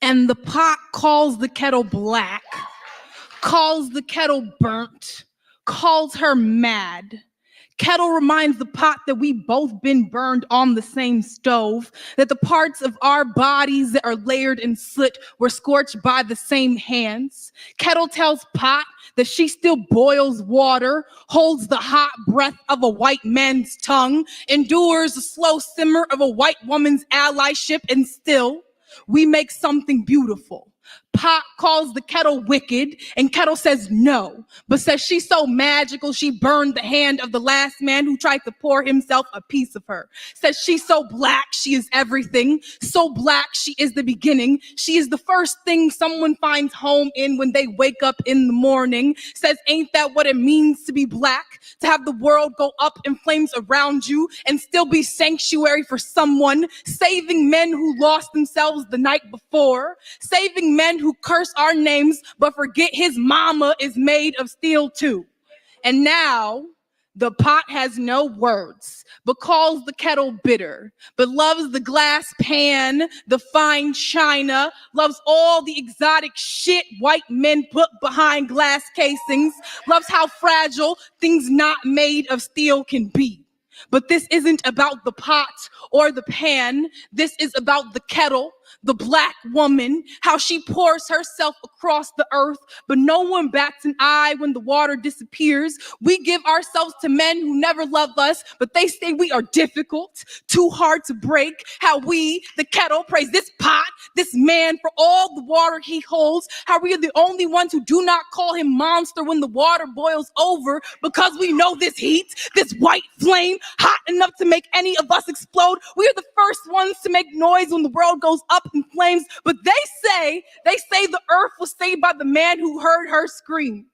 And the pot calls the kettle black, calls the kettle burnt, calls her mad. Kettle reminds the pot that we both been burned on the same stove, that the parts of our bodies that are layered in soot were scorched by the same hands. Kettle tells pot that she still boils water, holds the hot breath of a white man's tongue, endures the slow simmer of a white woman's allyship, and still, we make something beautiful. Pot calls the kettle wicked, and kettle says no, but says she's so magical she burned the hand of the last man who tried to pour himself a piece of her. Says she's so black, she is everything. So black, she is the beginning. She is the first thing someone finds home in when they wake up in the morning. Says, ain't that what it means to be black? To have the world go up in flames around you and still be sanctuary for someone, saving men who lost themselves the night before, saving men who curse our names but forget his mama is made of steel too. And now the pot has no words but calls the kettle bitter, but loves the glass pan, the fine china, loves all the exotic shit white men put behind glass casings, loves how fragile things not made of steel can be. But this isn't about the pot or the pan. This is about the kettle, the black woman, how she pours herself across the earth, but no one bats an eye when the water disappears. We give ourselves to men who never love us, but they say we are difficult, too hard to break. How we, the kettle, praise this pot, this man for all the water he holds. How we are the only ones who do not call him monster when the water boils over, because we know this heat, this white flame, hot enough to make any of us explode. We are the first ones to make noise when the world goes up in flames, but they say the earth was saved by the man who heard her scream.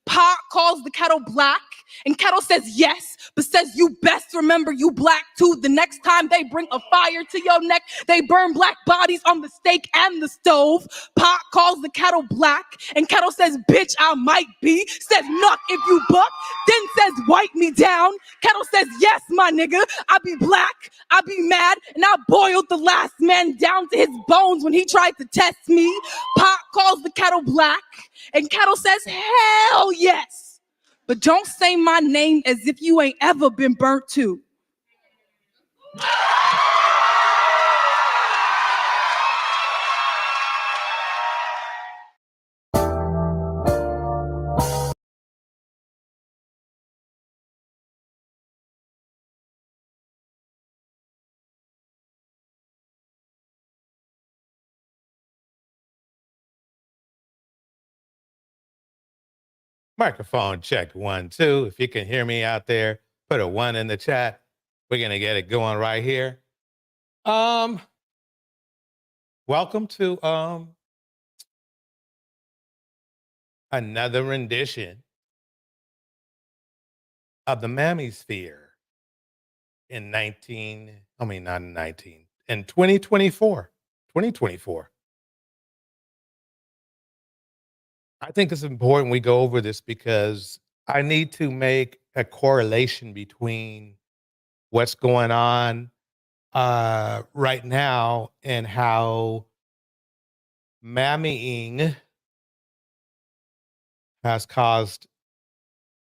Pot calls the kettle black, and kettle says yes, but says you best remember you black too. The next time they bring a fire to your neck, they burn black bodies on the stake and the stove. Pot calls the kettle black, and kettle says bitch I might be, says nuck if you buck, then says wipe me down. Kettle says yes my nigga, I be black, I be mad, and I boiled the last man down to his bones when he tried to test me. Pot calls the kettle black, and kettle says hell yes. But don't say my name as if you ain't ever been burnt too. Microphone check 1, 2. If you can hear me out there, put a 1 in the chat. We're gonna get it going right here. Welcome to another rendition of the MammieSphere in 2024. 2024. I think it's important we go over this because I need to make a correlation between what's going on right now and how mammying has caused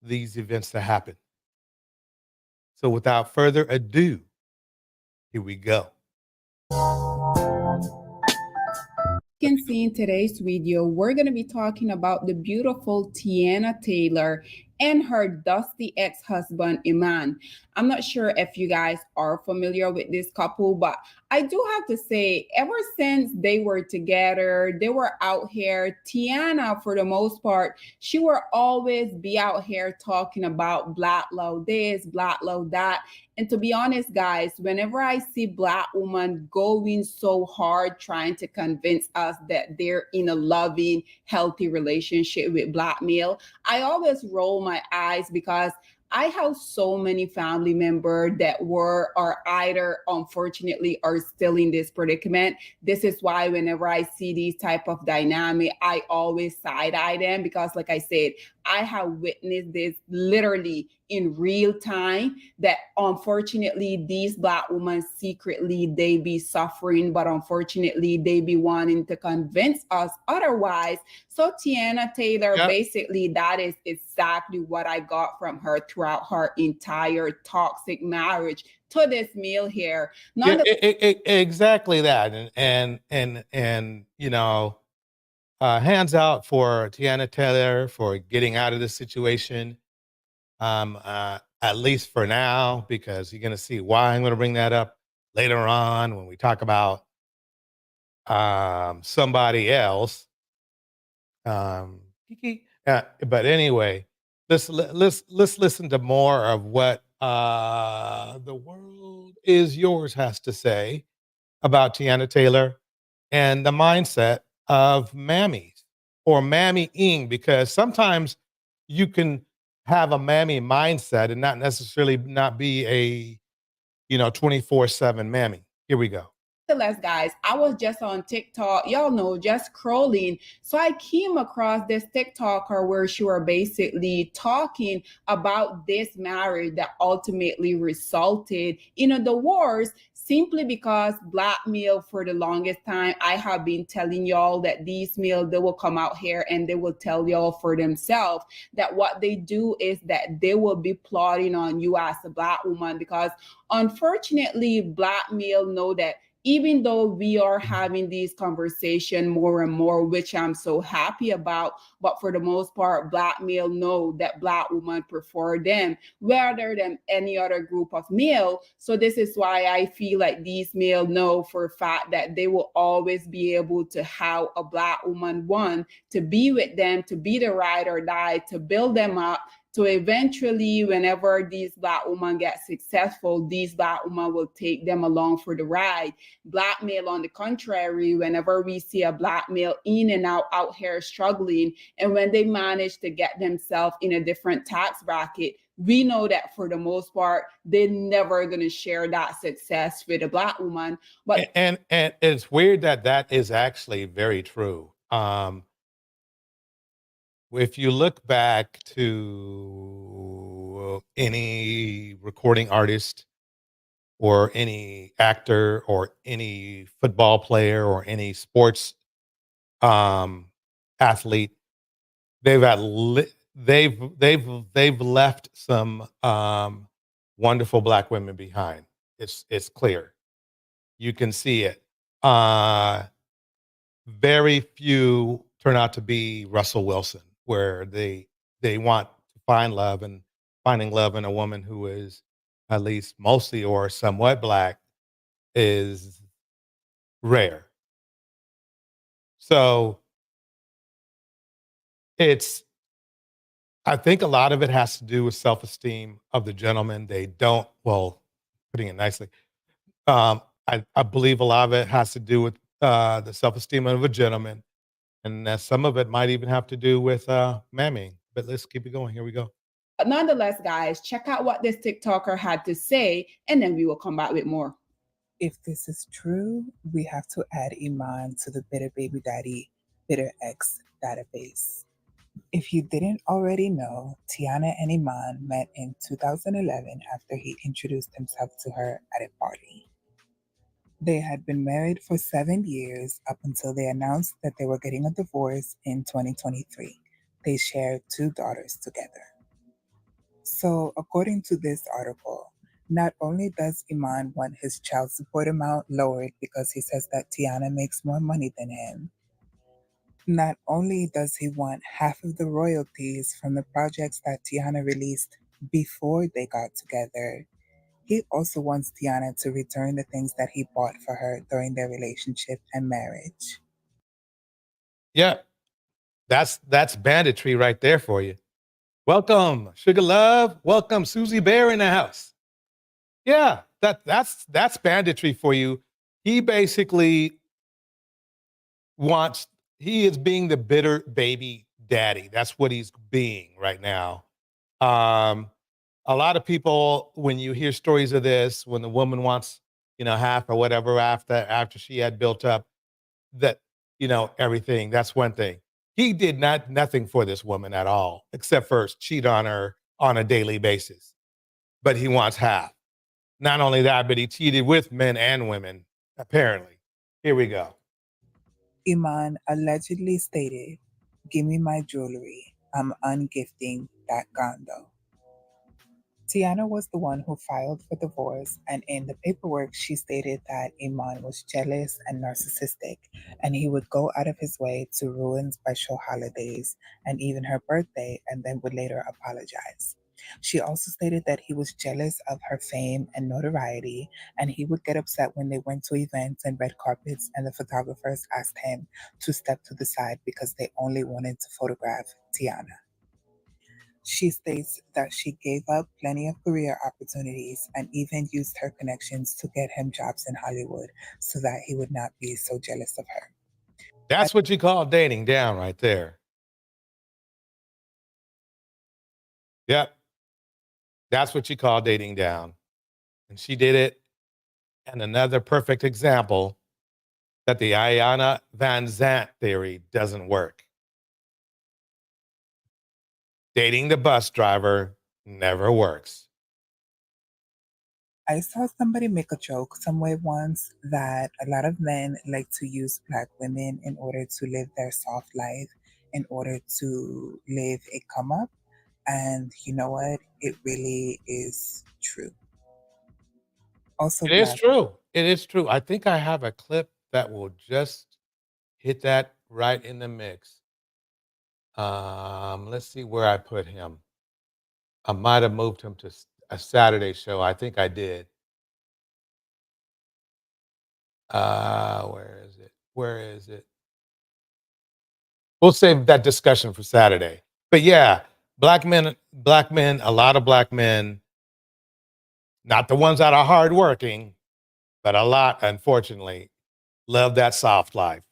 these events to happen. So without further ado, here we go. You can see in today's video, we're going to be talking about the beautiful Teyana Taylor and her dusty ex-husband, Iman. I'm not sure if you guys are familiar with this couple, but I do have to say, ever since they were together, they were out here. Teyana, for the most part, she will always be out here talking about Black love this, Black love that. And to be honest, guys, whenever I see Black women going so hard trying to convince us that they're in a loving, healthy relationship with Black male, I always roll my eyes because I have so many family members that were or either unfortunately are still in this predicament. This is why whenever I see these type of dynamic, I always side-eye them because like I said, I have witnessed this literally in real time, that unfortunately these Black women secretly, they be suffering, but unfortunately they be wanting to convince us otherwise. So Tiana Taylor, basically that is exactly what I got from her throughout her entire toxic marriage to this meal here. Exactly that. And you know, hands out for Tiana Taylor for getting out of this situation. At least for now, because you're going to see why I'm going to bring that up later on when we talk about somebody else. But anyway, let's listen to more of what the world is yours has to say about Tiana Taylor and the mindset of mammies or mammying, because sometimes you can have a mammy mindset and not necessarily not be a 24/7 mammy. Here we go. Nevertheless, guys, I was just on TikTok, y'all know, just scrolling. So I came across this TikToker where she were basically talking about this marriage that ultimately resulted in a divorce, simply because Black male, for the longest time, I have been telling y'all that these male, they will come out here and they will tell y'all for themselves that what they do is that they will be plotting on you as a Black woman, because unfortunately Black male know that even though we are having these conversations more and more, which I'm so happy about, but for the most part, Black male know that Black women prefer them rather than any other group of male. So this is why I feel like these male know for a fact that they will always be able to have a Black woman, one, to be with them, to be the ride or die, to build them up, so eventually, whenever these Black women get successful, these Black women will take them along for the ride. Black male, on the contrary, whenever we see a Black male in and out here struggling, and when they manage to get themselves in a different tax bracket, we know that for the most part, they're never going to share that success with a Black woman. But and it's weird that that is actually very true. If you look back to any recording artist or any actor or any football player or any sports athlete, they've they've left some wonderful Black women behind. It's clear. You can see it. Very few turn out to be Russell Wilson, where they want to find love, and finding love in a woman who is at least mostly or somewhat Black is rare. So I think a lot of it has to do with self-esteem of the gentleman. They don't, well, putting it nicely, I believe a lot of it has to do with the self-esteem of a gentleman. And some of it might even have to do with mamming. But let's keep it going. Here we go. Nonetheless, guys, check out what this TikToker had to say, and then we will come back with more. If this is true, we have to add Iman to the Bitter Baby Daddy, Bitter Ex database. If you didn't already know, Tiana and Iman met in 2011 after he introduced himself to her at a party. They had been married for 7 years up until they announced that they were getting a divorce in 2023. They shared 2 daughters together. So, according to this article, not only does Iman want his child support amount lowered because he says that Tiana makes more money than him, not only does he want half of the royalties from the projects that Tiana released before they got together, he also wants Tiana to return the things that he bought for her during their relationship and marriage. Yeah, that's banditry right there for you. Welcome, Sugar Love. Welcome, Susie Bear in the house. Yeah, that's banditry for you. He basically he is being the bitter baby daddy. That's what he's being right now. A lot of people, when you hear stories of this, when the woman wants, half or whatever after she had built up that, everything, that's one thing. He did nothing for this woman at all, except for cheat on her on a daily basis. But he wants half. Not only that, but he cheated with men and women, apparently. Here we go. Iman allegedly stated, "Give me my jewelry. I'm ungifting that condo." Tiana was the one who filed for divorce, and in the paperwork, she stated that Iman was jealous and narcissistic, and he would go out of his way to ruin special holidays and even her birthday, and then would later apologize. She also stated that he was jealous of her fame and notoriety, and he would get upset when they went to events and red carpets, and the photographers asked him to step to the side because they only wanted to photograph Tiana. She states that she gave up plenty of career opportunities and even used her connections to get him jobs in Hollywood so that he would not be so jealous of her. That's what you call dating down right there. Yep. That's what you call dating down. And she did it. And another perfect example that the Ayanna Van Zant theory doesn't work. Dating the bus driver never works. I saw somebody make a joke somewhere once that a lot of men like to use Black women in order to live their soft life, in order to live a come up. And you know what? It really is true. Also, It is true. It is true. I think I have a clip that will just hit that right in the mix. Let's see where I put him. I might have moved him to a Saturday show. I think I did. Where is it? Where is it? We'll save that discussion for Saturday. But yeah, black men, a lot of black men, not the ones that are hardworking, but a lot, unfortunately, love that soft life.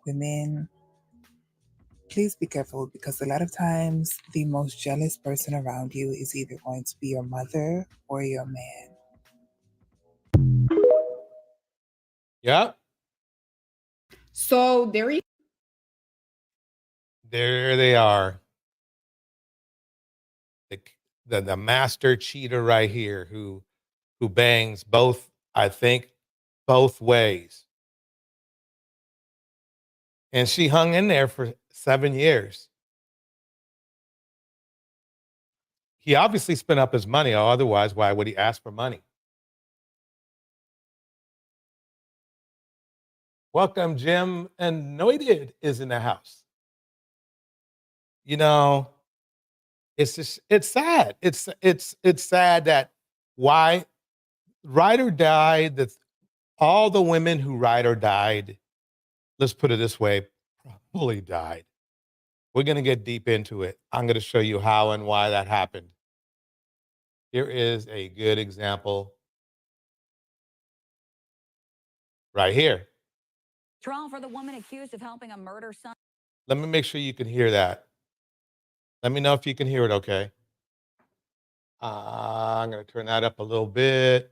women, please be careful because a lot of times the most jealous person around you is either going to be your mother or your man. Yeah. So There they are. The master cheater right here who bangs both, I think, both ways. And she hung in there for 7 years. He obviously spent up his money, or otherwise, why would he ask for money? Welcome, Jim. And no, he did is in the house. You know, it's just, it's sad. It's sad that why ride or die, that all the women who ride or died, let's put it this way, probably died. We're going to get deep into it. I'm going to show you how and why that happened. Here is a good example right here. Trial for the woman accused of helping a murder son. Let me make sure you can hear that. Let me know if you can hear it okay. I'm going to turn that up a little bit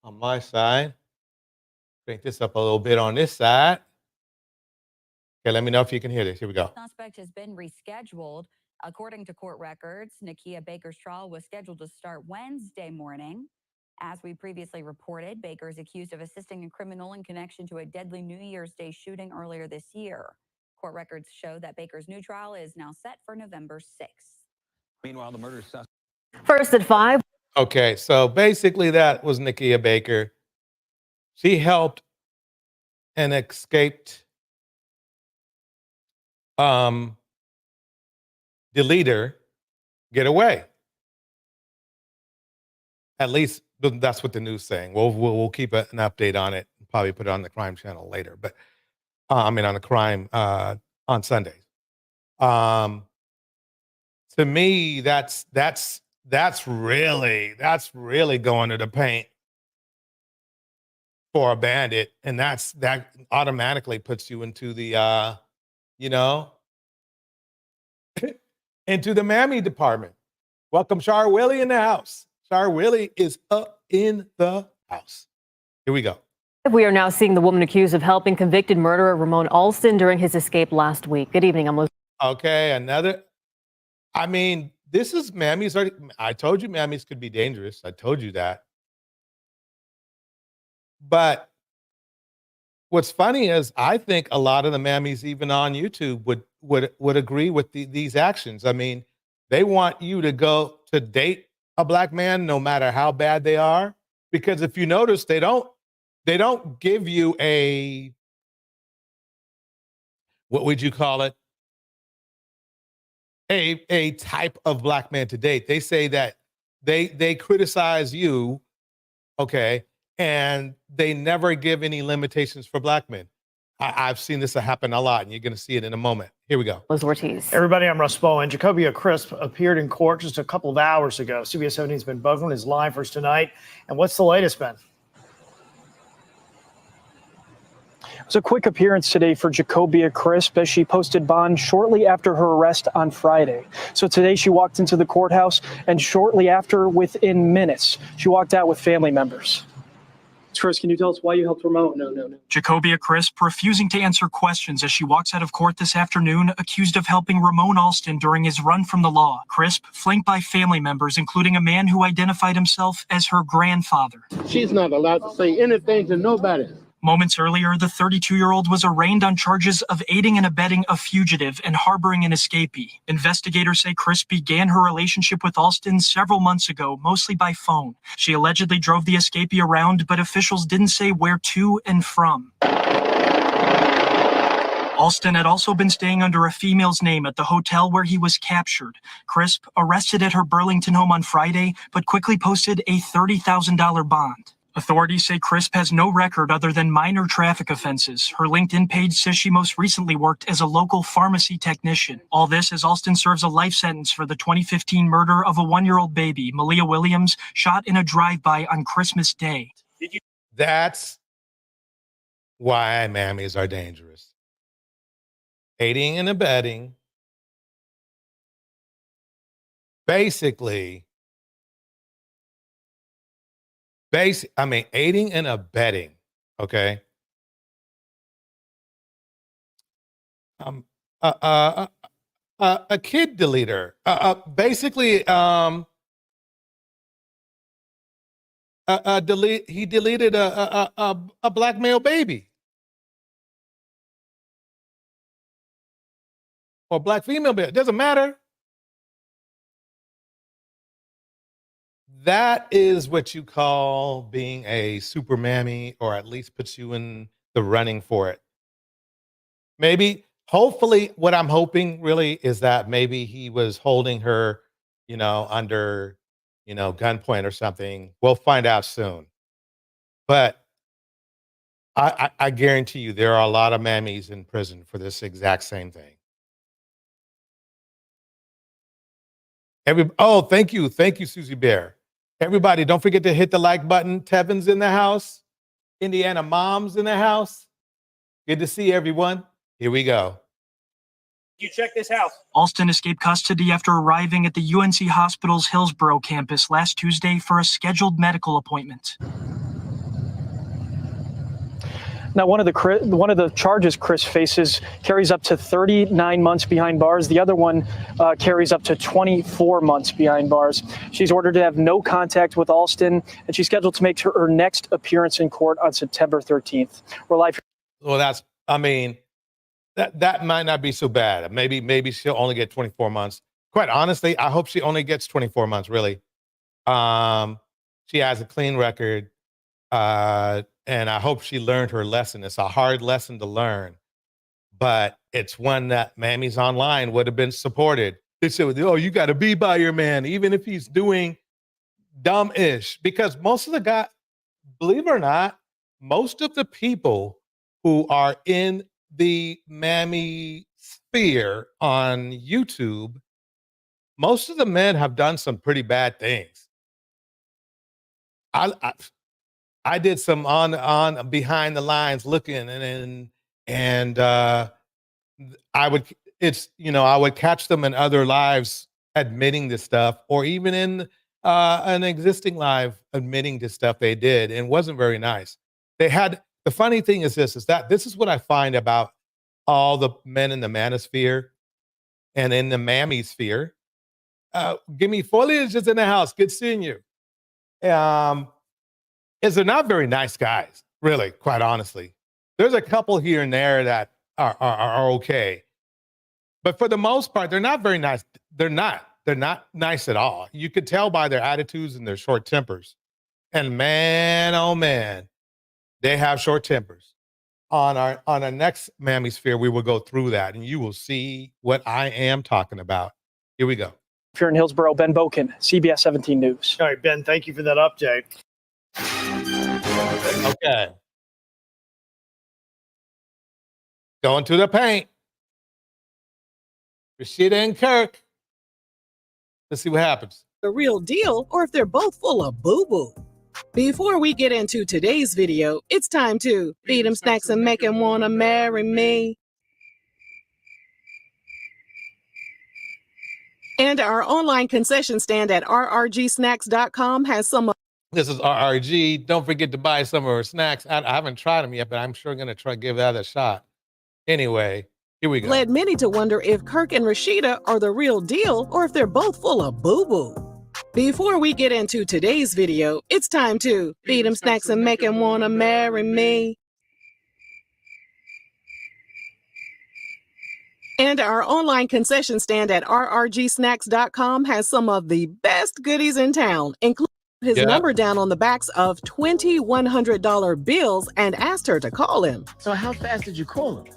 on my side. Crank this up a little bit on this side. Okay, let me know if you can hear this. Here we go. Suspect has been rescheduled. According to court records, Nakia Baker's trial was scheduled to start Wednesday morning. As we previously reported, Baker is accused of assisting a criminal in connection to a deadly New Year's Day shooting earlier this year. Court records show that Baker's new trial is now set for November 6th. Meanwhile, the murder suspect. First at 5. Okay, so basically that was Nakia Baker. She helped and escaped the leader get away. At least that's what the news is saying. We'll keep an update on it. Probably put it on the crime channel later, but on the crime on Sundays. To me, that's really going to the paint for a bandit, and that automatically puts you into the into the Mammie department. Welcome, Char Willie in the house. Char Willie is up in the house. Here we go. We are now seeing the woman accused of helping convicted murderer Ramon Alston during his escape last week. Good evening. I'm Okay, another. I mean, this is Mammies. I told you Mammies could be dangerous. I told you that. But what's funny is I think a lot of the Mammies, even on YouTube, would agree with these actions. I mean, they want you to go to date a black man no matter how bad they are, because if you notice, they don't give you a, what would you call it? A type of black man to date. They say that they criticize you, okay, and they never give any limitations for black men. I've seen this happen a lot, and you're going to see it in a moment. Here we go. Liz Ortiz. Everybody, I'm Russ Bowen. Jacobia Crisp appeared in court just a couple of hours ago. CBS 17's Ben Buckland is live for us tonight. And what's the latest, Ben? It was a quick appearance today for Jacobia Crisp as she posted bond shortly after her arrest on Friday. So today she walked into the courthouse, and shortly after, within minutes, she walked out with family members. Chris, can you tell us why you helped Ramon? No. Jacobia Crisp refusing to answer questions as she walks out of court this afternoon, accused of helping Ramon Alston during his run from the law. Crisp flanked by family members, including a man who identified himself as her grandfather. She's not allowed to say anything to nobody. Moments earlier, the 32-year-old was arraigned on charges of aiding and abetting a fugitive and harboring an escapee. Investigators say Chris began her relationship with Alston several months ago, mostly by phone. She allegedly drove the escapee around, but officials didn't say where to and from. Alston had also been staying under a female's name at the hotel where he was captured. Crisp arrested at her Burlington home on Friday, but quickly posted a $30,000 bond. Authorities say Crisp has no record other than minor traffic offenses. Her LinkedIn page says she most recently worked as a local pharmacy technician. All this as Alston serves a life sentence for the 2015 murder of a 1-year-old baby, Malia Williams, shot in a drive-by on Christmas Day. That's why Mammies are dangerous. Aiding and abetting. Basically, aiding and abetting, okay? A kid deleter, basically, he deleted a black male baby or black female baby. It doesn't matter. That is what you call being a super mammy, or at least puts you in the running for it. Maybe, hopefully, what I'm hoping really is that maybe he was holding her, under, gunpoint or something. We'll find out soon. But I guarantee you there are a lot of mammies in prison for this exact same thing. Thank you, Susie Bear. Everybody, don't forget to hit the like button. Tevin's in the house. Indiana Mom's in the house. Good to see everyone. Here we go. You check this out. Alston escaped custody after arriving at the UNC Hospital's Hillsborough campus last Tuesday for a scheduled medical appointment. Now, one of the charges Chris faces carries up to 39 months behind bars. The other one carries up to 24 months behind bars. She's ordered to have no contact with Alston, and she's scheduled to make her next appearance in court on September 13th. We're live. Well, that might not be so bad. Maybe she'll only get 24 months. Quite honestly, I hope she only gets 24 months, really. She has a clean record. And I hope she learned her lesson. It's a hard lesson to learn, but it's one that Mammies Online would have been supported. They said, you got to be by your man, even if he's doing dumb-ish. Because most of the guys, believe it or not, most of the people who are in the MammieSphere on YouTube, most of the men have done some pretty bad things. I did some on behind the lines looking, and I would catch them in other lives admitting this stuff, or even in an existing live admitting to stuff they did, and it wasn't very nice. They had The funny thing is that this is what I find about all the men in the manosphere and in the MammieSphere. Give me foliage is in the house. Good seeing you. Is they're not very nice guys, really, quite honestly. There's a couple here and there that are okay. But for the most part, they're not very nice. They're not nice at all. You could tell by their attitudes and their short tempers. And man, oh man, they have short tempers. On our next MammieSphere, we will go through that and you will see what I am talking about. Here we go. Here in Hillsborough, Ben Boken, CBS 17 News. All right, Ben, thank you for that update. Okay. Going to the paint. Rashida and Kirk. Let's see what happens. The real deal, or if they're both full of boo-boo. Before we get into today's video, it's time to feed him snacks and make him wanna marry me. And our online concession stand at rrgsnacks.com has some of This is RRG. Don't forget to buy some of our snacks. I haven't tried them yet, but I'm sure going to try to give that a shot. Anyway, here we go. led many to wonder if Kirk and Rashida are the real deal or if they're both full of boo-boo. Before we get into today's video, it's time to feed him snacks and make him wanna marry me. And our online concession stand at rrgsnacks.com has some of the best goodies in town, including his number down on the backs of $2,100 bills and asked her to call him. So how fast did you call him?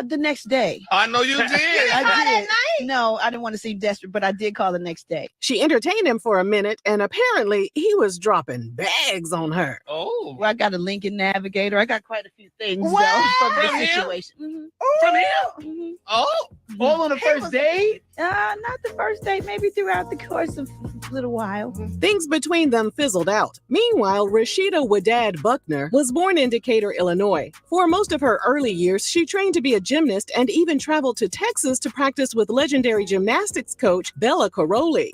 The next day. I know you did. I did. No, I didn't want to seem desperate, but I did call the next day. She entertained him for a minute, and apparently he was dropping bags on her. Oh. Well, I got a Lincoln Navigator. I got quite a few things What? though, from From the him? situation. From him? Mhm. Oh. All on the first date? Not the first date, maybe throughout the course of a little while. Things between them fizzled out. Meanwhile, Rashida Wadad Buckner was born in Decatur, Illinois. For most of her early years, she trained to be a gymnast and even traveled to Texas to practice with legendary gymnastics coach Bella Caroli.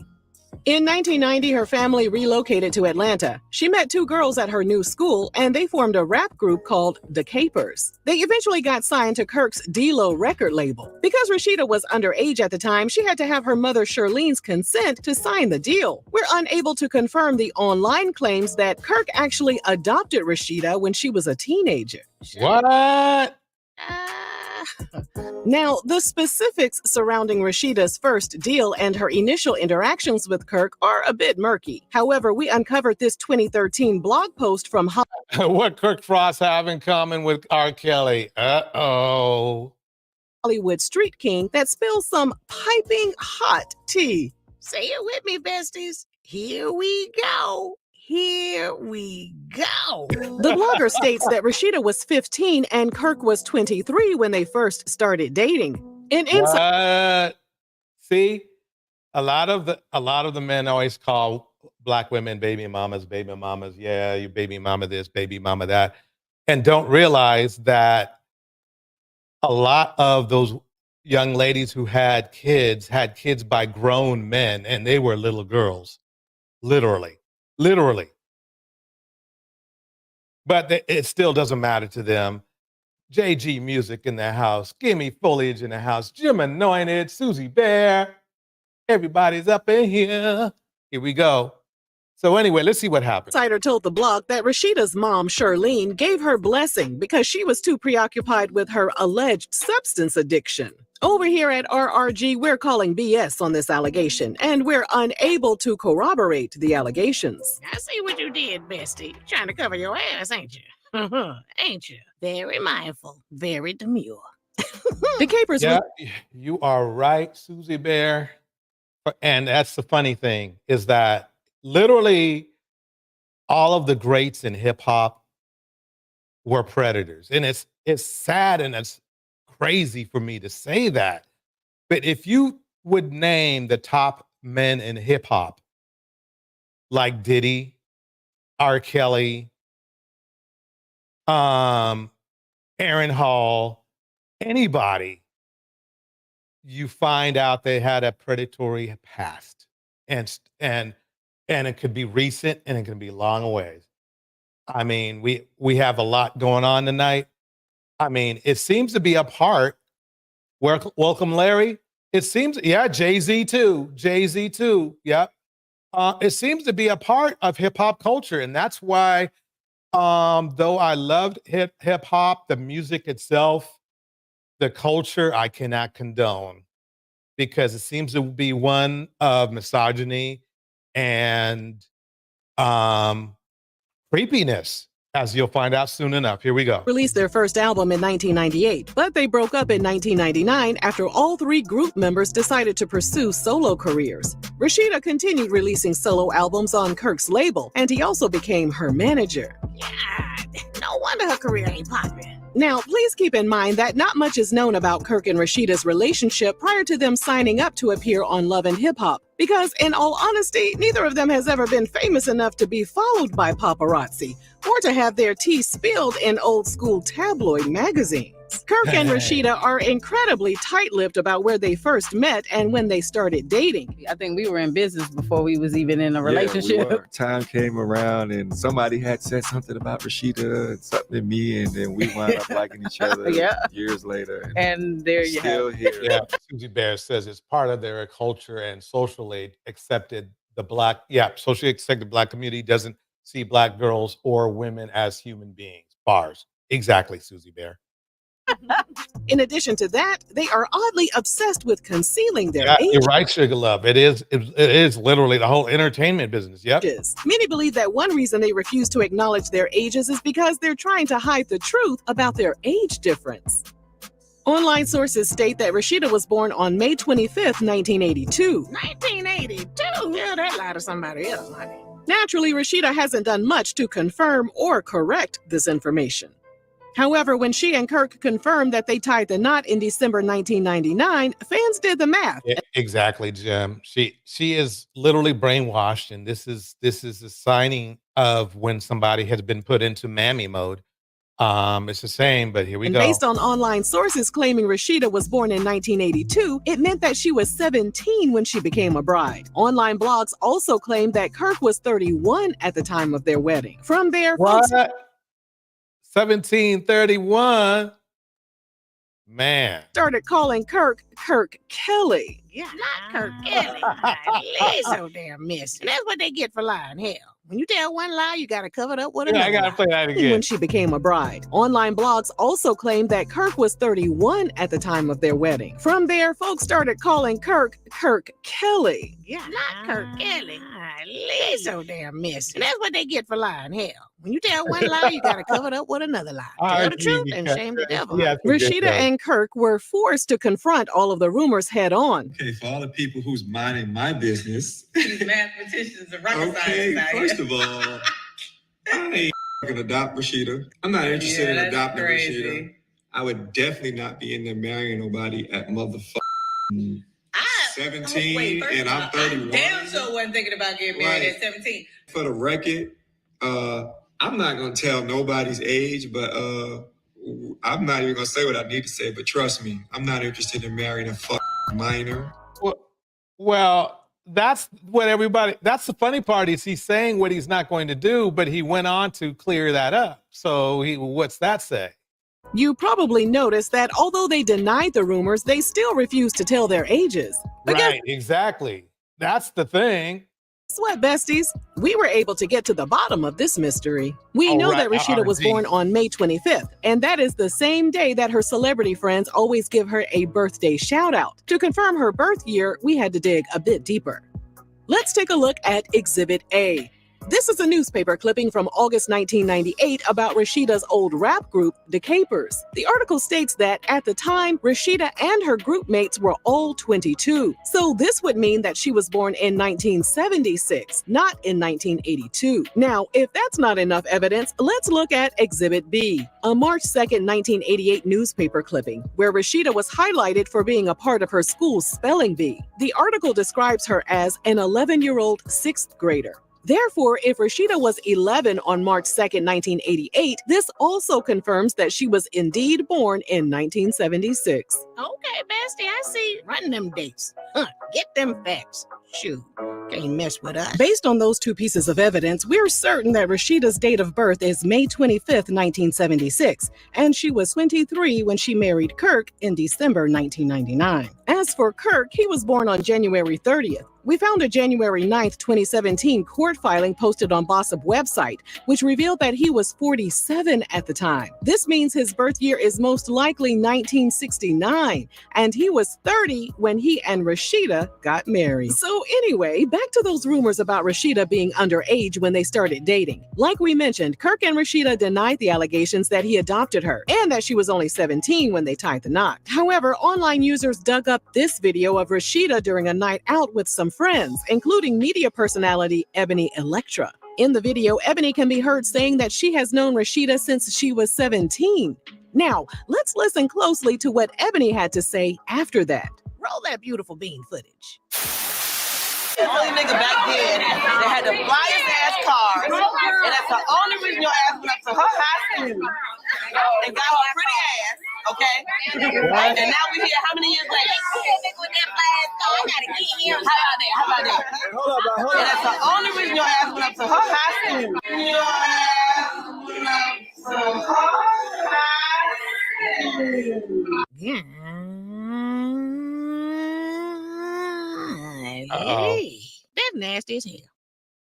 In 1990, her family relocated to Atlanta. She met two girls at her new school, and they formed a rap group called The Capers. They eventually got signed to Kirk's D-Lo record label. Because Rashida was underage at the time, she had to have her mother Shirlene's consent to sign the deal. We're unable to confirm the online claims that Kirk actually adopted Rashida when she was a teenager. What? Now, the specifics surrounding Rashida's first deal and her initial interactions with Kirk are a bit murky. However, we uncovered this 2013 blog post from What Kirk Frost have in common with R. Kelly? Uh-oh. Hollywood Street King that spills some piping hot tea. Say it with me, besties. Here we go. Here we go. The blogger states that Rashida was 15 and Kirk was 23 when they first started dating. In inside, See, a lot of the men always call black women baby mamas. Yeah, you baby mama this, baby mama that, and don't realize that a lot of those young ladies who had kids by grown men, and they were little girls, literally. But it still doesn't matter to them. JG Music in the house. Gimme Foliage in the house. Jim Anointed, Susie Bear. Everybody's up in here. Here we go. So anyway, let's see what happens. Insider told the blog that Rashida's mom, Shirlene, gave her blessing because she was too preoccupied with her alleged substance addiction. Over here at RRG, we're calling BS on this allegation, and we're unable to corroborate the allegations. I see what you did, bestie. Trying to cover your ass, ain't you? Ain't you? Very mindful, very demure. The Capers. Yeah, you are right, Susie Bear. And that's the funny thing, is that literally all of the greats in hip hop were predators. And it's sad and it's crazy for me to say that. But if you would name the top men in hip hop, like DeeDee, R. Kelly, Aaron Hall, anybody, you find out they had a predatory past. And it could be recent and it can be long ways. I mean, we have a lot going on tonight. I mean, it seems to be a part. Welcome, Larry. It seems, yeah, Jay-Z too. Jay-Z too. Yep. It seems to be a part of hip hop culture, and that's why, though I loved hip hop, the music itself, the culture, I cannot condone, because it seems to be one of misogyny and creepiness, as you'll find out soon enough. Here we go. Released their first album in 1998, but they broke up in 1999 after all three group members decided to pursue solo careers. Rashida continued releasing solo albums on Kirk's label, and he also became her manager. Yeah, no wonder her career ain't popping. Now, please keep in mind that not much is known about Kirk and Rashida's relationship prior to them signing up to appear on Love and Hip Hop, because in all honesty, neither of them has ever been famous enough to be followed by paparazzi or to have their tea spilled in old school tabloid magazines. Kirk and Rashida are incredibly tight-lipped about where they first met and when they started dating. I think we were in business before we was even in a relationship. Yeah, time came around and somebody had said something about Rashida and something to me, and then we wound up liking each other years later. And there you still have here. Yeah, Susie Bear says it's part of their culture and socially accepted socially accepted Black community doesn't see Black girls or women as human beings. Bars. Exactly, Susie Bear. In addition to that, they are oddly obsessed with concealing their age. You're right, Sugar Love. It is literally the whole entertainment business. Yep. Many believe that one reason they refuse to acknowledge their ages is because they're trying to hide the truth about their age difference. Online sources state that Rashida was born on May 25th, 1982. 1982? Yeah, that lie to somebody else, honey. Naturally, Rashida hasn't done much to confirm or correct this information. However, when she and Kirk confirmed that they tied the knot in December 1999, fans did the math. Exactly, Jim. She is literally brainwashed, and this is a signing of when somebody has been put into mammy mode. It's the same, but here we go. Based on online sources claiming Rashida was born in 1982, it meant that she was 17 when she became a bride. Online blogs also claimed that Kirk was 31 at the time of their wedding. From there, folks 1731. Man. Started calling Kirk Kelly. Yeah, not Kirk Kelly. He's so damn messy. And that's what they get for lying. Hell, when you tell one lie, you got to cover it up with another. I got to play that again. When she became a bride. Online blogs also claimed that Kirk was 31 at the time of their wedding. From there, folks started calling Kirk Kelly. Yeah, not Kirk Kelly. He's so damn messy. And that's what they get for lying. Hell, when you tell one lie, you got to cover it up with another lie. Tell the truth and shame the devil. Rashida and Kirk were forced to confront all of the rumors head on. Okay, for all the people who's minding my business. These mathematicians and rocket Okay, first of all, I ain't gonna adopt Rashida. I'm not interested in adopting Rashida. I would definitely not be in there marrying nobody at motherfucking 17 and I'm 31. I damn sure wasn't thinking about getting married at 17. For the record, I'm not gonna tell nobody's age, but I'm not even gonna say what I need to say, but trust me, I'm not interested in marrying a minor. Well, that's the funny part is he's saying what he's not going to do, but he went on to clear that up. So what's that say? You probably noticed that although they denied the rumors, they still refused to tell their ages. But right, exactly. That's the thing. Guess what, besties? We were able to get to the bottom of this mystery. We know that Rashida was born on May 25th, and that is the same day that her celebrity friends always give her a birthday shout out. To confirm her birth year, we had to dig a bit deeper. Let's take a look at Exhibit A. This is a newspaper clipping from August 1998 about Rashida's old rap group, the Capers. The article states that at the time, Rashida and her group mates were all 22. So this would mean that she was born in 1976, not in 1982. Now, if that's not enough evidence, let's look at Exhibit B, a March 2nd, 1988 newspaper clipping, where Rashida was highlighted for being a part of her school's spelling bee. The article describes her as an 11-year-old sixth grader. Therefore, if Rashida was 11 on March 2nd, 1988, this also confirms that she was indeed born in 1976. Okay, bestie, I see. Run them dates. Get them facts. Shoot, can't mess with us. Based on those two pieces of evidence, we're certain that Rashida's date of birth is May 25th, 1976, and she was 23 when she married Kirk in December 1999. As for Kirk, he was born on January 30th. We found a January 9th, 2017 court filing posted on Bossip website, which revealed that he was 47 at the time. This means his birth year is most likely 1969, and he was 30 when he and Rashida got married. So anyway, back to those rumors about Rashida being underage when they started dating. Like we mentioned, Kirk and Rashida denied the allegations that he adopted her, and that she was only 17 when they tied the knot. However, online users dug up this video of Rashida during a night out with some friends, including media personality Ebony Electra. In the video, Ebony can be heard saying that she has known Rashida since she was 17. Now, let's listen closely to what Ebony had to say after that. Roll that beautiful bean footage. The only nigga back then that had the flyest ass cars, and that's the only reason your ass went up to her high school and got her pretty ass, okay? And now we here how many years later? How about that? And that's the only reason your ass went up to her high school. Your ass went up to her high school. Hey, that's nasty as hell.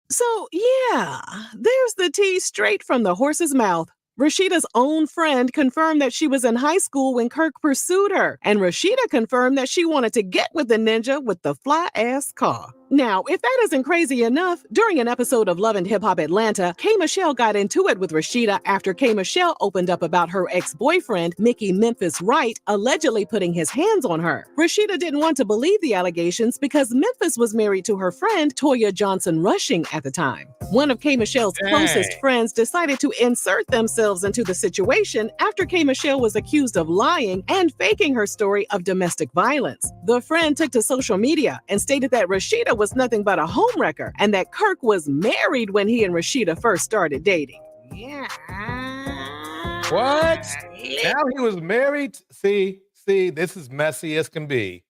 So yeah, there's the tea straight from the horse's mouth. Rashida's own friend confirmed that she was in high school when Kirk pursued her, and Rashida confirmed that she wanted to get with the ninja with the fly-ass car. Now, if that isn't crazy enough, during an episode of Love and Hip Hop Atlanta, K. Michelle got into it with Rashida after K. Michelle opened up about her ex-boyfriend, Mickey Memphis Wright, allegedly putting his hands on her. Rashida didn't want to believe the allegations because Memphis was married to her friend, Toya Johnson Rushing, at the time. One of K. Michelle's closest friends decided to insert themselves into the situation after K. Michelle was accused of lying and faking her story of domestic violence. The friend took to social media and stated that Rashida was nothing but a homewrecker and that Kirk was married when he and Rashida first started dating. Yeah. What? Now he was married? See, this is messy as can be.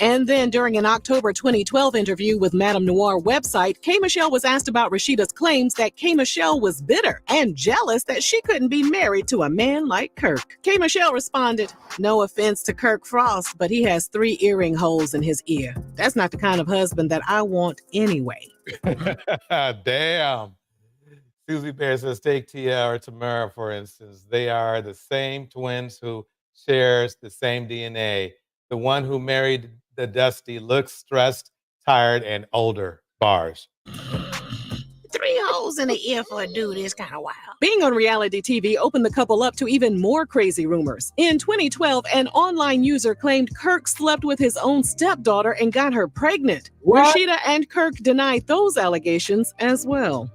And then during an October 2012 interview with Madame Noir website, K. Michelle was asked about Rashida's claims that K. Michelle was bitter and jealous that she couldn't be married to a man like Kirk. K. Michelle responded, "No offense to Kirk Frost, but he has 3 earring holes in his ear. That's not the kind of husband that I want anyway." Damn. Susie Bear says, take Tia or Tamara, for instance. They are the same twins who shares the same DNA. The one who married the Dusty looks stressed, tired, and older. Bars. 3 holes in the ear for a dude is kind of wild. Being on reality TV opened the couple up to even more crazy rumors. In 2012, an online user claimed Kirk slept with his own stepdaughter and got her pregnant. What? Rashida and Kirk denied those allegations as well.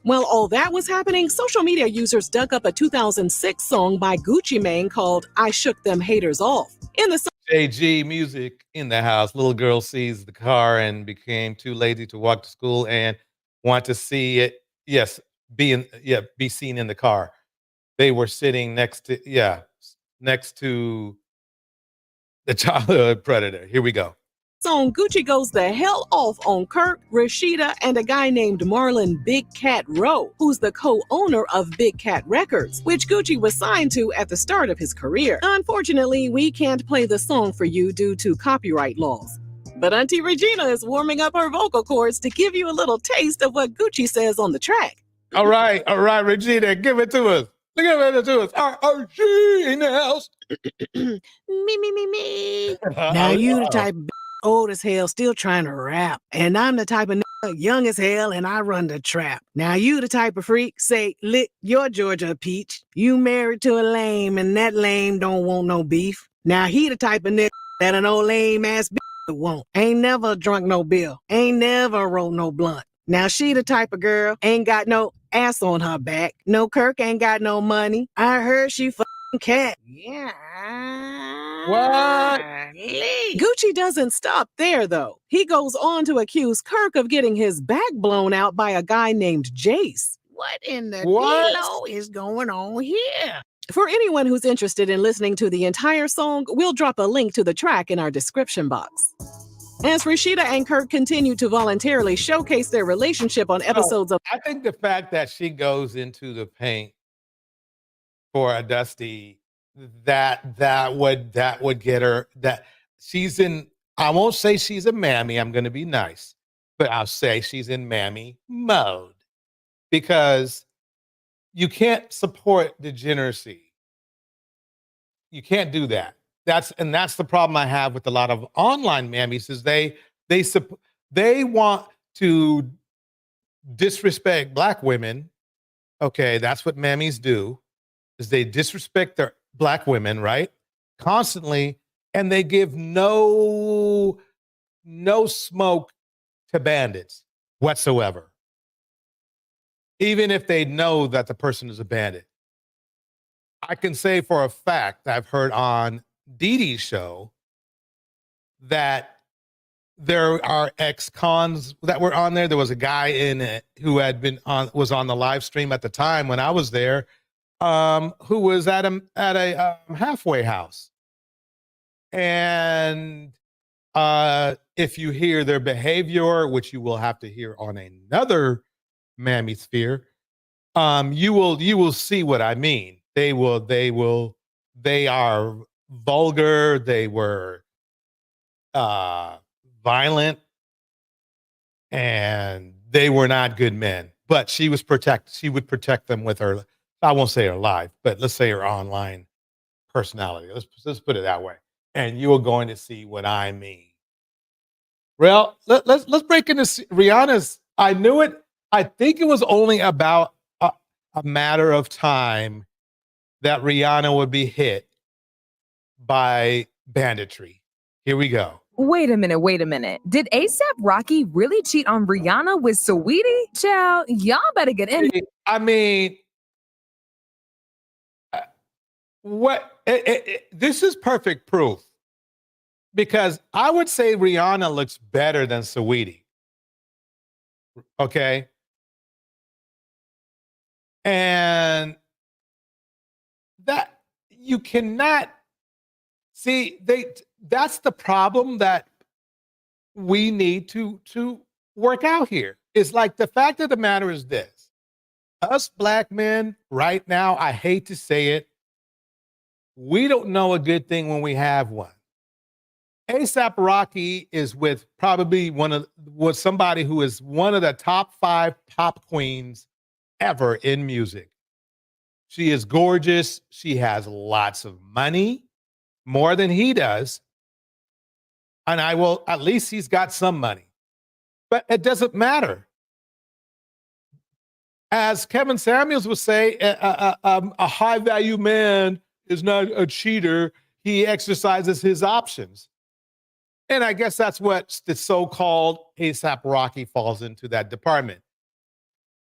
While all that was happening, social media users dug up a 2006 song by Gucci Mane called "I Shook Them Haters Off." In the JG music in the house. Little girl sees the car and became too lazy to walk to school and want to see it. Yes, be seen in the car. They were sitting next to the childhood predator. Here we go. song, Gucci goes the hell off on Kirk, Rashida, and a guy named Marlon Big Cat Rowe, who's the co-owner of Big Cat Records, which Gucci was signed to at the start of his career. Unfortunately, we can't play the song for you due to copyright laws. But Auntie Regina is warming up her vocal cords to give you a little taste of what Gucci says on the track. All right, Regina, give it to us. Give it to us. RG in the house. Me. Now you the type of old as hell still trying to rap. And I'm the type of young as hell and I run the trap. Now you the type of freak, say, lick your Georgia peach. You married to a lame and that lame don't want no beef. Now he the type of nigga that an old lame ass bitch won't. Ain't never drunk no bill. Ain't never rolled no blunt. Now she the type of girl, ain't got no ass on her back. No Kirk ain't got no money. I heard she f***ing cat. Yeah. What? Gucci doesn't stop there, though. He goes on to accuse Kirk of getting his back blown out by a guy named Jace. What in the D-Lo is going on here? For anyone who's interested in listening to the entire song, we'll drop a link to the track in our description box. As Rashida and Kirk continue to voluntarily showcase their relationship on episodes of I think the fact that she goes into the paint for a Dusty, that would get her, that she's in, I won't say she's a Mammie, I'm gonna be nice, but I'll say she's in Mammie mode. Because you can't support degeneracy. You can't do that. That's the problem I have with a lot of online mammies is they want to disrespect Black women. Okay, that's what mammies do, is they disrespect their Black women, right? Constantly, and they give no smoke to bandits whatsoever. Even if they know that the person is a bandit. I can say for a fact, I've heard on DeeDee's show that there are ex-cons that were on there. There was a guy in it who was on the live stream at the time when I was there, who was at a halfway house. And if you hear their behavior, which you will have to hear on another MammieSphere, you will see what I mean. They are vulgar, they were violent, and they were not good men. But she would protect them with her, I won't say her live, but let's say her online personality. Let's put it that way. And you are going to see what I mean. Well, let's break into Rihanna's. I knew it. I think it was only about a matter of time that Rihanna would be hit by banditry. Here we go. Wait a minute. Did ASAP Rocky really cheat on Rihanna with Saweetie? Child, y'all better get in. I mean, this is perfect proof. Because I would say Rihanna looks better than Saweetie. Okay? And that you cannot see, that's the problem that we need to work out here. It's like the fact of the matter is this. Us Black men right now, I hate to say it, we don't know a good thing when we have one. ASAP Rocky is with probably somebody who is one of the top 5 pop queens ever in music. She is gorgeous. She has lots of money, more than he does. And at least he's got some money. But it doesn't matter. As Kevin Samuels would say, a high value man is not a cheater. He exercises his options. And I guess that's what the so-called ASAP Rocky falls into, that department.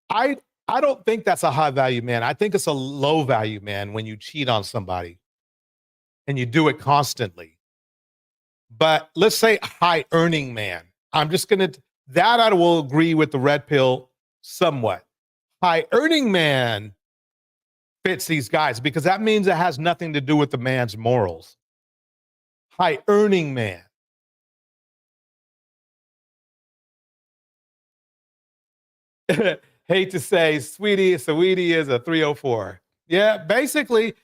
I don't think that's a high-value man. I think it's a low-value man when you cheat on somebody and you do it constantly. But let's say a high-earning man. I will agree with the red pill somewhat. High-earning man fits these guys because that means it has nothing to do with the man's morals. High-earning man. Hate to say, Saweetie is a 304. Yeah, basically,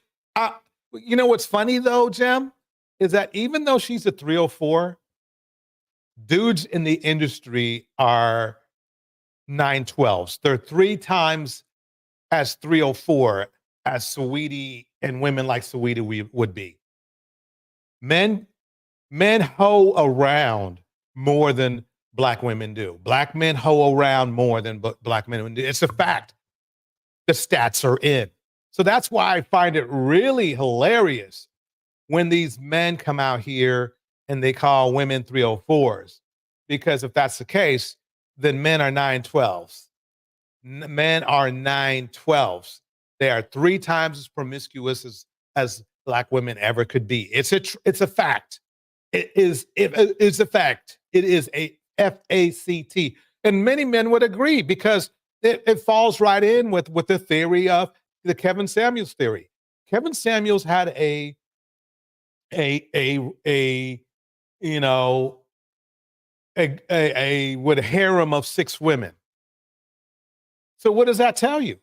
you know what's funny though, Jem, is that even though she's a 304, dudes in the industry are 912s. They're 3 times as 304 as Saweetie and women like Saweetie would be. Men hoe around more than Black women do. Black men hoe around more than Black men do. It's a fact. The stats are in. So that's why I find it really hilarious when these men come out here and they call women 304s. Because if that's the case, then men are 912s. Men are 912s. They are 3 times as promiscuous as Black women ever could be. It's a fact. It's a fact. It is a FACT. And many men would agree because it falls right in with the theory of the Kevin Samuels theory. Kevin Samuels had a with a harem of 6 women. So what does that tell you?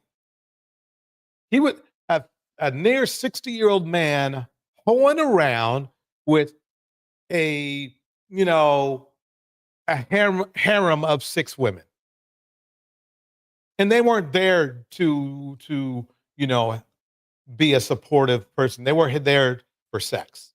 He would have a near 60-year-old man hoeing around with a harem of 6 women. And they weren't there to be a supportive person. They were there for sex.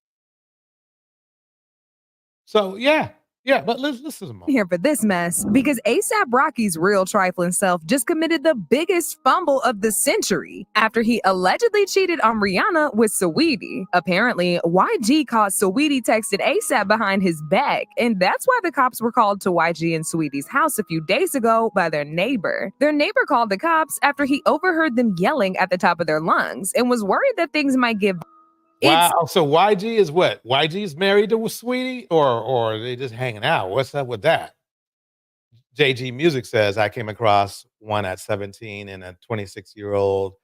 So yeah, but let's a moment. Here for this mess because ASAP Rocky's real trifling self just committed the biggest fumble of the century after he allegedly cheated on Rihanna with Saweetie. Apparently, YG caught Saweetie texted ASAP behind his back, and that's why the cops were called to YG and Saweetie's house a few days ago by their neighbor. Their neighbor called the cops after he overheard them yelling at the top of their lungs and was worried that things might get. Wow. So YG is what? YG's married to Sweetie, or are they just hanging out? What's up with that? JG Music says, I came across one at 17 in a 26-year-old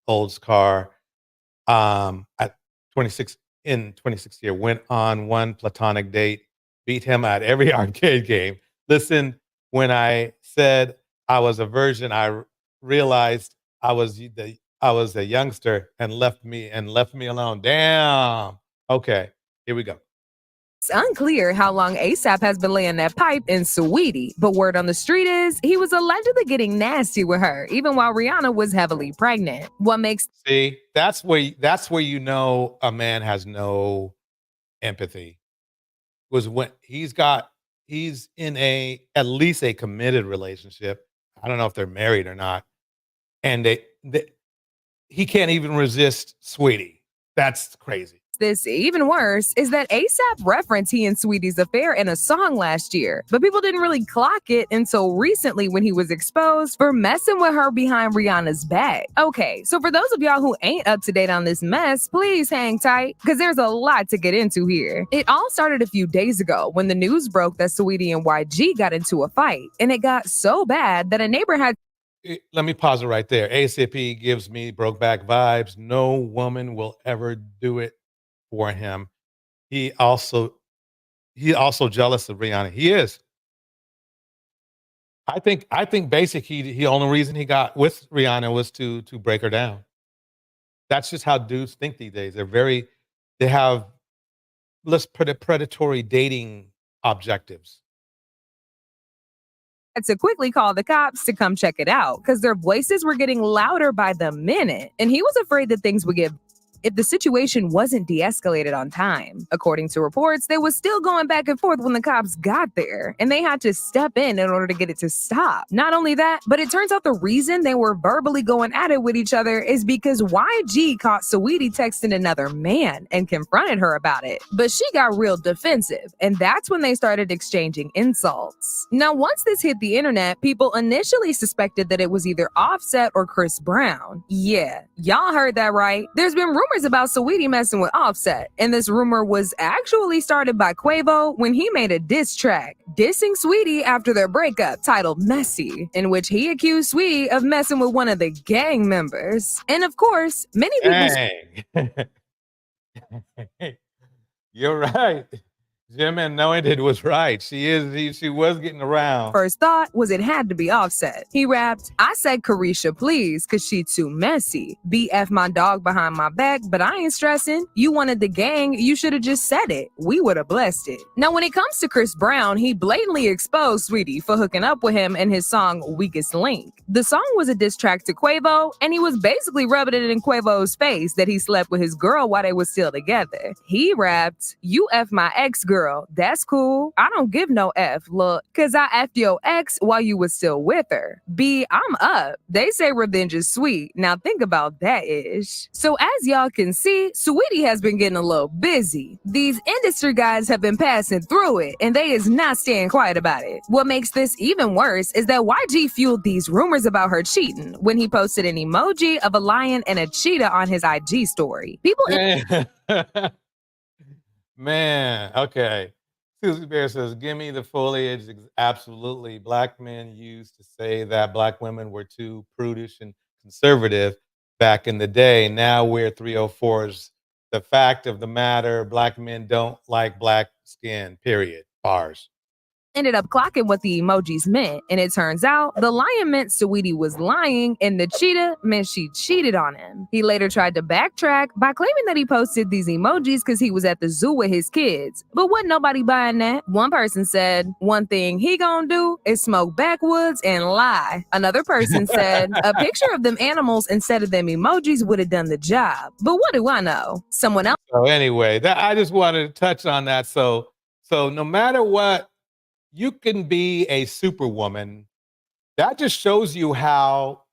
old's car. At 26 year, went on one platonic date, beat him at every arcade game. Listen, when I said I was a virgin, I realized I was a youngster and left me alone. Damn. Okay, here we go. It's unclear how long ASAP has been laying that pipe in Saweetie, but word on the street is he was allegedly getting nasty with her, even while Rihanna was heavily pregnant. What makes that's where you know a man has no empathy. Was when he's in at least a committed relationship. I don't know if they're married or not, and he can't even resist Sweetie. That's crazy. this even worse is that ASAP referenced he and Sweetie's affair in a song last year, but people didn't really clock it until recently when he was exposed for messing with her behind Rihanna's back. Okay, so for those of y'all who ain't up to date on this mess, please hang tight, because there's a lot to get into here. It all started a few days ago when the news broke that Saweetie and YG got into a fight, and it got so bad that a neighbor had. Let me pause it right there. ASAP gives me Brokeback vibes. No woman will ever do it for him. He also jealous of Rihanna. He is. I think basically the only reason he got with Rihanna was to break her down. That's just how dudes think these days. They have, let's put it, predatory dating objectives. To quickly call the cops to come check it out because their voices were getting louder by the minute, and he was afraid that things would get if the situation wasn't de-escalated on time. According to reports, they was still going back and forth when the cops got there, and they had to step in order to get it to stop. Not only that, but it turns out the reason they were verbally going at it with each other is because YG caught Saweetie texting another man and confronted her about it. But she got real defensive, and that's when they started exchanging insults. Now, once this hit the internet, people initially suspected that it was either Offset or Chris Brown. Yeah, y'all heard that right. There's been rumors about Saweetie messing with Offset, and this rumor was actually started by Quavo when he made a diss track dissing Saweetie after their breakup titled Messy, in which he accused Saweetie of messing with one of the gang members. And of course, many people... You're right. Jim Anointed was right. She was getting around. First thought was it had to be Offset. He rapped, "I said Carisha please, cause she too messy. BF my dog behind my back, but I ain't stressing. You wanted the gang, you should have just said it. We would have blessed it." Now when it comes to Chris Brown, he blatantly exposed Saweetie for hooking up with him in his song Weakest Link. The song was a diss track to Quavo, and he was basically rubbing it in Quavo's face that he slept with his girl while they were still together. He rapped, "You F my ex-girl, that's cool. I don't give no F, look, cause I F'd your ex while you was still with her. B, I'm up. They say revenge is sweet. Now think about that ish." So as y'all can see, Saweetie has been getting a little busy. These industry guys have been passing through it, and they is not staying quiet about it. What makes this even worse is that YG fueled these rumors about her cheating when he posted an emoji of a lion and a cheetah on his IG story. People Man, okay. Susie Bear says, "Give me the foliage." Absolutely. Black men used to say that black women were too prudish and conservative back in the day. Now we're 304s. The fact of the matter, black men don't like black skin, period. Bars. ended up clocking what the emojis meant, and it turns out the lion meant Saweetie was lying, and the cheetah meant she cheated on him. He later tried to backtrack by claiming that he posted these emojis because he was at the zoo with his kids, but wasn't nobody buying that. One person said, one thing he gonna do is smoke backwoods and lie. Another person said, a picture of them animals instead of them emojis would have done the job. But what do I know? Someone else. So anyway, I just wanted to touch on that. So no matter what, you can be a superwoman. That just shows you how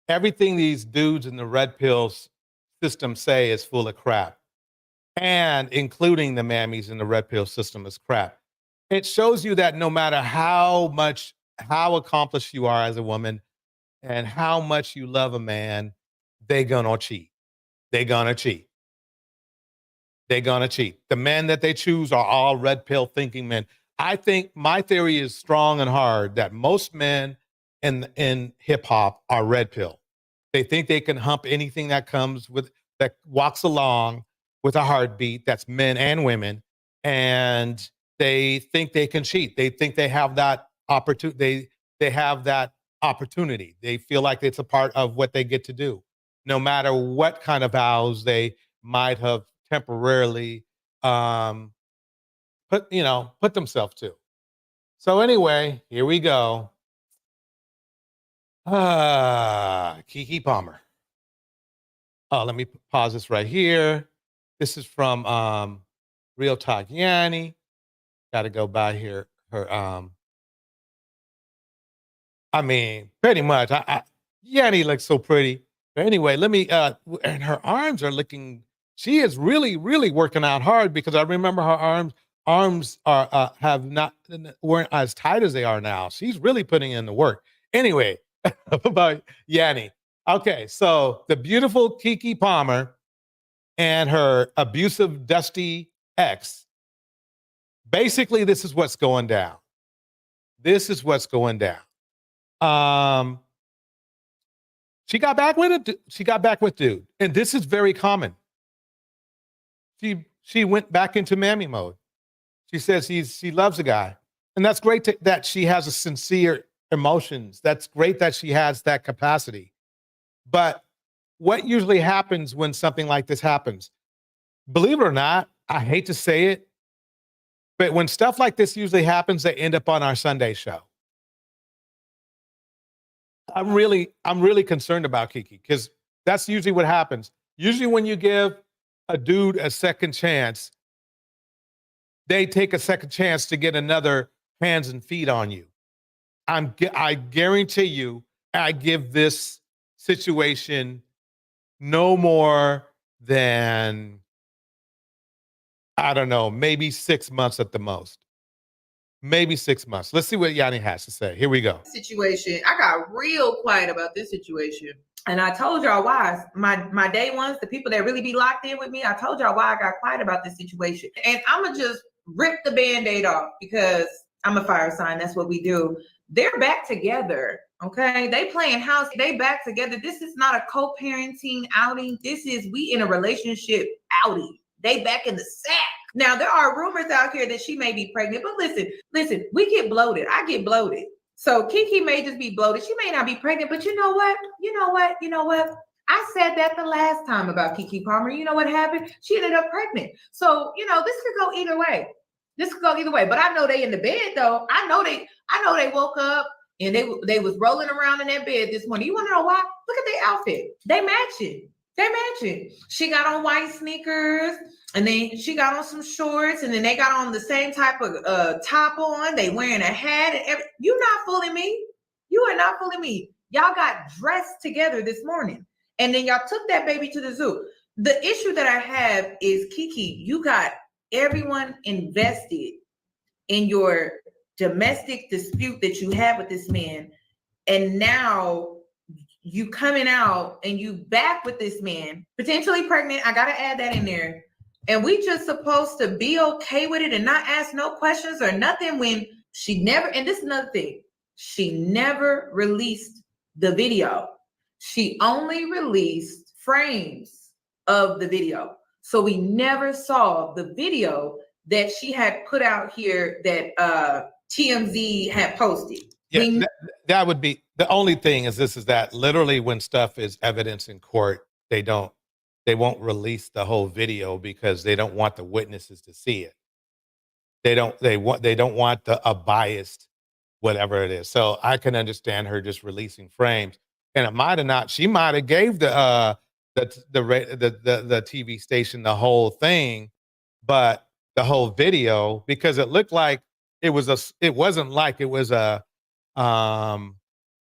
everything these dudes in the red pill system say is full of crap. And including the mammies in the red pill system is crap. It shows you that no matter how accomplished you are as a woman and how much you love a man, they're gonna cheat. They're gonna cheat. They're gonna cheat. The men that they choose are all red pill thinking men. I think my theory is strong and hard that most men in hip hop are red pill. They think they can hump anything that walks along with a heartbeat. That's men and women, and they think they can cheat. They think they have that opportunity. They have that opportunity. They feel like it's a part of what they get to do, no matter what kind of vows they might have temporarily put themselves to. So anyway, here we go. Keke Palmer. Oh, let me pause this right here. This is from Real Talk Yanni. Got to go by here. Pretty much. Yanni looks so pretty. But anyway, let me. And her arms are looking. She is really, really working out hard, because I remember her arms weren't as tight as they are now. She's really putting in the work. Anyway, about Yanni. Okay, so the beautiful Keke Palmer and her abusive, dusty ex. Basically, this is what's going down. This is what's going down. She got back with it. She got back with dude, and this is very common. She went back into Mammie mode. She says she loves a guy, and that's great that she has a sincere emotions. That's great that she has that capacity. But what usually happens when something like this happens? Believe it or not, I hate to say it, but when stuff like this usually happens, they end up on our Sunday show. I'm really concerned about Keke, because that's usually what happens. Usually when you give a dude a second chance, they take a second chance to get another hands and feet on you. I guarantee you, I give this situation no more than, I don't know, maybe 6 months at the most. Maybe 6 months. Let's see what Yanni has to say. Here we go. Situation. I got real quiet about this situation. And I told y'all why. My day ones, the people that really be locked in with me, I told y'all why I got quiet about this situation. And I'm going to just rip the Band-Aid off, because I'm a fire sign. That's what we do. They're back together. Okay. They playing house. They back together. This is not a co-parenting outing. This is we in a relationship outing. They back in the sack. Now, there are rumors out here that she may be pregnant, but listen, we get bloated. I get bloated. So Keke may just be bloated. She may not be pregnant, but you know what? I said that the last time about Keke Palmer. You know what happened? She ended up pregnant. So, this could go either way. But I know they in the bed though. I know they woke up and they was rolling around in that bed this morning. You want to know why? Look at their outfit. They matching. She got on white sneakers, and then she got on some shorts, and then they got on the same type of top on. They wearing a hat and everything. You not fooling me. You are not fooling me. Y'all got dressed together this morning, and then y'all took that baby to the zoo. The issue that I have is, Keke, you got everyone invested in your domestic dispute that you had with this man, and now you coming out and you back with this man, potentially pregnant. I gotta add that in there. And we just supposed to be okay with it and not ask no questions or nothing, when she never, and this is another thing, she never released the video. She only released frames of the video. So we never saw the video that she had put out here that TMZ had posted. Yeah, that would be the only thing is that literally when stuff is evidence in court, they won't release the whole video because they don't want the witnesses to see it. They don't want a biased whatever it is. So I can understand her just releasing frames. And it might have not, she might have gave the TV station the whole thing, but the whole video, because it looked like it wasn't like it was the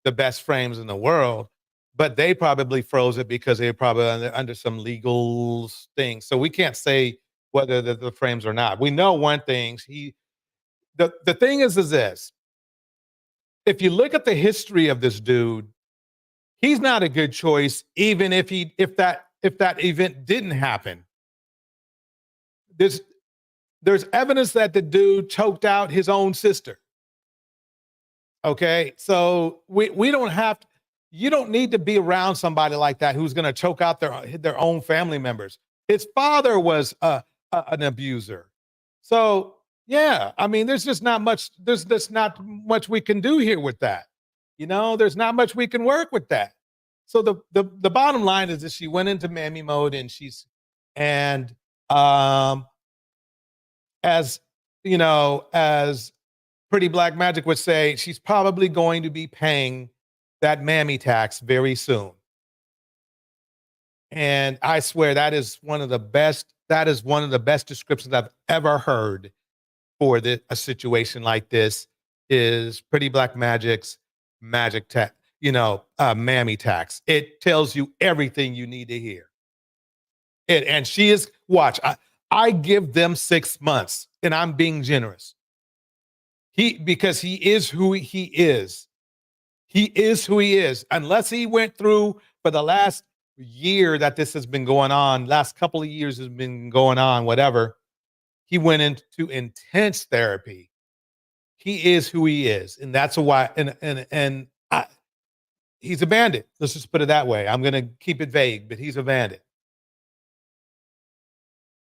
best frames in the world, but they probably froze it because they were probably under some legal things. So we can't say whether the frames or not. We know one thing. The thing is this. If you look at the history of this dude, he's not a good choice, even if that event didn't happen. There's evidence that the dude choked out his own sister. Okay, so we don't have to, you don't need to be around somebody like that who's going to choke out their own family members. His father was an abuser. So yeah, I mean, there's just not much we can do here with that. You know, there's not much we can work with that. So the bottom line is that she went into mammy mode, and as you know, as Pretty Black Magic would say, she's probably going to be paying that mammy tax very soon. And I swear that is one of the best descriptions I've ever heard for a situation like this is Pretty Black Magic's magic tax, mammy tax. It tells you everything you need to hear. And she is, watch, I give them 6 months, and I'm being generous. Because he is who he is. He is who he is. Unless he went through for the last year that this has been going on, last couple of years has been going on, whatever, he went into intense therapy. He is who he is. And that's why, he's a bandit. Let's just put it that way. I'm going to keep it vague, but he's a bandit.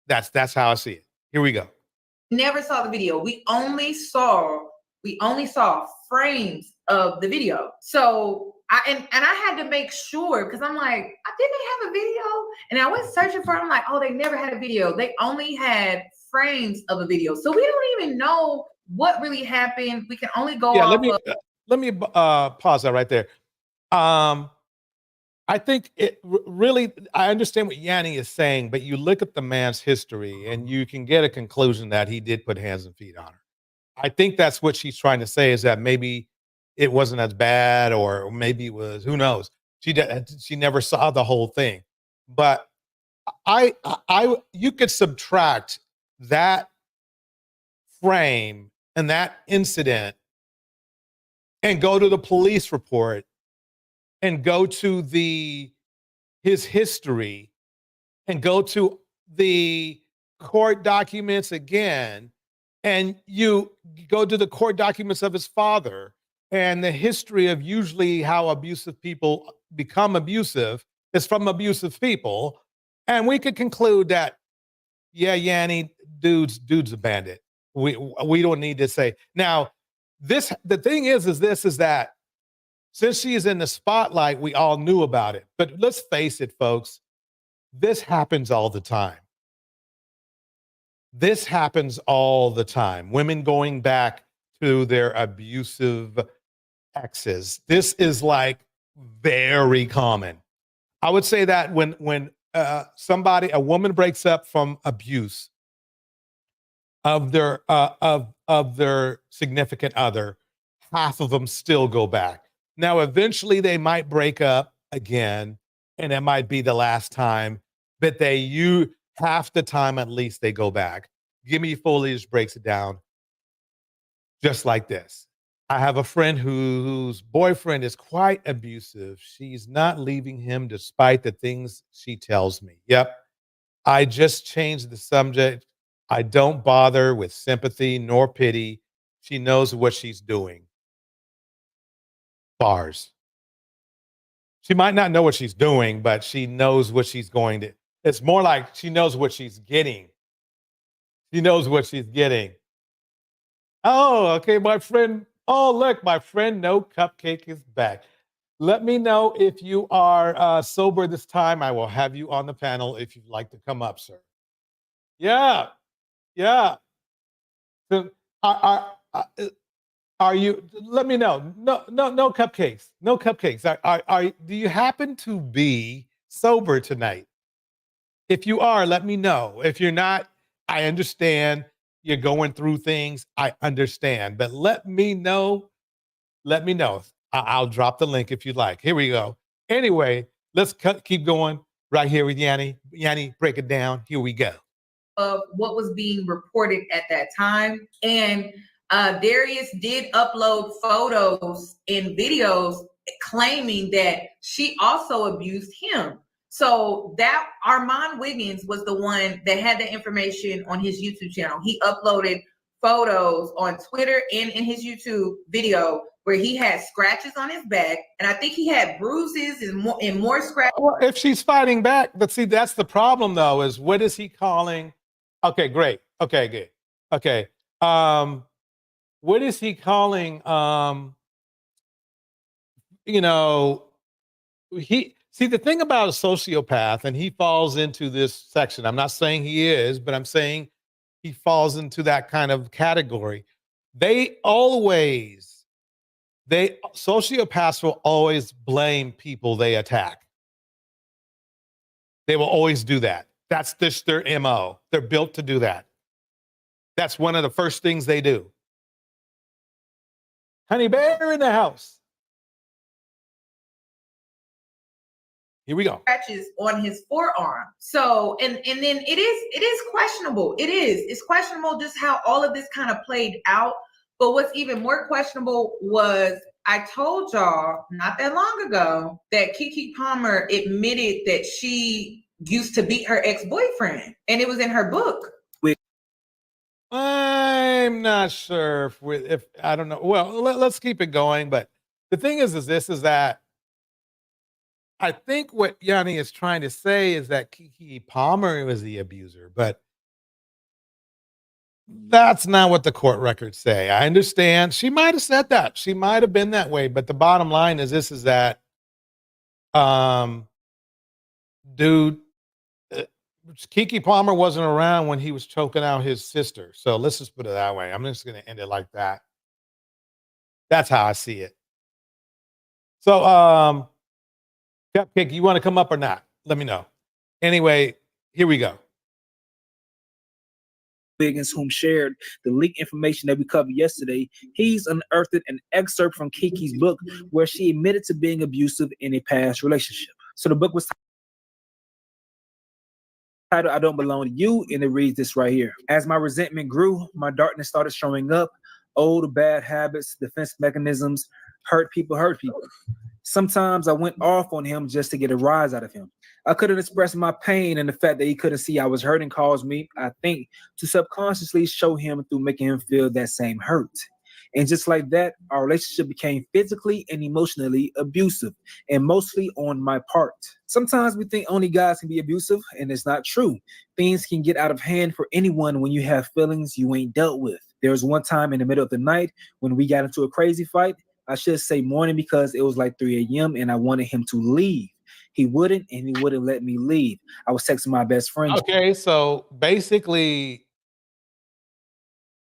That's how I see it. Here we go. Never saw the video. We only saw frames of the video. So I had to make sure, because I'm like, didn't they have a video? And I went searching for it. I'm like, oh, they never had a video. They only had frames of a video. So we don't even know what really happened. We can only go off let me pause that right there. I think I understand what Yanni is saying, but you look at the man's history and you can get a conclusion that he did put hands and feet on her. I think that's what she's trying to say, is that maybe it wasn't as bad, or maybe it was, who knows? She never saw the whole thing. But you could subtract that frame and that incident and go to the police report and go to his history and go to the court documents again, and you go to the court documents of his father and the history of usually how abusive people become abusive is from abusive people. And we could conclude that, yeah, Yanni, dude's a bandit. We don't need to say. Now, the thing is that since she is in the spotlight, we all knew about it. But let's face it, folks, this happens all the time. This happens all the time. Women going back to their abusive exes. This is like very common. I would say that when a woman breaks up from abuse of their significant other, half of them still go back. Now, eventually they might break up again, and it might be the last time, but half the time at least they go back. Gimme Foliage breaks it down just like this. I have a friend whose boyfriend is quite abusive. She's not leaving him despite the things she tells me. Yep. I just changed the subject. I don't bother with sympathy nor pity. She knows what she's doing. Bars. She might not know what she's doing, but she knows what she's going to. It's more like she knows what she's getting. She knows what she's getting. Oh, okay, my friend. Oh, look, my friend No Cupcake is back. Let me know if you are sober this time. I will have you on the panel if you'd like to come up, sir. Yeah, yeah. So, are you? Let me know. No cupcakes. No cupcakes. Do you happen to be sober tonight? If you are, let me know. If you're not, I understand. You're going through things. I understand. But let me know. Let me know. I'll drop the link if you'd like. Here we go. Anyway, let's keep going right here with Yanni. Yanni, break it down. Here we go. Of what was being reported at that time. And Darius did upload photos and videos claiming that she also abused him. So that Armand Wiggins was the one that had the information on his YouTube channel. He uploaded photos on Twitter and in his YouTube video where he had scratches on his back, and I think he had bruises and more scratches. Well, if she's fighting back, but see, that's the problem though, is what is he calling? Okay, great. Okay, good. Okay. What is he calling? You know, see the thing about a sociopath, and he falls into this section. I'm not saying he is, but I'm saying he falls into that kind of category. Sociopaths will always blame people they attack. They will always do that. That's just their MO. They're built to do that. That's one of the first things they do. Honey Bear in the house. Here we go. Scratches on his forearm. So, and then it is questionable. It's questionable just how all of this kind of played out. But what's even more questionable was I told y'all not that long ago that Keke Palmer admitted that she used to beat her ex-boyfriend, and it was in her book. I'm not sure if I don't know. Well, let's keep it going. But the thing is that I think what Yanni is trying to say is that Keke Palmer was the abuser, but that's not what the court records say. I understand. She might have said that. She might have been that way. But the bottom line is this, is that, dude, Keke Palmer wasn't around when he was choking out his sister. So let's just put it that way. I'm just going to end it like that. That's how I see it. So, Cupcake, you want to come up or not? Let me know. Anyway, here we go. Wiggins, whom shared the leaked information that we covered yesterday, he's unearthed an excerpt from Keke's book where she admitted to being abusive in a past relationship. So the book was titled I Don't Belong to You, and it reads this right here. As my resentment grew, my darkness started showing up. Old bad habits, defense mechanisms, hurt people. Sometimes I went off on him just to get a rise out of him. I couldn't express my pain, and the fact that he couldn't see I was hurting caused me, I think, to subconsciously show him through making him feel that same hurt. And just like that, our relationship became physically and emotionally abusive, and mostly on my part. Sometimes we think only guys can be abusive, and it's not true. Things can get out of hand for anyone when you have feelings you ain't dealt with. There was one time in the middle of the night when we got into a crazy fight. I should say morning because it was like 3 a.m. and I wanted him to leave. He wouldn't, and he wouldn't let me leave. I was texting my best friend. Okay, so basically,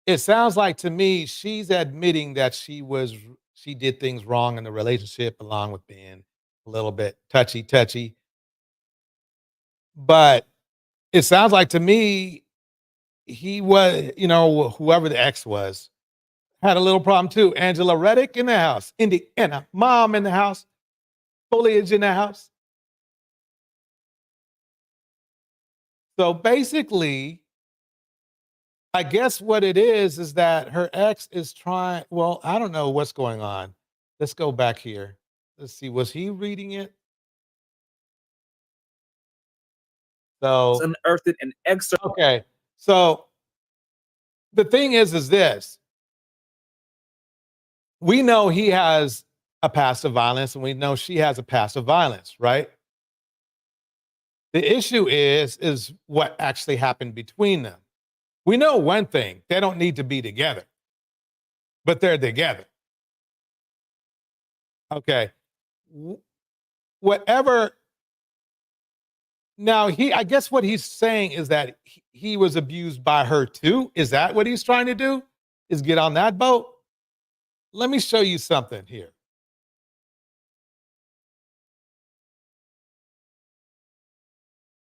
it sounds like to me she's admitting that she did things wrong in the relationship, along with being a little bit touchy. But it sounds like to me he was, whoever the ex was, had a little problem too. Angela Reddick in the house, Indiana Mom in the house, Foliage in the house. So basically, I guess what it is that her ex is trying, well, I don't know what's going on. Let's go back here. Let's see, was he reading it? So unearthed an excerpt. Okay, so the thing is this. We know he has a past of violence, and we know she has a past of violence, right? The issue is what actually happened between them. We know one thing, they don't need to be together, but they're together. Okay. Whatever. Now, I guess what he's saying is that he was abused by her too. Is that what he's trying to do? Is get on that boat? Let me show you something here.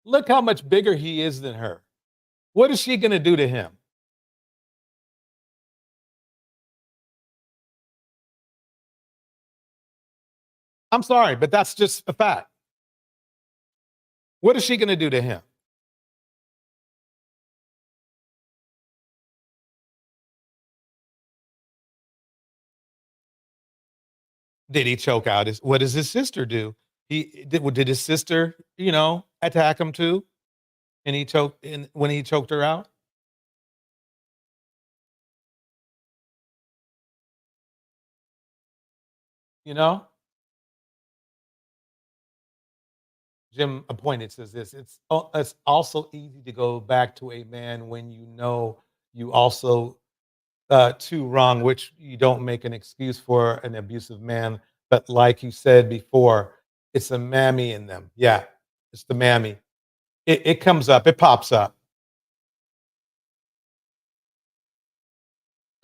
Look how much bigger he is than her. What is she going to do to him? I'm sorry, but that's just a fact. What is she going to do to him? Did he choke out what does his sister do? Did his sister, attack him too? And when he choked her out? Jim Appointed says this, it's also easy to go back to a man when you also too wrong, which you don't make an excuse for an abusive man. But like you said before, it's a mammy in them. Yeah, it's the mammy. It comes up, it pops up.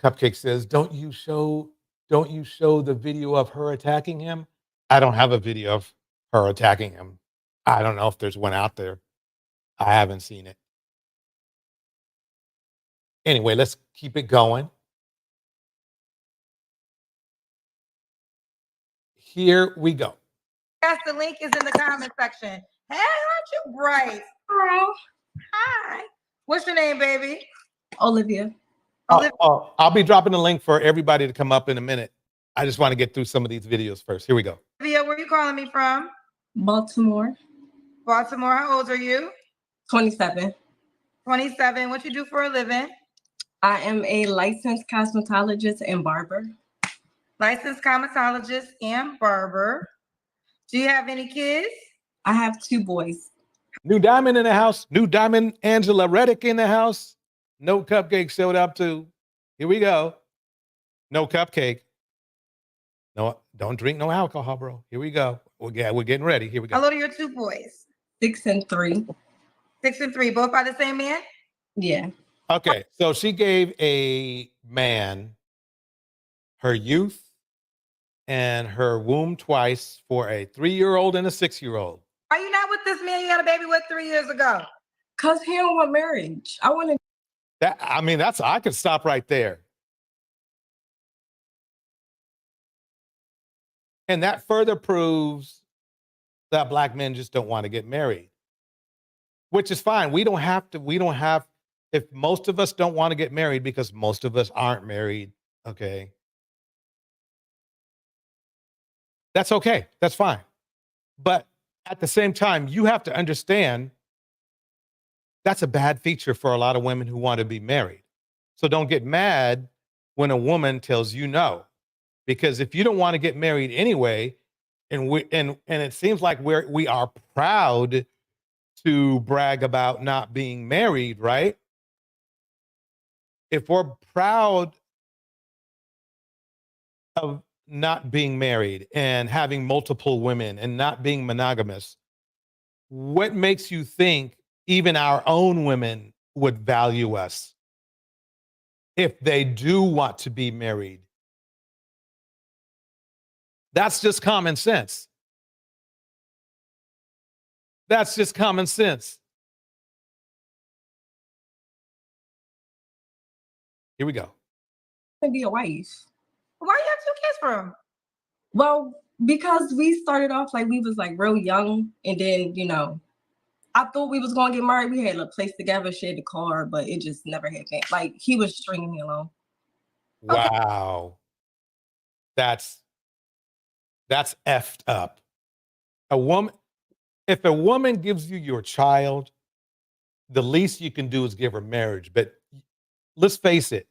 Cupcake says, don't you show the video of her attacking him? I don't have a video of her attacking him. I don't know if there's one out there. I haven't seen it. Anyway, let's keep it going. Here we go. Yes, the link is in the comment section. Hey, aren't you bright? Girl. Hi. What's your name, baby? Olivia. I'll be dropping the link for everybody to come up in a minute. I just want to get through some of these videos first. Here we go. Olivia, where are you calling me from? Baltimore. Baltimore. How old are you? 27. 27. What you do for a living? I am a licensed cosmetologist and barber. Licensed cosmetologist and barber. Do you have any kids? I have 2 boys. New Diamond in the house. New Diamond Angela Reddick in the house. No Cupcake showed up too. Here we go. No Cupcake. No, don't drink no alcohol, bro. Here we go. We're getting ready. Here we go. How old are your 2 boys? 6 and 3. 6 and 3. Both by the same man? Yeah. Okay, so she gave a man her youth and her womb twice for a 3-year-old and a 6-year-old. Are you not with this man you had a baby with 3 years ago? Cause he don't want marriage. I want to. I could stop right there. And that further proves that Black men just don't want to get married, which is fine. If most of us don't want to get married because most of us aren't married, okay, that's okay. That's fine. But at the same time, you have to understand that's a bad feature for a lot of women who want to be married. So don't get mad when a woman tells you no, because if you don't want to get married anyway, and it seems like we are proud to brag about not being married, right? If we're proud of not being married and having multiple women and not being monogamous, what makes you think even our own women would value us if they do want to be married? That's just common sense. That's just common sense. Here we go. To be a wife. Why you have 2 kids from? Well, because we started off like we was like real young, and then I thought we was gonna get married. We had a place together, shared the car, but it just never happened. Like he was stringing me along. Wow. That's effed up. If a woman gives you your child, the least you can do is give her marriage. But let's face it,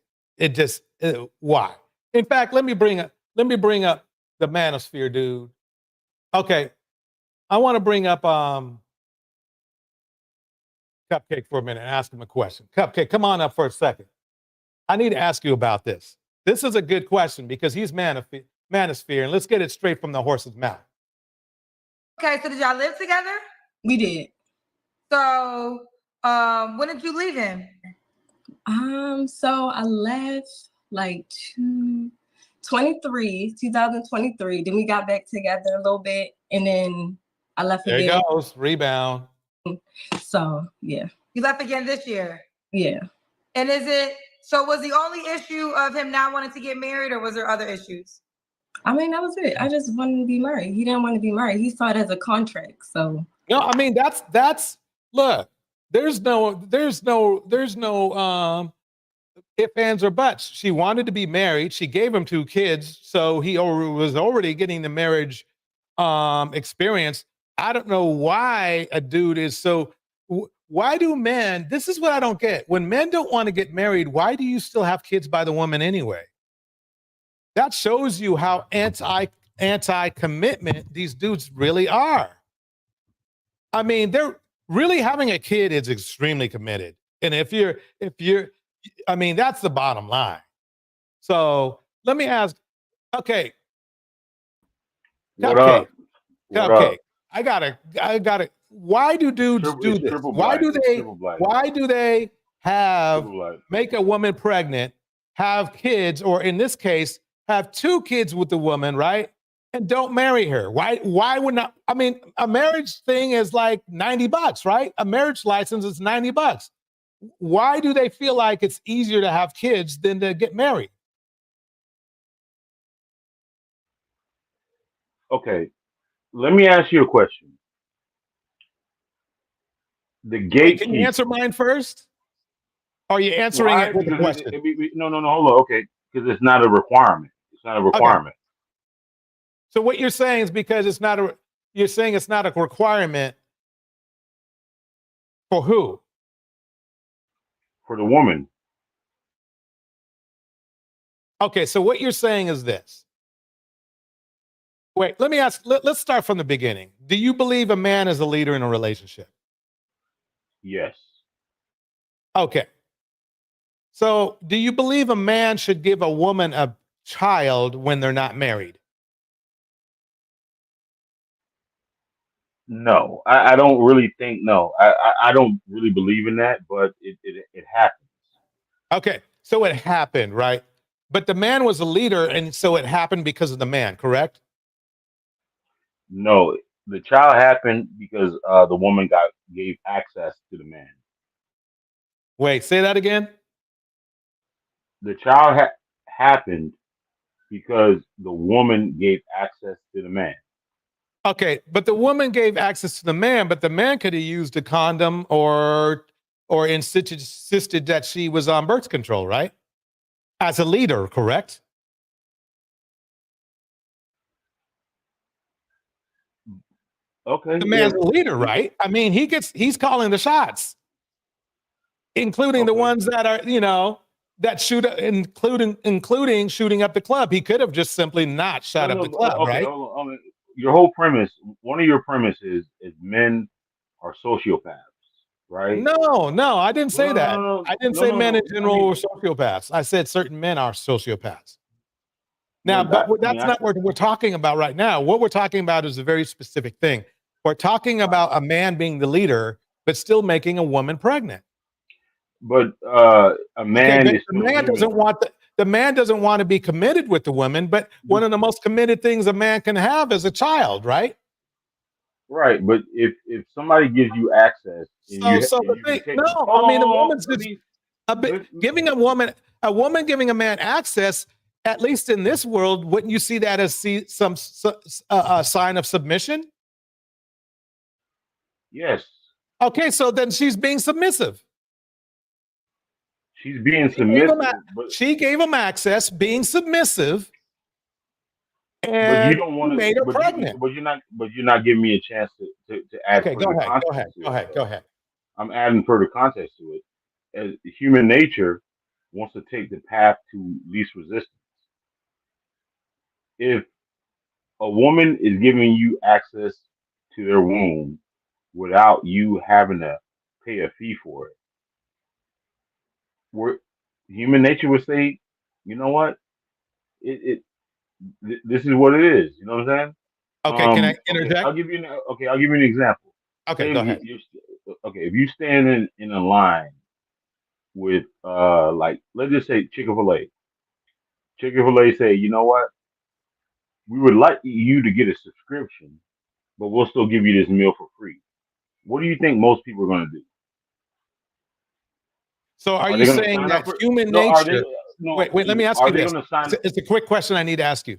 why? In fact, let me bring up the MammieSphere, dude. Okay, I want to bring up Cupcake for a minute and ask him a question. Cupcake, come on up for a second. I need to ask you about this. This is a good question because he's MammieSphere, and let's get it straight from the horse's mouth. Okay, so did y'all live together? We did. So, when did you leave him? So I left like 2023. Then we got back together a little bit, and then I left there again. There goes, rebound. So yeah. You left again this year? Yeah. And was the only issue of him not wanting to get married, or was there other issues? I mean, that was it. I just wanted to be married. He didn't want to be married. He saw it as a contract. So no, I mean that's look. There's no ifs, ands, or buts. She wanted to be married. She gave him 2 kids, so he was already getting the marriage experience. I don't know why a dude is so. Why do men? This is what I don't get. When men don't want to get married, why do you still have kids by the woman anyway? That shows you how anti-commitment these dudes really are. I mean, they're really having a kid is extremely committed. And if you're, I mean, that's the bottom line. So let me ask, okay. Cupcake. I gotta, why do dudes do this? Why do they make a woman pregnant, have kids, or in this case, have 2 kids with the woman, right? And don't marry her. Why would not? I mean, a marriage thing is like $90, right? A marriage license is $90. Why do they feel like it's easier to have kids than to get married? Okay, let me ask you a question. The gatekeeper. Can you answer mine first? Or are you answering it with a question? No, hold on. Okay, because it's not a requirement. It's not a requirement. Okay. So what you're saying is because you're saying it's not a requirement for who? For the woman. Okay, so what you're saying is this. Wait, let me ask, let's start from the beginning. Do you believe a man is a leader in a relationship? Yes. Okay. So do you believe a man should give a woman a child when they're not married? No, I don't really think, no. I don't really believe in that, but it happens. Okay, so it happened, right? But the man was a leader, and so it happened because of the man, correct? No, the child happened because the woman gave access to the man. Wait, say that again? The child happened because the woman gave access to the man. Okay, but the woman gave access to the man, but the man could have used a condom or insisted that she was on birth control, right? As a leader, correct? Okay. The man's a leader, right? I mean, he's calling the shots, including the ones that are, that shoot, including shooting up the club. He could have just simply not shot up the club, right? Your whole premise, one of your premises is men are sociopaths, right? No, I didn't say that. I didn't say men in general were sociopaths. I said certain men are sociopaths. Now, but that's not what we're talking about right now. What we're talking about is a very specific thing. We're talking about a man being the leader, but still making a woman pregnant. But a man the man doesn't want to be committed with the woman, but one of the most committed things a man can have is a child, right? Right, but if somebody gives you access, a woman's giving a woman giving a man access. At least in this world, wouldn't you see that as some sign of submission? Yes. Okay, so then she's being submissive. She's being submissive. She gave him access, being submissive, and but you don't want to made her pregnant. But you're not giving me a chance to add. Okay, go ahead. I'm adding further context to it. As human nature wants to take the path to least resistance. If a woman is giving you access to their womb without you having to pay a fee for it. Where human nature would say, you know what, this is what it is. You know what I'm saying? Okay, can I Okay, interject? I'll give you an example. Okay, Say go if ahead. if you stand in a line with like, let's just say Chick-fil-A. Chick-fil-A say, you know what, we would like you to get a subscription, but we'll still give you this meal for free. What do you think most people are going to do? So are Are you they going to saying sign up that for? human No, are they? nature? No, Wait, let me ask are you they this. going to sign? It's a quick question I need to ask you.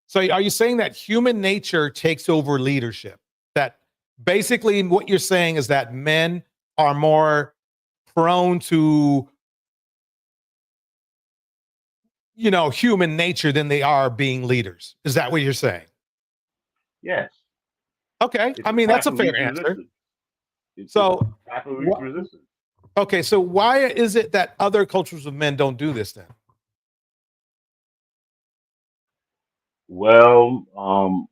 So are you saying that human nature takes over leadership? That basically what you're saying is that men are more prone to, you know, human nature than they are being leaders. Is that what you're saying? Yes. Okay. It's I mean, that's path a of fair least answer. resistance. It's So, path of least resistance. okay. So why is it that other cultures of men don't do this then? Well,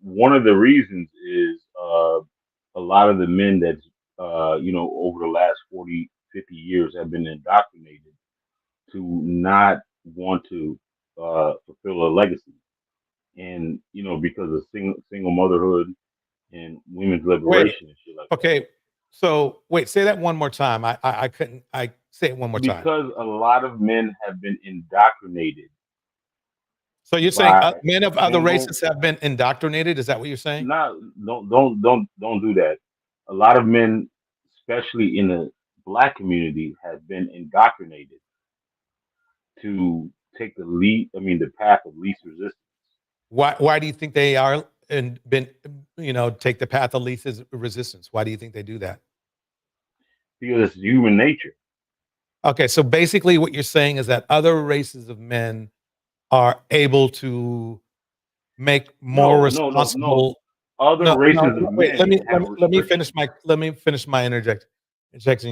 one of the reasons is a lot of the men that over the last 40, 50 years have been indoctrinated to not want to fulfill a legacy. And, because of single motherhood and women's Wait. liberation and shit like that. Okay. So wait, say that one more time. I couldn't. I say it one more time. Because a lot of men have been indoctrinated. So you're saying by men of other single- races have been indoctrinated? Is that what you're saying? No, don't do that. A lot of men, especially in the black community, have been indoctrinated to take the path of least resistance. Why do you think they are and been, take the path of least resistance? Why do you think they do that? Because it's human nature. Okay, so basically what you're saying is that other races of men are able to make more responsible. Other races of Wait, men let me finish my interjection.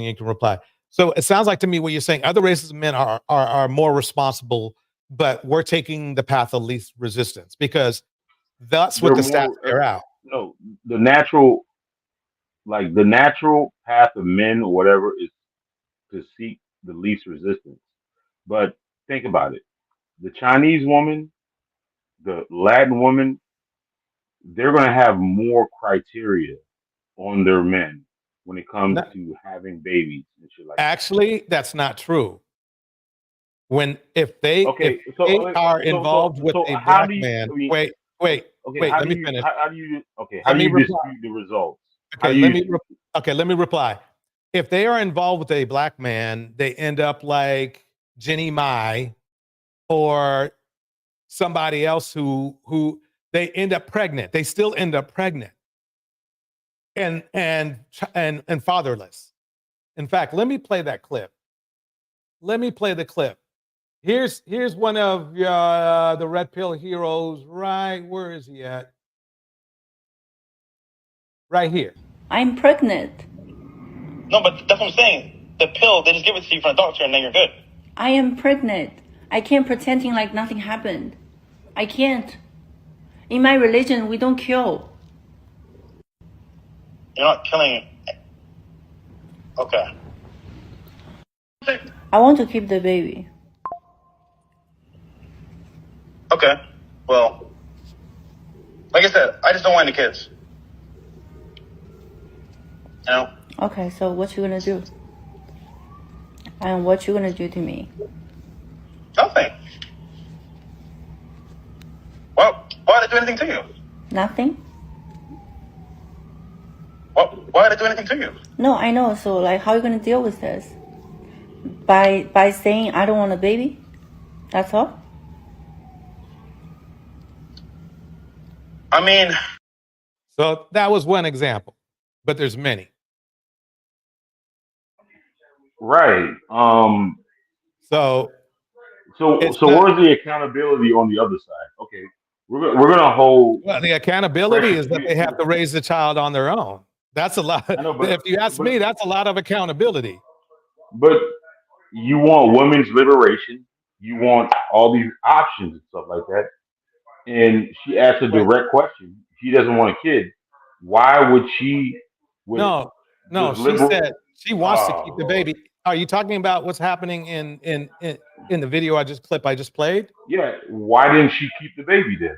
You can reply. So it sounds like to me what you're saying, other races of men are more responsible, but we're taking the path of least resistance because that's what the stats bear out. No, the natural path of men or whatever is to seek the least resistance. But think about it. The Chinese woman, the Latin woman, they're going to have more criteria on their men when it comes to having babies and shit like that. Actually, that's not true. If they are involved with a black man, wait, let me finish. How do you dispute the results? Okay, let me reply. If they are involved with a black man, they end up like Jenny Mai or somebody else who they end up pregnant. They still end up pregnant and fatherless. In fact, let me play that clip. Let me play the clip. Here's one of the red pill heroes. Right, where is he at? Right here. I'm pregnant. No, but that's what I'm saying. The pill, they just give it to you from a doctor and then you're good. I am pregnant. I can't pretending like nothing happened. I can't. In my religion, we don't kill. You're not killing. Okay. I want to keep the baby. Okay. Well, like I said, I just don't want any kids. You know? Okay, so what you gonna do? And what you gonna do to me? Nothing. Well, why did I do anything to you? Nothing? Why did I do anything to you? No, I know. So like, how are you gonna deal with this? By saying I don't want a baby? That's all? I mean, so that was one example, but there's many. Right. So where's the accountability on the other side? Okay, we're gonna hold. Well, the accountability is that they have to raise the child on their own. That's a lot. If you ask me, that's a lot of accountability. But you want women's liberation. You want all these options and stuff like that. And she asked a direct question. She doesn't want a kid. Why would she? No, No, Does she liberal? said she wants to keep the Lord. baby. Are you talking about what's happening in the video I just played? Yeah. Why didn't she keep the baby then?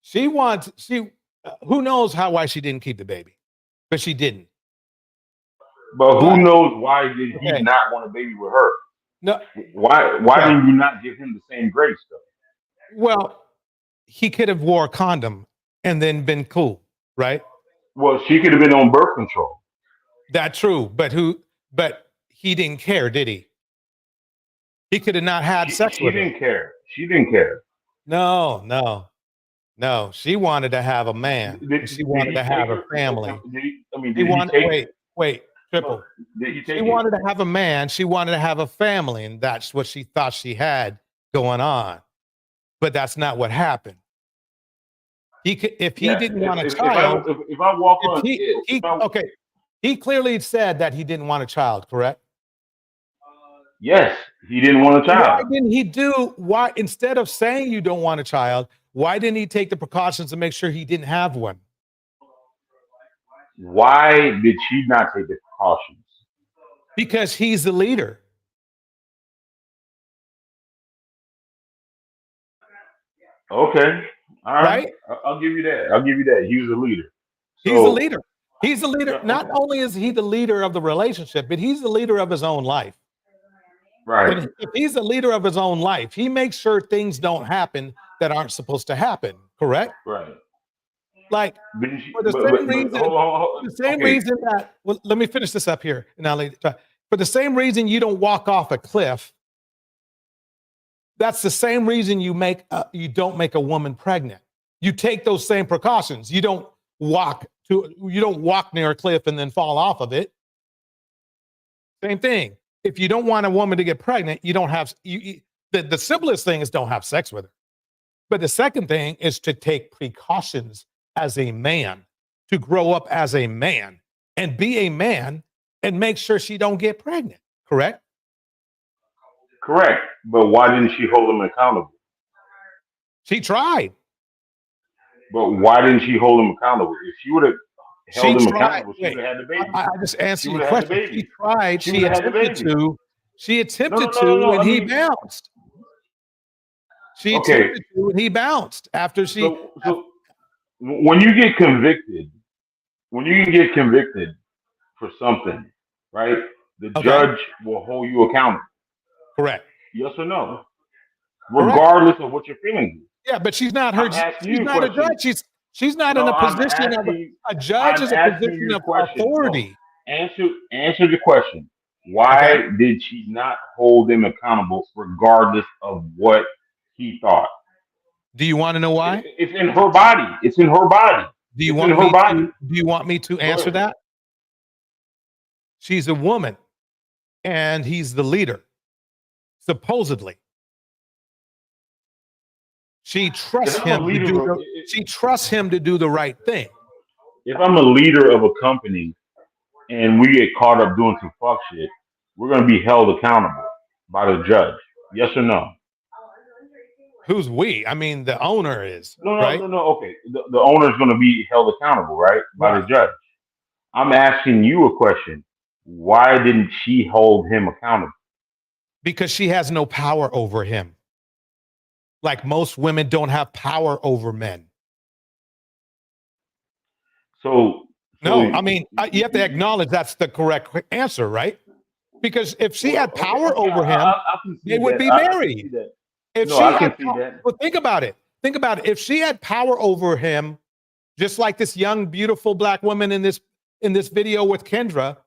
She wants who knows why she didn't keep the baby, but she didn't. But who knows why did he Okay. not want a baby with her? No. Why didn't you not give him the same grace though? Well, he could have wore a condom and then been cool, right? Well, she could have been on birth control. That's true, but he didn't care, did he? He could have not had sex with her. She didn't care. She didn't care. No. She wanted to have a man. She wanted to have a family. Wait, triple. She wanted to have a man. She wanted to have a family, and that's what she thought she had going on. But that's not what happened. He could, if he didn't want a child. If I walk on, okay. He clearly said that he didn't want a child, correct? Yes, he didn't want a child. Why instead of saying you don't want a child, why didn't he take the precautions to make sure he didn't have one? Why did she not take the precautions? Because he's the leader. Okay. All right. I'll give you that. He was a leader. He's the leader. He's the leader. Not only is he the leader of the relationship, but he's the leader of his own life. Right. And if he's the leader of his own life, he makes sure things don't happen that aren't supposed to happen. Correct? Right. Like for the same reason that. Well, let me finish this up here, and for the same reason you don't walk off a cliff. That's the same reason you don't make a woman pregnant. You take those same precautions. You don't walk near a cliff and then fall off of it. Same thing. If you don't want a woman to get pregnant, you don't have the simplest thing is don't have sex with her. But the second thing is to take precautions as a man, to grow up as a man and be a man and make sure she don't get pregnant. Correct? Correct. But why didn't she hold him accountable? She tried. But why didn't she hold him accountable? If she would have held him accountable, she would have had the baby. I just answered your question. She tried. She attempted to. And he bounced. She attempted to, and he bounced after she. So when you get convicted, for something, right? The judge will hold you accountable. Correct. Yes or no? Regardless of what your feelings. Yeah, but she's not her. She's not a judge. She's not in a position of a judge. Is a position of authority. Answer the question. Why did she not hold him accountable, regardless of what he thought? Do you want to know why? It's in her body. It's in her body. Do you want me to answer that? She's a woman, and he's the leader. Supposedly, she trusts him. She trusts him to do the right thing. If I'm a leader of a company and we get caught up doing some fuck shit, we're going to be held accountable by the judge. Yes or no? Who's we? I mean, the owner is. No. Okay. The owner is going to be held accountable, right? By the judge. I'm asking you a question. Why didn't she hold him accountable? Because she has no power over him. Like most women don't have power over men. So I mean, you have to acknowledge that's the correct answer, right? Because if she had power over him, they would be married. Well, think about it. If she had power over him, just like this young, beautiful black woman in this video with Kendra,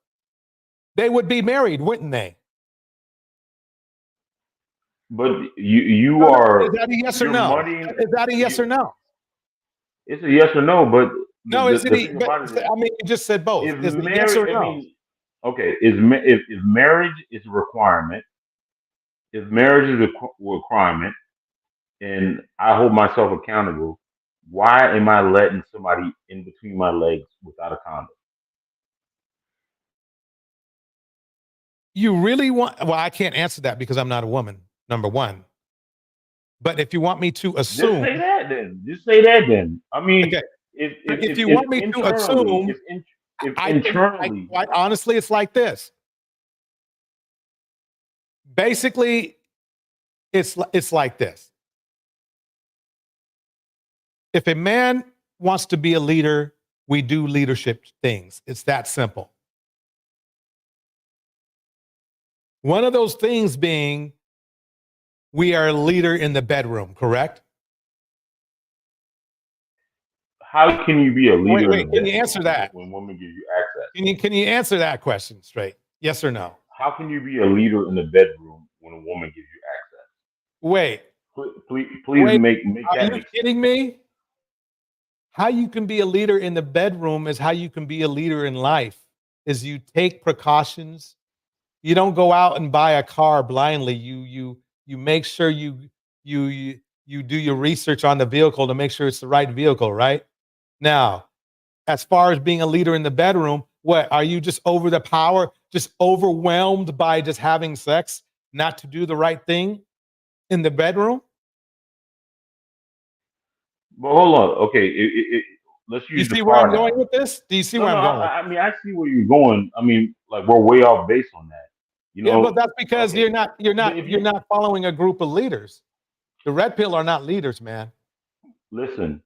they would be married, wouldn't they? But you are. Is that a yes or no? Is that a yes or no? It's a yes or no, but no. I mean, you just said both. Is it yes or no? If marriage is a requirement, and I hold myself accountable, why am I letting somebody in between my legs without a condom? You really want? Well, I can't answer that because I'm not a woman. Number one. But if you want me to assume, just say that then. I mean, if you want me to assume, if I think, internally, quite honestly, it's like this. Basically, it's like this. If a man wants to be a leader, we do leadership things. It's that simple. One of those things being, we are a leader in the bedroom, correct? how can you be a leader? Wait, can you answer that? When women give you access? Can you answer that question straight? Yes or no? How can you be a leader in the bedroom when a woman gives you access? Wait. Please make Are that you kidding me? How you can be a leader in the bedroom is how you can be a leader in life. Is you take precautions. You don't go out and buy a car blindly. You make sure you do your research on the vehicle to make sure it's the right vehicle, right? Now, as far as being a leader in the bedroom, what are you just over the power, just overwhelmed by just having sex, not to do the right thing in the bedroom? But hold on, okay. Let's use You the see where car I'm now. going with this? Do you see where I'm going? I mean, I see where you're going. I mean, like we're way off base on that. You know, Yeah, but that's because okay. you're not following a group of leaders. The red pill are not leaders, man. Listen.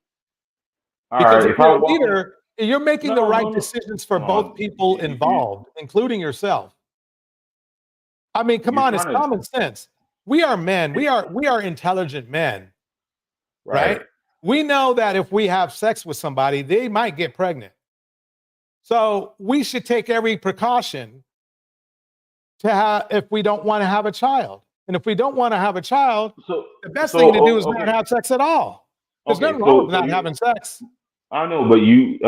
All Because right, if you're a leader, you're making the right no. decisions for Come both on. people involved, including yourself. I mean, come on, it's common sense. We are men. We are intelligent men, right? We know that if we have sex with somebody, they might get pregnant. So we should take every precaution to have if we don't want to have a child. And if we don't want to have a child, the best thing to do is not have sex at all. There's nothing wrong with not having sex. I know, but you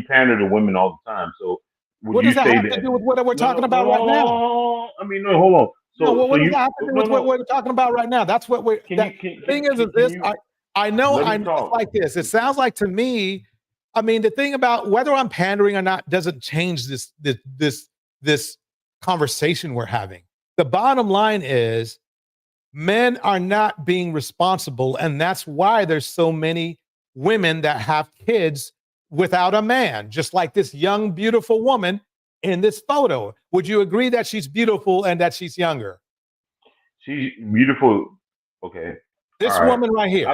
pander to women all the time. So what does that have to do with what we're talking about right now? I mean, no, hold on. So, what does that have to do with what we're talking about right now? That's what we're. I know it's like this. It sounds like to me. I mean, the thing about whether I'm pandering or not doesn't change this conversation we're having. The bottom line is, men are not being responsible, and that's why there's so many women that have kids without a man, just like this young, beautiful woman in this photo. Would you agree that she's beautiful and that she's younger? She's beautiful. Okay. This woman right here.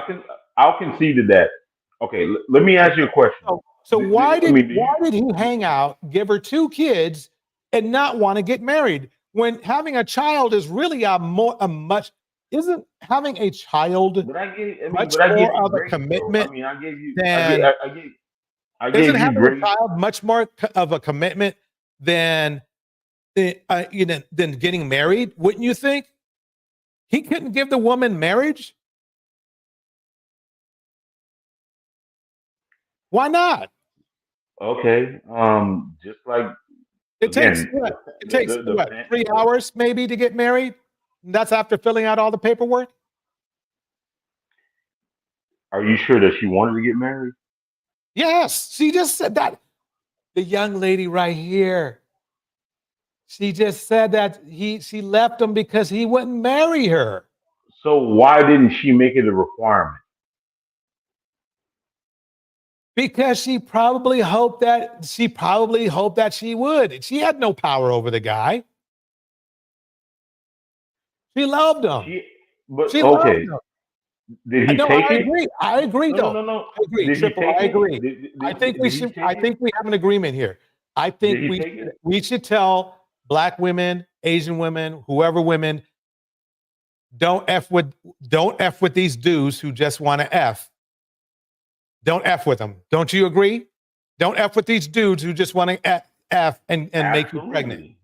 I'll concede to that. Okay. Let me ask you a question. So why did he hang out, give her 2 kids, and not want to get married when having a child is really isn't having a child much more of a commitment than isn't having a child much more of a commitment than than getting married? Wouldn't you think? He couldn't give the woman marriage? Why not? Okay. Just like it takes 3 hours maybe to get married? And that's after filling out all the paperwork? Are you sure that she wanted to get married? Yes, she just said that. The young lady right here. She just said that she left him because he wouldn't marry her. So why didn't she make it a requirement? Because she probably hoped that she would. She had no power over the guy. She loved him. She loved him. Did he take it? I agree, though. No. I agree. Triple, I agree. I think we have an agreement here. I think we should tell Black women, Asian women, whoever women, don't F with these dudes who just want to F. Don't F with them. Don't you agree? Don't F with these dudes who just want to F and make you pregnant.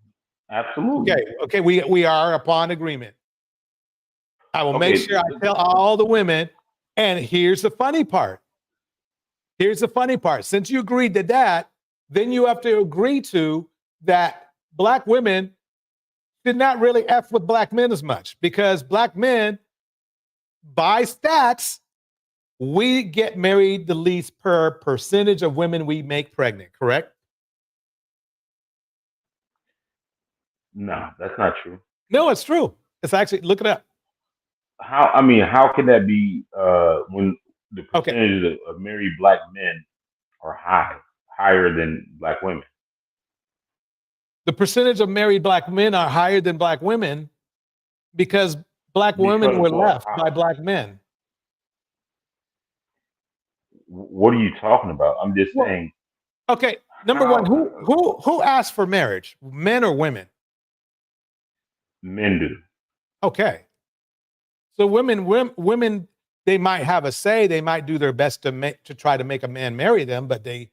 Absolutely. Okay. We are upon agreement. I will make sure I tell all the women. And here's the funny part. Since you agreed to that, then you have to agree to that Black women did not really F with Black men as much, because Black men, by stats, we get married the least per percentage of women we make pregnant, correct? No, that's not true. No, it's true. It's actually, look it up. How can that be when the percentage of married Black men are higher than Black women? The percentage of married black men are higher than black women because black women were left by black men. What are you talking about? I'm just saying. Okay, number one, who asked for marriage? Men or women? Men do. Okay. So women, they might have a say. They might do their best to try to make a man marry them, but they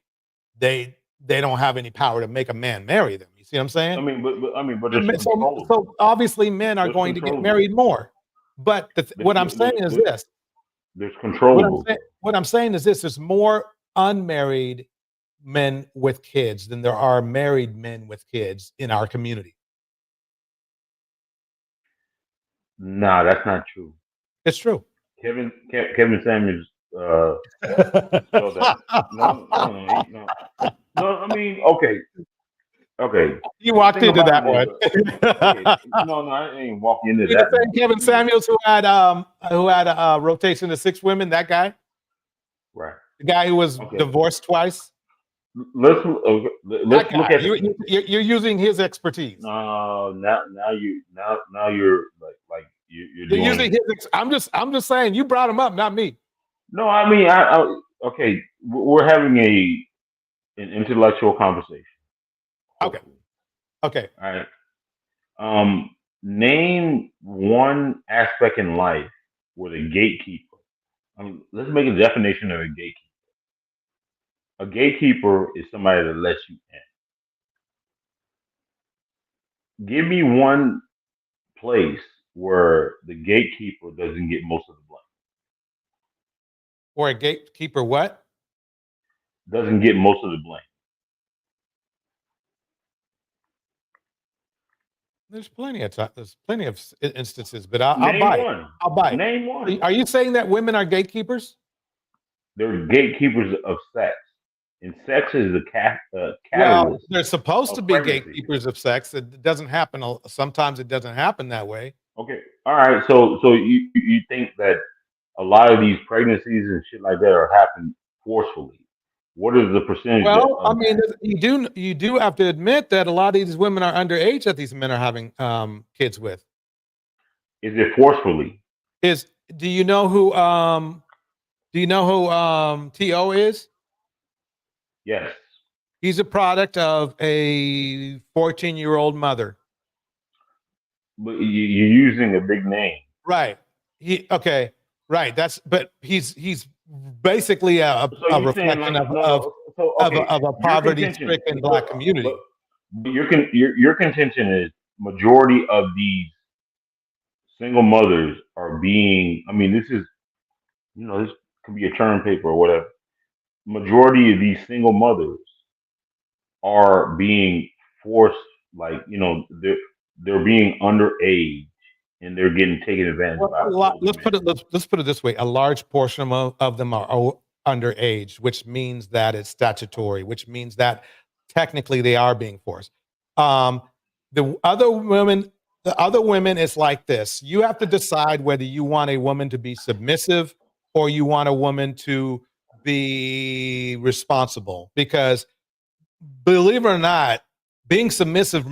don't have any power to make a man marry them. You see what I'm saying? I mean, but there's control. So obviously, men are going to get married more. But what I'm saying is this: there's control. What I'm saying is this: there's more unmarried men with kids than there are married men with kids in our community. Nah, that's not true. It's true. Kevin Samuels showed that. No, I mean, okay. You walked into that one. No, I ain't walking into that. The same Kevin Samuels who had a rotation of 6 women. That guy, right? The guy who was divorced twice. Let's look at you're using his expertise. No, now you're like you're doing. Using his. I'm just saying you brought him up, not me. No, I mean okay. We're having an intellectual conversation. Okay. Okay. All right. Name one aspect in life where the gatekeeper. Let's make a definition of a gatekeeper. A gatekeeper is somebody that lets you in. Give me one place where the gatekeeper doesn't get most of the blame. Or a gatekeeper what? Doesn't get most of the blame. There's plenty of instances, but I'll Name buy one. it. I'll buy it. Name one. Are you saying that women are gatekeepers? They're gatekeepers of sex. And sex is a catalyst. Well, they're supposed to be pregnancy. gatekeepers of sex. It doesn't happen. Sometimes it doesn't happen that way. Okay. All right. So you think that a lot of these pregnancies and shit like that are happening forcefully? What is the percentage? Well, I mean, you do have to admit that a lot of these women are underage that these men are having kids with. Is it forcefully? Do you know who T.O. is? Yes. He's a product of a 14-year-old mother. But you're using a big name. Right. Right. But he's basically a reflection of a poverty-stricken black community. But your contention is majority of these single mothers are being. I mean, this is, this could be a term paper or whatever. Majority of these single mothers are being forced, they're being underage and they're getting taken advantage of. Let's put it this way: a large portion of them are underage, which means that it's statutory, which means that technically they are being forced. The other women, it's like this: you have to decide whether you want a woman to be submissive or you want a woman to be responsible, because believe it or not, being submissive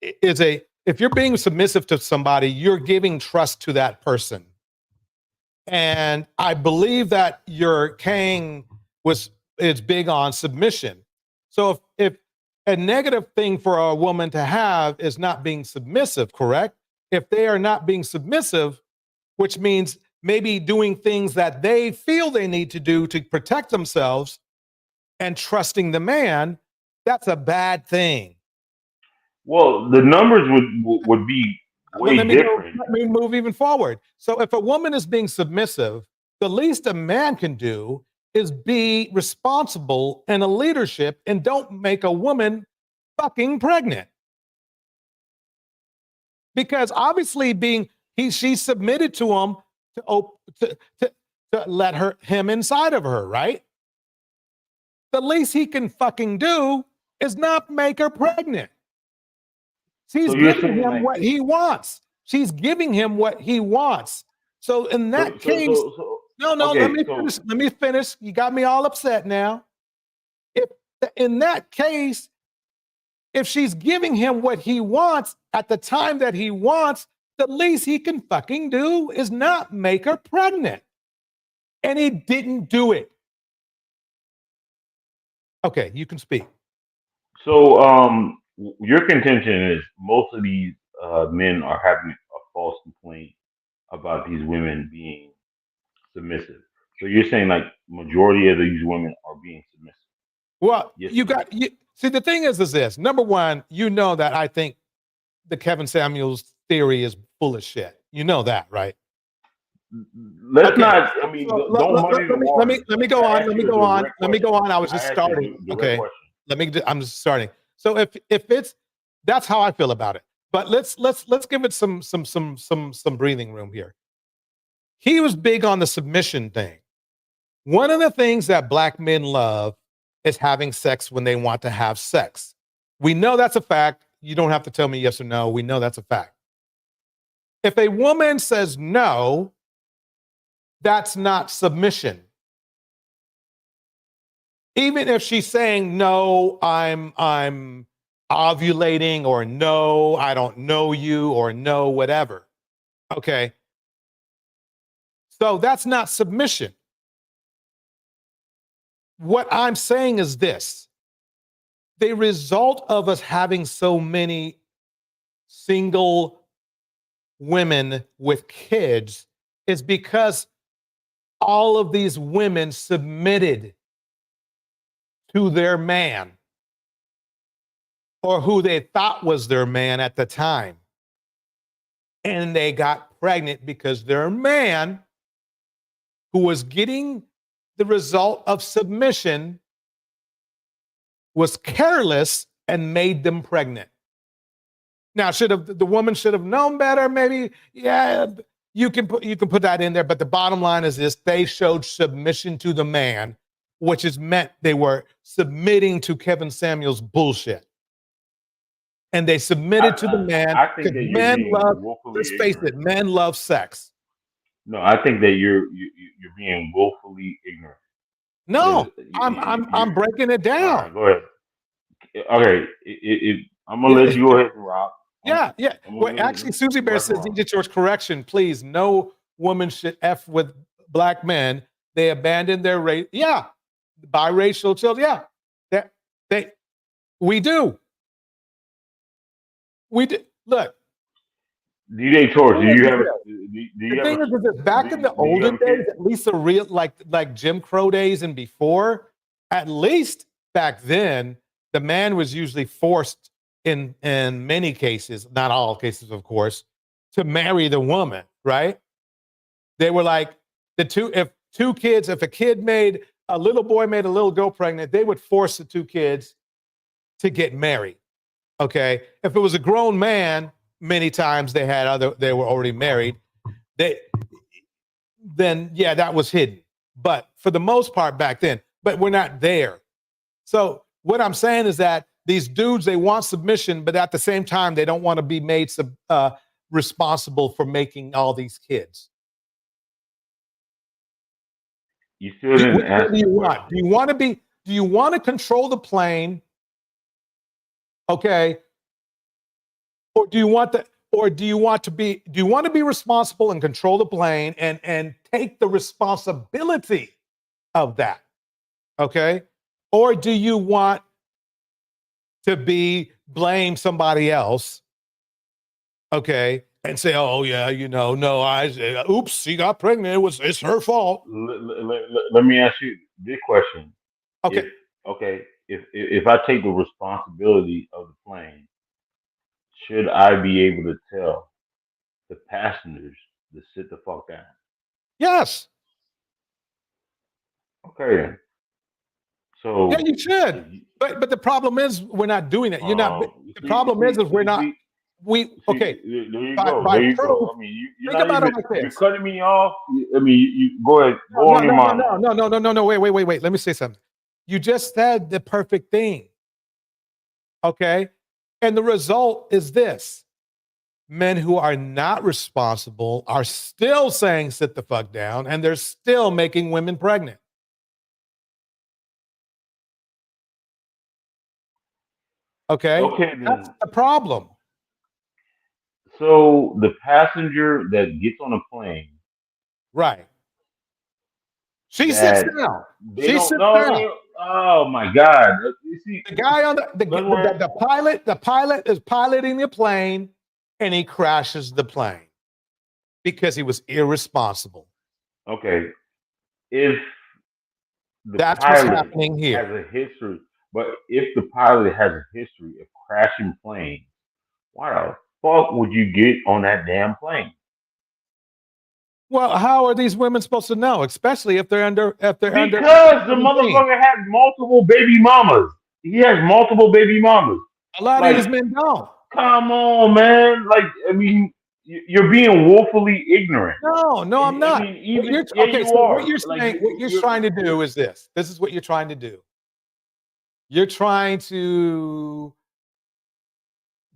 if you're being submissive to somebody, you're giving trust to that person. And I believe that your king is big on submission. So if a negative thing for a woman to have is not being submissive, correct? If they are not being submissive, which means maybe doing things that they feel they need to do to protect themselves and trusting the man, that's a bad thing. Well, the numbers would be way different. Let me move even forward. So if a woman is being submissive, the least a man can do is be responsible in a leadership and don't make a woman fucking pregnant. Because obviously she submitted to him to let him inside of her, right? The least he can fucking do is not make her pregnant. She's giving him what he wants. She's giving him what he wants. So in that case, let me finish. You got me all upset now. If in that case, If she's giving him what he wants at the time that he wants, the least he can fucking do is not make her pregnant. And he didn't do it. Okay, you can speak. So, your contention is most of these men are having a false complaint about these women being submissive. So you're saying like majority of these women are being submissive. Well, Yes, see, the thing is this. Number one, you know that I think the Kevin Samuels theory is full of shit. You know that, right? Let's not. I mean, So, don't muddy the water. let me go on. Let me go on. I was I just asked you starting. the Okay. question. I'm just starting. So if it's, that's how I feel about it. But let's give it some breathing room here. He was big on the submission thing. One of the things that black men love is having sex when they want to have sex. We know that's a fact. You don't have to tell me yes or no. We know that's a fact. If a woman says no, that's not submission. Even if she's saying no, I'm ovulating, or no, I don't know you, or no, whatever. Okay. So that's not submission. What I'm saying is this. The result of us having so many single women with kids is because all of these women submitted to their man, or who they thought was their man at the time. And they got pregnant because their man, who was getting the result of submission, was careless and made them pregnant. Now, the woman should have known better? Maybe, yeah, you can put that in there. But the bottom line is this: they showed submission to the man, which is meant they were submitting to Kevin Samuels' bullshit. And they submitted to the man. I think that men love, woefully let's face it, men love sex. No, I think that you're being woefully ignorant. No, I'm breaking it down. All right, go ahead. Okay, I'm gonna let you go ahead and rock. Yeah. Well, actually, Susie Bear says, DJ George, correction, please. No woman should F with black men. They abandoned their race. Yeah. Biracial children. Yeah. We do. Look. DJ George, do you have the thing is back in the olden days, at least the real, like Jim Crow days and before, at least back then, the man was usually forced in many cases, not all cases, of course, to marry the woman, right? They were like if a little boy made a little girl pregnant, they would force the two kids to get married. Okay. If it was a grown man, many times they were already married. Then that was hidden. But for the most part back then, but we're not there. So what I'm saying is that these dudes, they want submission, but at the same time, they don't want to be made responsible for making all these kids. You still didn't ask. What do you want? Do you want to control the plane? Okay. Or do you want to be responsible and control the plane and take the responsibility of that? Okay. Or do you want to blame somebody else? Okay. And say, oh yeah, oops, she got pregnant. It's her fault. Let me ask you this question. Okay. If I take the responsibility of the plane, should I be able to tell the passengers to sit the fuck down? Yes. Okay then. So yeah, you should. But the problem is we're not doing it. You're not. The problem is we're not. Okay. There you go. There you go. I mean, you're think about even, it like this. You're cutting me off. I mean, you go ahead. Go on your mind. No. Wait. Let me say something. You just said the perfect thing. Okay. And the result is this. Men who are not responsible are still saying sit the fuck down, and they're still making women pregnant. Okay, Okay, that's then. the problem. So the passenger that gets on a plane, Right? She sits that down. they She don't sits know. down. Oh my God! You see, The guy on the pilot is piloting the plane, and he crashes the plane because he was irresponsible. okay, if the That's what's pilot happening has here. a history, but if the pilot has a history of crashing planes, why the fuck would you get on that damn plane? Well, how are these women supposed to know, especially if they're under Because the 17? motherfucker has multiple baby mamas. He has multiple baby mamas. A lot Like, of these men don't. come on, man. Like, I mean, you're being woefully ignorant. No, I'm not. I mean, even Okay, you so what are. you're Like, saying, what you're trying to do is this. This is what you're trying to do. You're trying to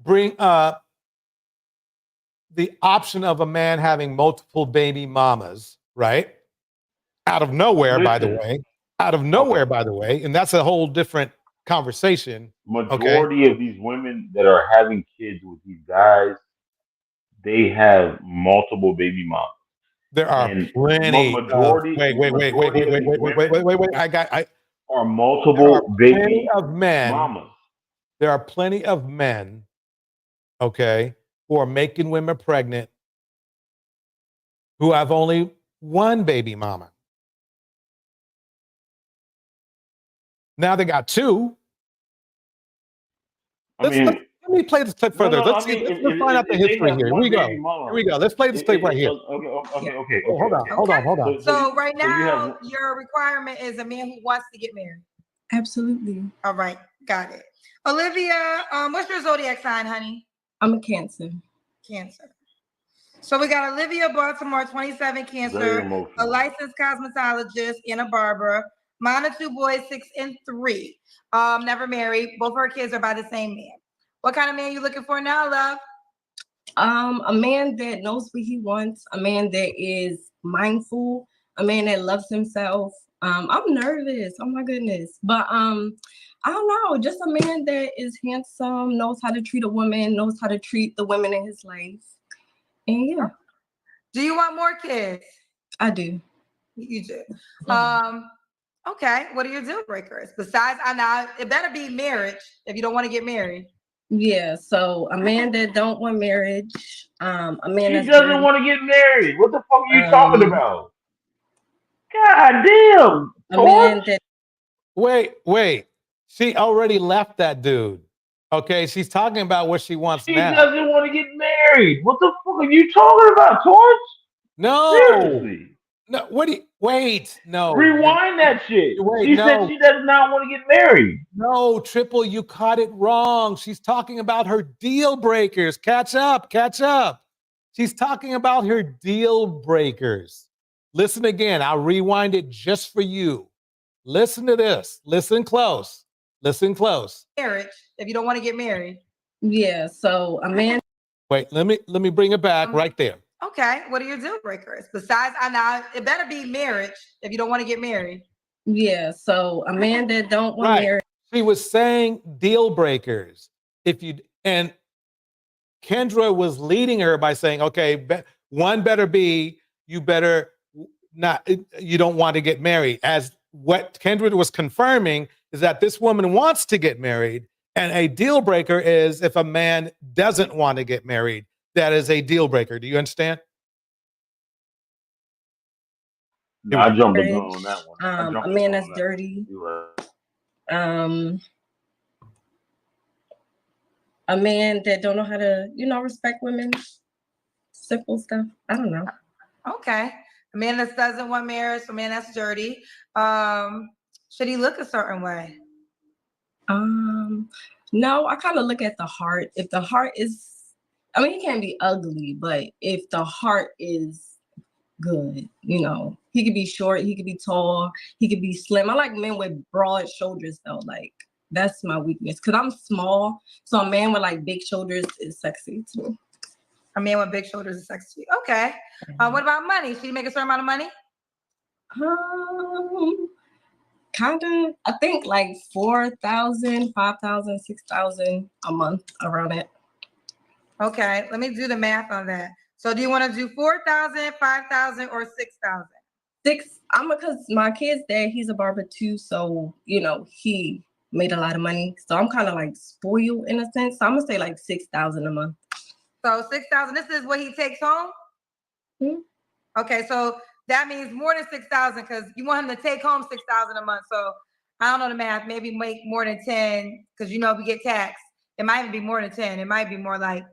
bring up the option of a man having multiple baby mamas, right? Out of nowhere, by the Listen. way. Out of nowhere, by the way. And that's a whole different conversation. Okay. Majority of these women that are having kids with these guys, they have multiple baby mamas. There are And plenty of majority wait. are There are multiple plenty baby of men. mamas. There are plenty of men, okay, who are making women pregnant who have only one baby mama. Now they got two. Let me play this clip further. Let's find out the history here. Here we go. Here we go. Let's play this clip right here. Okay. Hold on. So right now, your requirement is a man who wants to get married. Absolutely. All right, got it. Olivia, what's your zodiac sign, honey? I'm a Cancer. Cancer. So we got Olivia Baltimore, 27, Cancer, a licensed cosmetologist and a barber. Mine are 2 boys, 6 and 3. Never married. Both of her kids are by the same man. What kind of man you looking for now, love? A man that knows what he wants, a man that is mindful, a man that loves himself. I'm nervous. Oh my goodness. But I don't know, just a man that is handsome, knows how to treat a woman, knows how to treat the women in his life. And yeah. Do you want more kids? I do. You do. Okay. What are your deal breakers? Besides, now it better be marriage if you don't want to get married. Yeah, so a man that don't want marriage, a man He doesn't want to get married. What the fuck are you talking about? God damn. A man that Wait. She already left that dude. Okay, she's talking about what she wants He now. doesn't want to get married. What the fuck are you talking about, Torch? No. Seriously. No, what do you wait? No. Rewind that shit. Wait, She no. said she does not want to get married. No, Triple, you caught it wrong. She's talking about her deal breakers. Catch up. She's talking about her deal breakers. Listen again. I'll rewind it just for you. Listen to this. Listen close. Marriage if you don't want to get married. Yeah, so a man. Wait, let me bring it back right there. Okay, what are your deal breakers? Besides, now it better be marriage if you don't want to get married. Yeah, so a man that don't want marriage. She was saying deal breakers. And Kendra was leading her by saying, okay, one better be you don't want to get married. As what Kendra was confirming is that this woman wants to get married, and a deal breaker is if a man doesn't want to get married. That is a deal breaker. Do you understand? No, I jumped the gun on that one. A man that's dirty. A man that don't know how to, respect women. Simple stuff. I don't know. Okay. A man that doesn't want marriage, a man that's dirty. Should he look a certain way? No, I kind of look at the heart. If the heart is, he can't be ugly, but if the heart is good, he could be short, he could be tall, he could be slim. I like men with broad shoulders though. Like that's my weakness because I'm small. So a man with like big shoulders is sexy to me. A man with big shoulders is sexy to you. Okay. What about money? Should he make a certain amount of money? Kinda, I think like 4,000, 5,000, 6,000 a month around it. Okay, let me do the math on that. So do you want to do 4,000, 5,000, or 6,000? Because my kid's dad, he's a barber too, so you know he made a lot of money. So I'm kind of like spoiled in a sense. So I'm gonna say like 6,000 a month. So 6,000. This is what he takes home. Okay, so that means more than 6,000 because you want him to take home 6,000 a month. So I don't know the math. Maybe make more than 10 because you know we get taxed. It might even be more than 10. It might be more like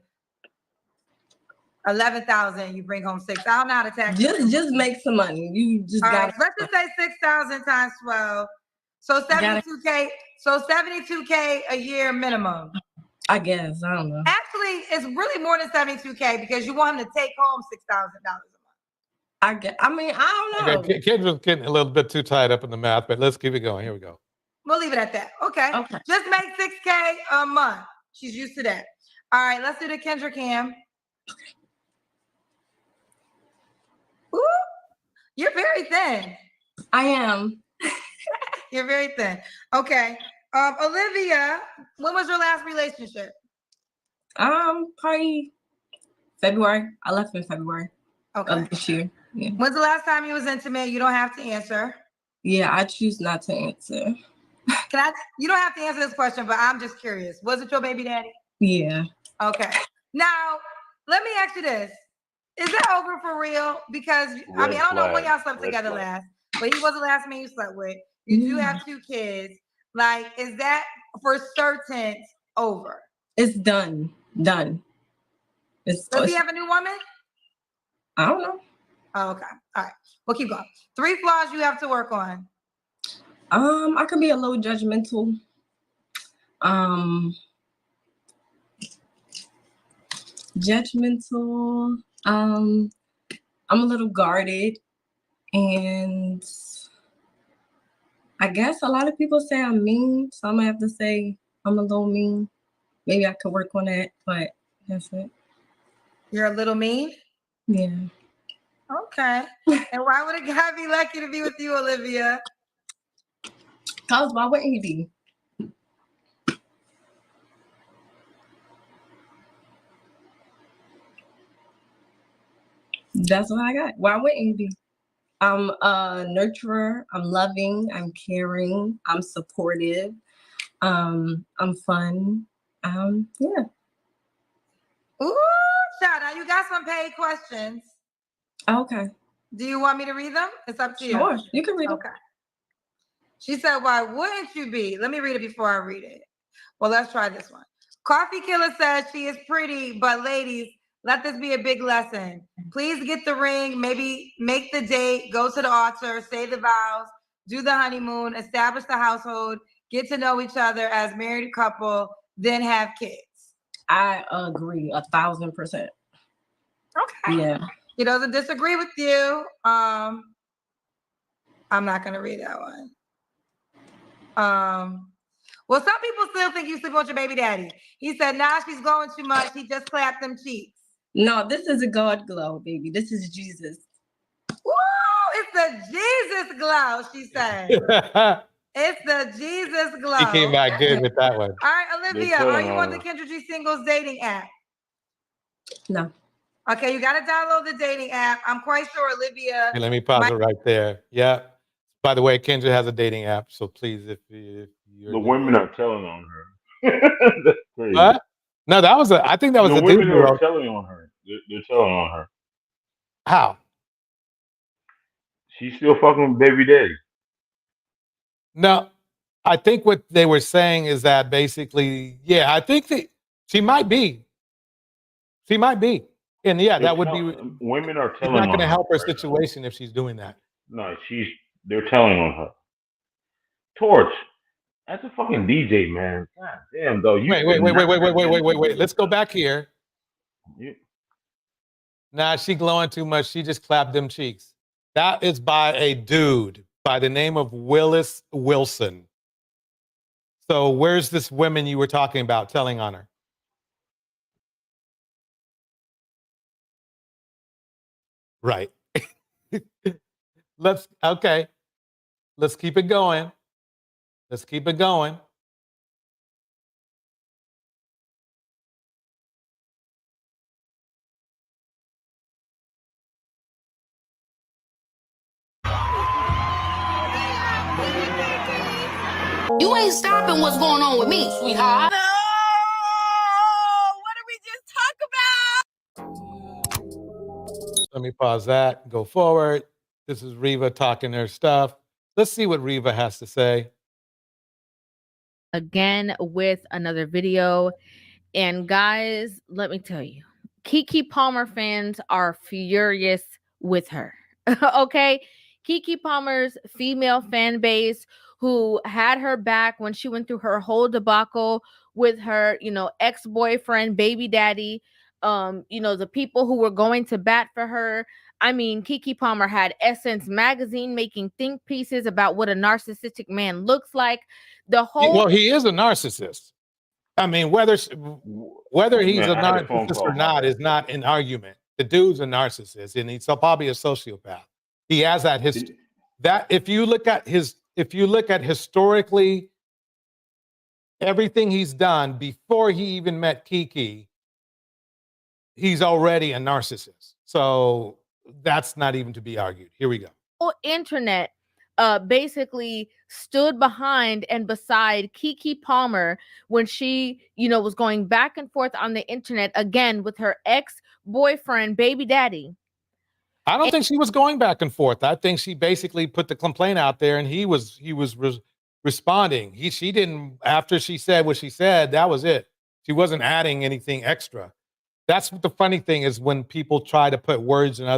11,000. You bring home 6. I don't know how to tax. Just make some money. You just All got. right, let's just say 6,000 times 12. So 72K. So 72K a year minimum. I guess I don't know. Actually, it's really more than 72K because you want him to take home $6,000 a month. I mean, I don't know. Okay, Kendra's getting a little bit too tied up in the math, but let's keep it going. Here we go. We'll leave it at that. Okay. Just make 6K a month. She's used to that. All right, let's do the Kendra Cam. Ooh, you're very thin. I am. You're very thin. Okay. Olivia, when was your last relationship? Probably February. I left in February of this year. Yeah. When's the last time you was intimate? You don't have to answer. Yeah, I choose not to answer. You don't have to answer this question, but I'm just curious. Was it your baby daddy? Yeah. Okay. Now, let me ask you this. Is that over for real? Because, I mean, I don't know when y'all slept together last, but he was the last man you slept with. You do have 2 kids. Like, is that for certain over? It's done. Done. Does he have a new woman? I don't know. Oh, okay. All right. We'll keep going. 3 flaws you have to work on. I can be a little judgmental. I'm a little guarded, and I guess a lot of people say I'm mean, so I'm gonna have to say I'm a little mean. Maybe I could work on that, but that's it. You're a little mean? Yeah. Okay. And why would a guy be lucky to be with you, Olivia? Cause why wouldn't he be? That's what I got. Why wouldn't he be? I'm a nurturer. I'm loving. I'm caring. I'm supportive. I'm fun. Yeah. Ooh, child, now you got some paid questions. Okay. Do you want me to read them? It's up to you. Sure, you can read them. Okay. She said, why wouldn't you be? Let me read it before I read it. Well, let's try this one. Coffee Killer says she is pretty, but ladies, let this be a big lesson. Please get the ring, maybe make the date, go to the altar, say the vows, do the honeymoon, establish the household, get to know each other as married couple, then have kids. I agree 1,000%. Okay. Yeah. He doesn't disagree with you. I'm not gonna read that one. Well, some people still think you sleep with your baby daddy. He said, nah, she's going too much. He just clapped them cheeks. No, this is a God glow, baby. This is Jesus. Woo! It's the Jesus glow, she said. It's the Jesus glow. He came back good with that one. All right, Olivia, are you on the Kendra G Singles dating app? No. Okay, you got to download the dating app. I'm quite sure Olivia. Hey, let me pause it right there. Yeah. By the way, Kendra has a dating app, so please, if you're the women are telling on her. That's crazy. What? No, that was I think that was the a women dude. are telling on her. They're telling on her. How? She's still fucking with baby daddy. No, I think what they were saying is that basically, yeah, I think that she might be. She might be. And yeah, that would be. Women are It's telling not on going to her help her right situation if she's doing that. now. No, they're telling on her. Torch, that's a fucking DJ, man. God damn, though. Wait. Let's go back here. Yeah. Nah, she glowing too much. She just clapped them cheeks. That is by a dude by the name of Willis Wilson. So where's this women you were talking about telling on her? Right. Let's keep it going. Let's keep it going. You ain't stopping what's going on with me, sweetheart. Let me pause that, go forward. This is Rivah talking her stuff. Let's see what Rivah has to say. Again with another video. And guys, let me tell you, Keke Palmer fans are furious with her. Okay? Keke Palmer's female fan base who had her back when she went through her whole debacle with her, ex-boyfriend, baby daddy, the people who were going to bat for her. I mean, Keke Palmer had Essence magazine making think pieces about what a narcissistic man looks like. Well, he is a narcissist. I mean, whether he's a narcissist or not is not an argument. The dude's a narcissist, and he's probably a sociopath. He has that history. That if you look at historically everything he's done before he even met Keke, he's already a narcissist. So that's not even to be argued. Here we go. Whole internet basically stood behind and beside Keke Palmer when she, was going back and forth on the internet again with her ex-boyfriend, baby daddy. I don't think she was going back and forth. I think she basically put the complaint out there, and he was responding. She didn't, after she said what she said, that was it. She wasn't adding anything extra. That's what the funny thing is, when people try to put words in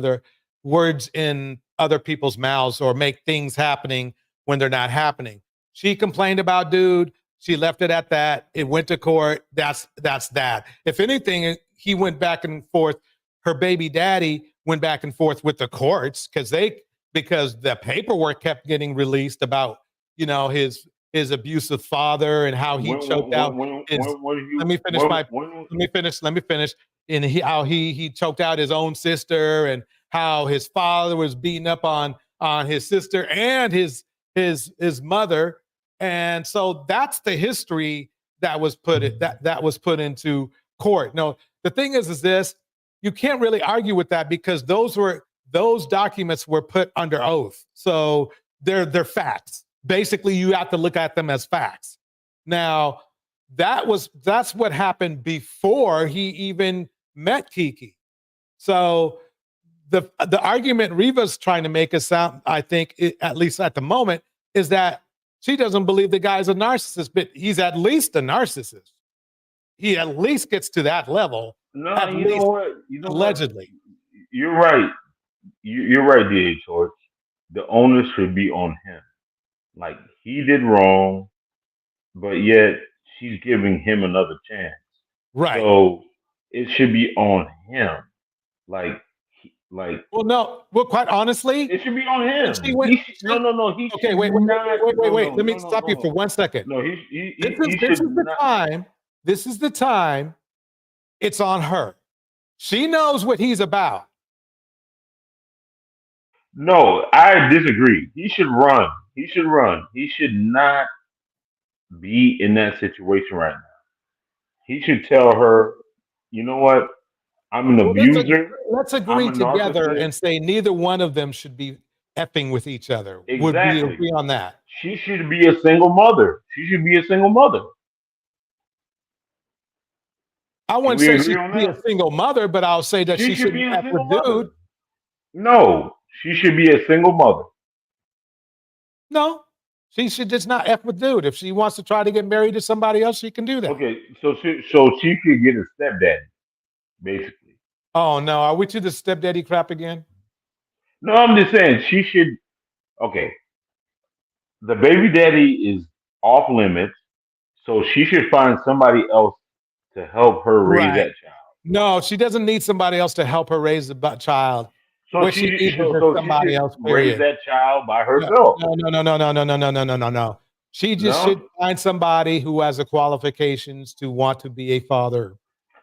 other people's mouths or make things happening when they're not happening. She complained about dude. She left it at that. It went to court. That's that. If anything, he went back and forth. Her baby daddy went back and forth with the courts because the paperwork kept getting released about, his abusive father and how he choked out. Let me finish. And how he choked out his own sister, and how his father was beating up on his sister and his mother. And so that's the history that was put into court. No, the thing is this, you can't really argue with that because those documents were put under oath. So they're facts. Basically, you have to look at them as facts. Now, that's what happened before he even met Keke. So the argument Rivah's trying to make us sound, I think, at least at the moment, is that she doesn't believe the guy's a narcissist, but he's at least a narcissist. He at least gets to that level. No, you know what? Allegedly. You're right. You're right, DA George. The onus should be on him. Like, he did wrong, but yet she's giving him another chance. Right. So it should be on him. Like. Well, no. Well, quite honestly, it should be on him. No. Okay, wait. Let me stop you for 1 second. No, This is the time. It's on her. She knows what he's about. No, I disagree. He should run. He should not be in that situation right now. He should tell her, you know what? I'm an abuser. Let's agree together and say neither one of them should be effing with each other. Exactly. Would we agree on that? She should be a single mother. I wouldn't say she should be a single mother, but I'll say that she shouldn't F with dude. No, she should be a single mother. No, she should just not F with dude. If she wants to try to get married to somebody else, she can do that. Okay, so she could get a stepdaddy, basically. Oh no, are we to the stepdaddy crap again? No, I'm just saying she should. Okay, the baby daddy is off limits, so she should find somebody else to help her raise that child. No, she doesn't need somebody else to help her raise the child. So what she needs is somebody else. Raise that child by herself. No. She just should find somebody who has the qualifications to want to be a father.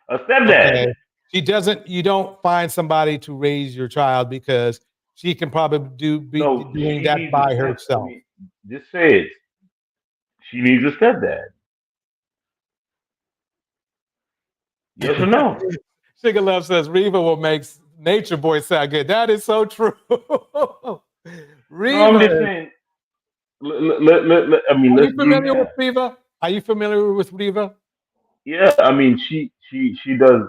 A stepdad. Okay? You don't find somebody to raise your child because she can probably doing that by herself. Just say it. She needs a stepdad. Yes or no? Sugar Love says Riva will make Nature Boy sound good. That is so true. Riva. No, I'm just saying. I mean, Are let's you do familiar with that. Riva? Are you familiar with Riva? Yeah, I mean, she does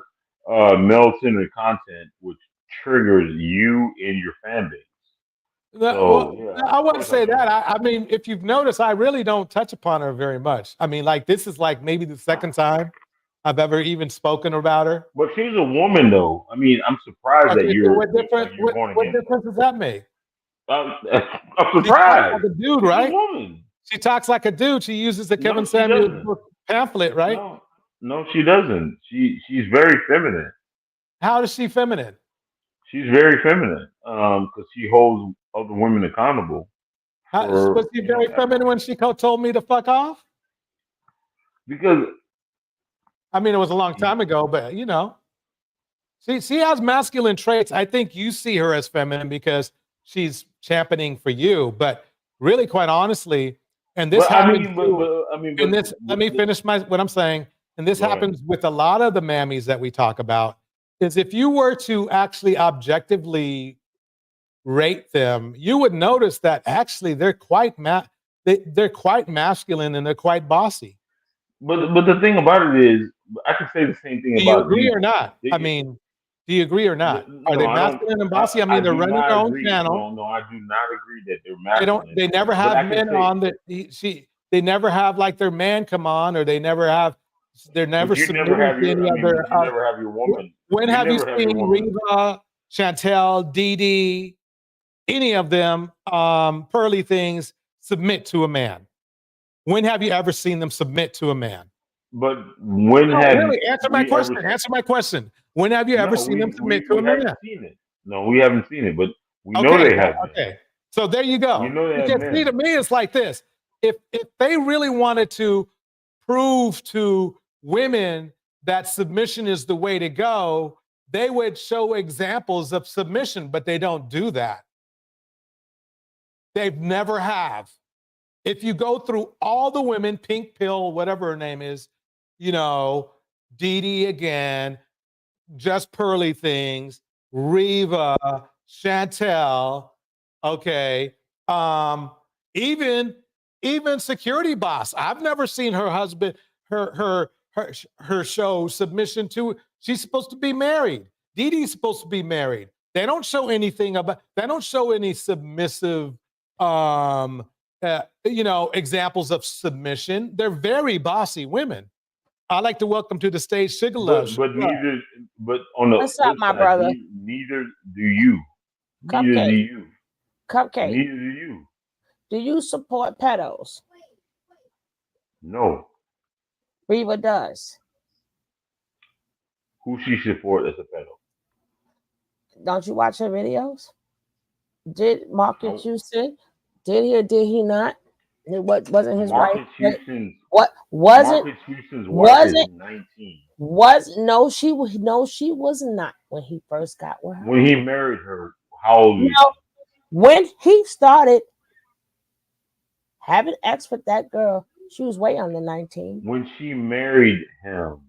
male-centered content, which triggers you and your fan base. So yeah, I of wouldn't course say I know. that. I mean, if you've noticed, I really don't touch upon her very much. I mean, like this is like maybe the second time I've ever even spoken about her. But she's a woman, though. I mean, I'm surprised that Okay, so you're what difference? you're going What against difference does that make? her. I'm She talks like surprised. a dude, She's right? a woman. She talks like a dude. She uses the Kevin No, she Samuels doesn't. book pamphlet, right? No, she doesn't. She's very feminine. How is she feminine? She's very feminine. Because she holds other women accountable. Was she very feminine when she told me to fuck off? Because I mean, it was a long time ago, but you know, she has masculine traits. I think you see her as feminine because she's championing for you. But really, quite honestly, and this happens. Let me finish what I'm saying. And this happens with a lot of the mammies that we talk about. Is if you were to actually objectively rate them, you would notice that actually they're quite they're quite masculine and they're quite bossy. But the thing about it is, I can say the same thing Do you about agree you. or not? I mean, do you agree or not? Are they No, I don't. masculine and bossy? I mean, they're do running not their own agree. channel. No, I do not agree that they're masculine. They never But have I can men say- on that. They never have like their man come on, or they're never But you submitting never have to your. any I mean, other. you never have your woman. When have you never have your seen woman. Riva, Chantelle, DeeDee, any of them, pearly things submit to a man? When have you ever seen them submit to a man? But when No, have really, answer my we question. ever- Answer my question. When have you ever No, seen them submit we to a man? haven't seen it. No, we haven't seen it, but we know Okay, they have. okay. So there you go. You know they have Because men. see, to me, it's like this. If they really wanted to prove to women that submission is the way to go, they would show examples of submission, but they don't do that. They've never have. If you go through all the women, Pink Pill, whatever her name is, you know, DeeDee again, Just Pearly Things, Riva, Chantelle, okay, even Security Boss. I've never seen her husband, her show submission to. She's supposed to be married. DeeDee's supposed to be married. They don't show anything about. They don't show any submissive, examples of submission. They're very bossy women. I'd like to welcome to the stage Sugar Love. But on the What's up, flip my side, brother? Neither do you. Neither do Cupcake. you. Cupcake. Neither do you. Do you support pedos? No. Riva does. Who she support as a pedo? Don't you watch her videos? Did Marcus Houston? Did he or did he not? What wasn't his Marcus wife? Houston's. What wasn't? Marcus Houston's wife is 19. She was not when he first got with her. When he married her, how old was No, when he started having sex with that girl, she was way under 19. when she married him?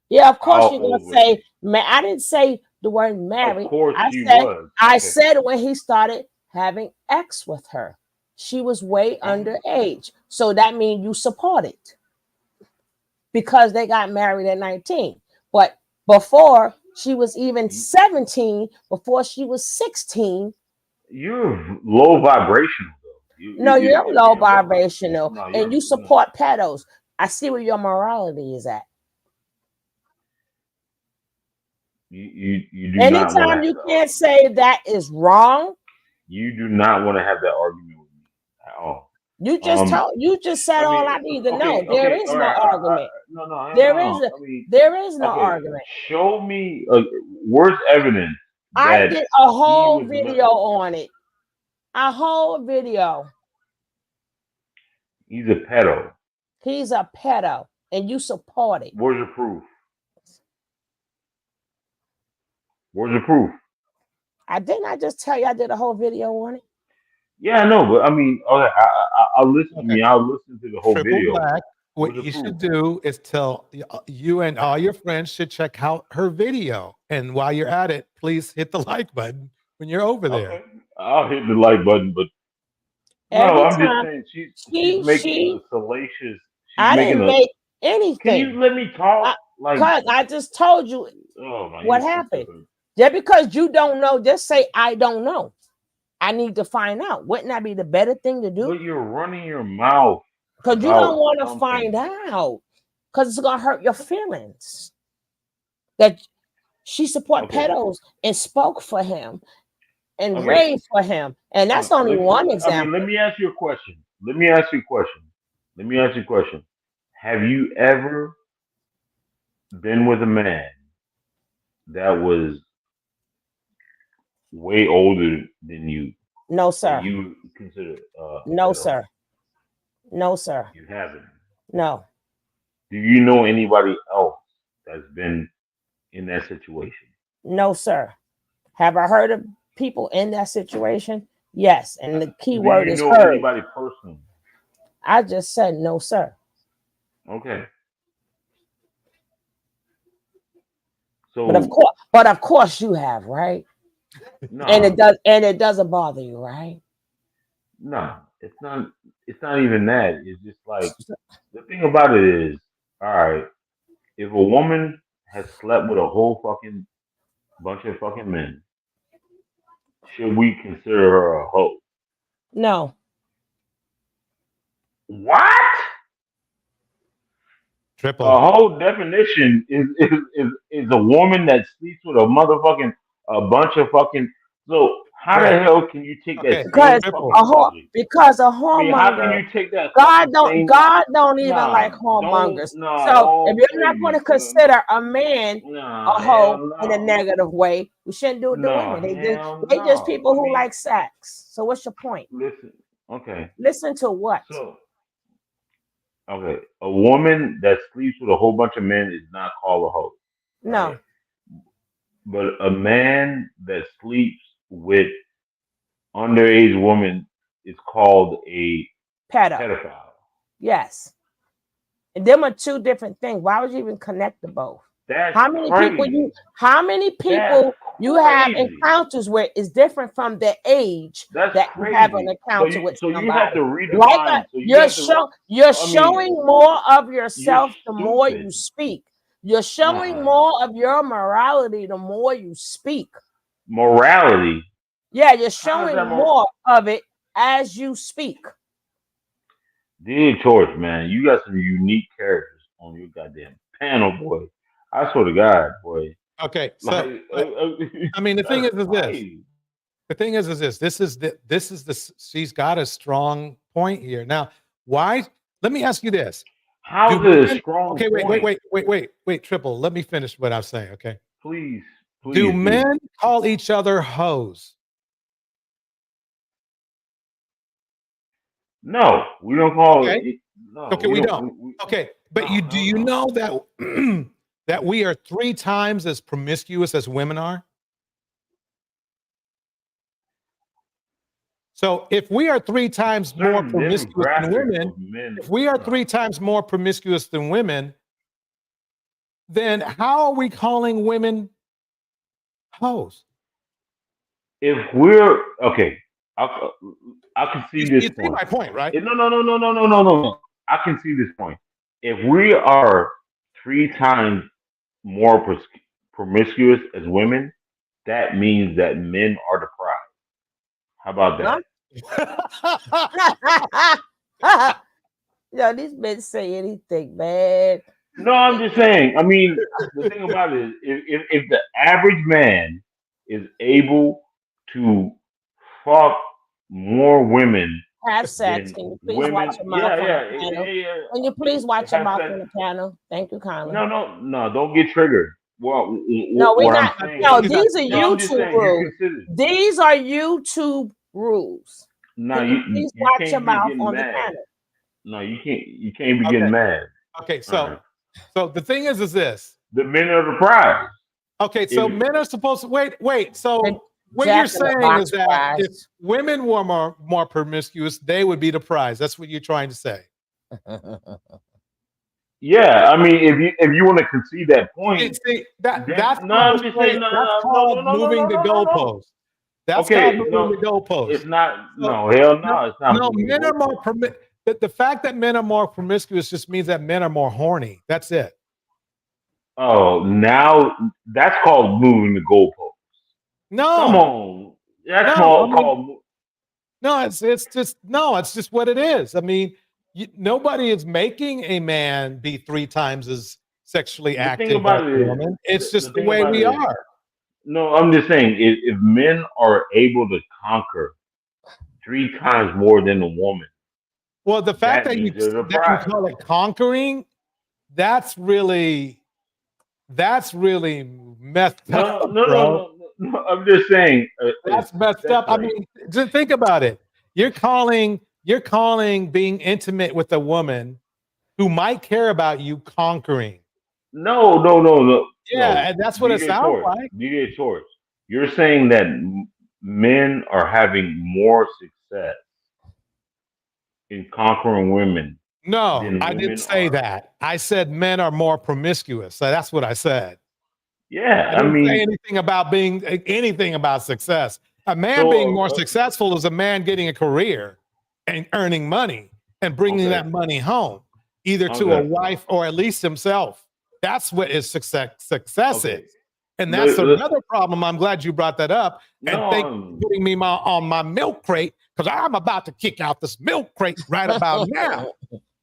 Yeah, of course How you're gonna old was say, man. I didn't say the word married. Of course I she said, was. I Okay. said when he started having sex with her, she was way underage. So that means you support it because they got married at 19. But before she was even 17, before she was 16. You're low vibrational though. No, you're low vibrational, No, and you support pedos. I see where your morality is at. You do not want Anytime to. you can't say that is wrong, You do not want to have that argument with me at all. you just said all I need to know. There is no argument. There is no argument. Show me where's evidence. I that did a whole was video on it. A whole video. He's a pedo. He's a pedo, and you support it. Where's the proof? Where's the proof? I just tell you I did a whole video on it. Yeah, I know, but I mean, okay, I'll listen to me. I'll listen to the whole Triple video. Black. What you should do is tell you and all your friends should check out her video. And while you're at it, please hit the like button when you're over there. Okay. I'll hit the like button, but no, I'm just saying she's making a salacious. I didn't make anything. Can you let me talk? Because I just told you what happened. Stupid. Just because you don't know, just say I don't know. I need to find out. Wouldn't that be the better thing to do? But you're running your mouth. Because you don't want to find out. Because it's going to hurt your feelings. That she support pedos and spoke for him and raised for him. And that's only one example. Let me ask you a question. Have you ever been with a man that was way older than you? No, sir. You consider no, sir. No, sir. You haven't. No. Do you know anybody else that's been in that situation? No, sir. Have I heard of people in that situation? Yes. And the key word is heard. Do you know anybody personally? I just said no, sir. Okay. So, but of course you have, right? No. And it doesn't bother you, right? No, it's not even that. It's just like the thing about it is, all right, if a woman has slept with a whole fucking bunch of fucking men, should we consider her a hoe? No. What? Triple. A whole definition is a woman that sleeps with a bunch of fucking. So how the hell can you take that? Because a whoremonger. How can you take that? God don't even like whoremongers. So if you're not going to consider a man a hoe in a negative way, we shouldn't do it to women. They just people who like sex. So what's your point? Listen. Okay. Listen to what? Okay, a woman that sleeps with a whole bunch of men is not called a hoe. No. Right? But a man that sleeps with underage women is called a pedophile. Yes. And them are two different things. Why would you even connect the both? How many people you have encounters with is different from the age that you have an encounter with somebody. So you have to redefine. You're showing more of yourself the more you speak. You're showing more of your morality the more you speak. Morality? Yeah, you're showing more of it as you speak. Dear George, man, you got some unique characters on your goddamn panel, boy. I swear to God, boy. Okay, so I mean, the thing is this. The thing is this. This is the. She's got a strong point here. Now, why? Let me ask you this. How is it a strong? Okay, wait, Triple. Let me finish what I'm saying. Okay, please. Do men call each other hoes? No, we don't call it. No, okay, we don't. Okay, but do you know that that we are 3 times as promiscuous as women are? So if we are 3 times more promiscuous than women, if we are 3 times more promiscuous than women, then how are we calling women hoes? If we're okay, I can see this. You see my point, right? No. I can see this point. If we are 3 times more promiscuous as women, that means that men are the prize. How about that? Yo, these men say anything, man. No, I'm just saying. I mean, the thing about it is, if the average man is able to fuck more women, have sex. Can you please watch your mouth on the panel? Can you please watch your mouth on the panel? Thank you kindly. No, don't get triggered. Well, no, we're not. No, these are YouTube rules. These are YouTube rules. No, you please watch your mouth on the panel. No, you can't. You can't be getting mad. Okay, so the thing is this: the men are the prize. Okay, so men are supposed to wait. So What Jack you're in the saying Box is that prize. if women were more promiscuous, they would be the prize. That's what you're trying to say. Yeah, I mean, if you want to concede that point, See, that's no, called I'm just saying, moving the goalposts. That's Okay, called moving no, the goalposts. it's not. So, No, hell no, it's not. No, moving the men are more goalposts. the fact that men are more promiscuous just means that men are more horny. That's it. Oh, now that's called moving the goalposts. No, Come on, that's no, I mean, called. no. It's just what it is. I mean, nobody is making a man be 3 times as sexually The active thing as about a it is, woman. It's the just the thing way about we it is, are. no, I'm just saying, if men are able to conquer 3 times more than a woman, Well, the fact that that means they're the prize. call it conquering, that's really messed up, bro. No. I'm just saying. That's messed up. I mean, just think about it. You're calling being intimate with a woman who might care about you conquering. No. Yeah, and that's what it sounds like. DJ Torch, you're saying that men are having more success in conquering women. No, than I women didn't say are. that. I said men are more promiscuous. So that's what I said. Yeah, I didn't say anything about success. A man being more successful is a man getting a career and earning money and bringing that money home, either to a wife or at least himself. That's what is success is. And that's another problem. I'm glad you brought that up. And thank you for putting me on my milk crate, because I'm about to kick out this milk crate right about now.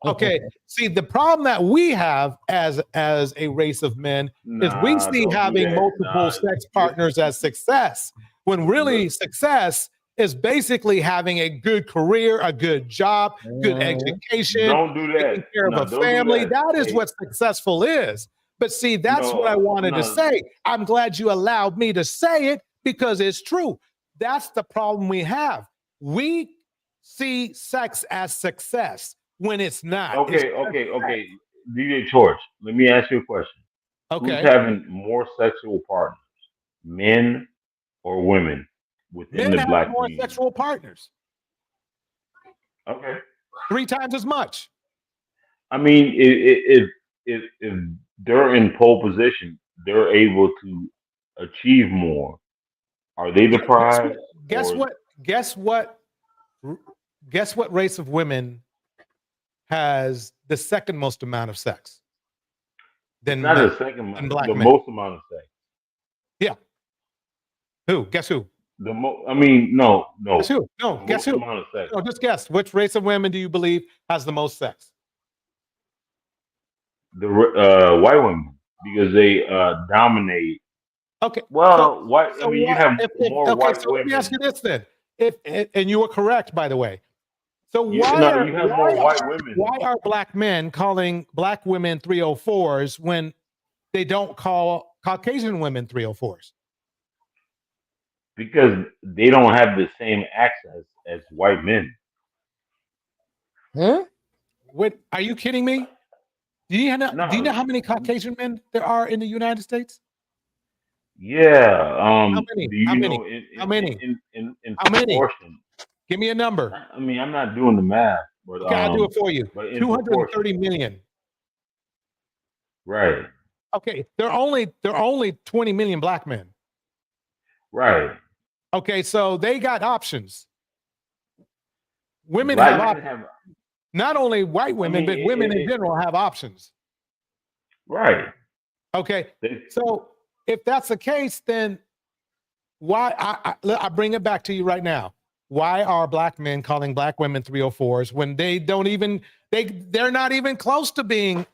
Okay. See, the problem that we have as a race of men is we see having multiple sex partners as success, when really success is basically having a good career, a good job, good education, Don't do that. taking care of a family. That is what successful is. But see, that's what I wanted to say. I'm glad you allowed me to say it, because it's true. That's the problem we have. We see sex as success when it's not. Okay. DJ Torch, let me ask you a question. Okay. Who's having more sexual partners, men or women within Men the have black more community? sexual partners. Okay. 3 times as much. I mean, if they're in pole position, they're able to achieve more. Are they the prize? Guess what race of women has the second most amount of sex? Not the second, black the men. most amount of sex. Yeah. Who? Guess who? I mean, no. Guess who? No, The guess most who? amount of sex. No, just guess. Which race of women do you believe has the most sex? The white women, because they dominate. Okay. Well, white. I mean, you have more white so let me women. ask you this then. And you were correct, by the way. So You have more white women. Why are black men calling black women 304s when they don't call Caucasian women 304s? Because they don't have the same access as white men. Huh? What? Are you kidding me? Do you know how many Caucasian men there are in the United States? Yeah. How many? Do you How know many? How many? In How many? proportion? Give me a number. I mean, I'm not doing the math, but Okay, I'll do it for you. But in 230 million. Right. Okay, there are only 20 million black men. Right. Okay, so they got options. Women Black have men options. have- Not only white women, but women in general have options. Right. Okay. So if that's the case, then why I bring it back to you right now. Why are black men calling black women 304s when they don't even they're not even close to being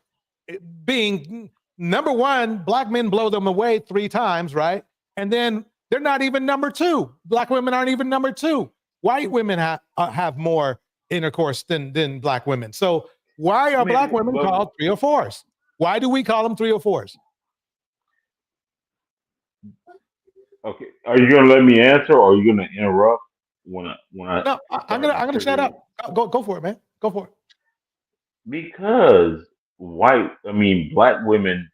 number one? Black men blow them away 3 times, right? And then they're not even number 2. Black women aren't even number 2. White women have more intercourse than black women. So why are black women called 304s? Why do we call them 304s? Okay. Are you gonna let me answer, or are you gonna interrupt when I? No, I'm gonna shut up. Go for it, man. Go for it. Because black women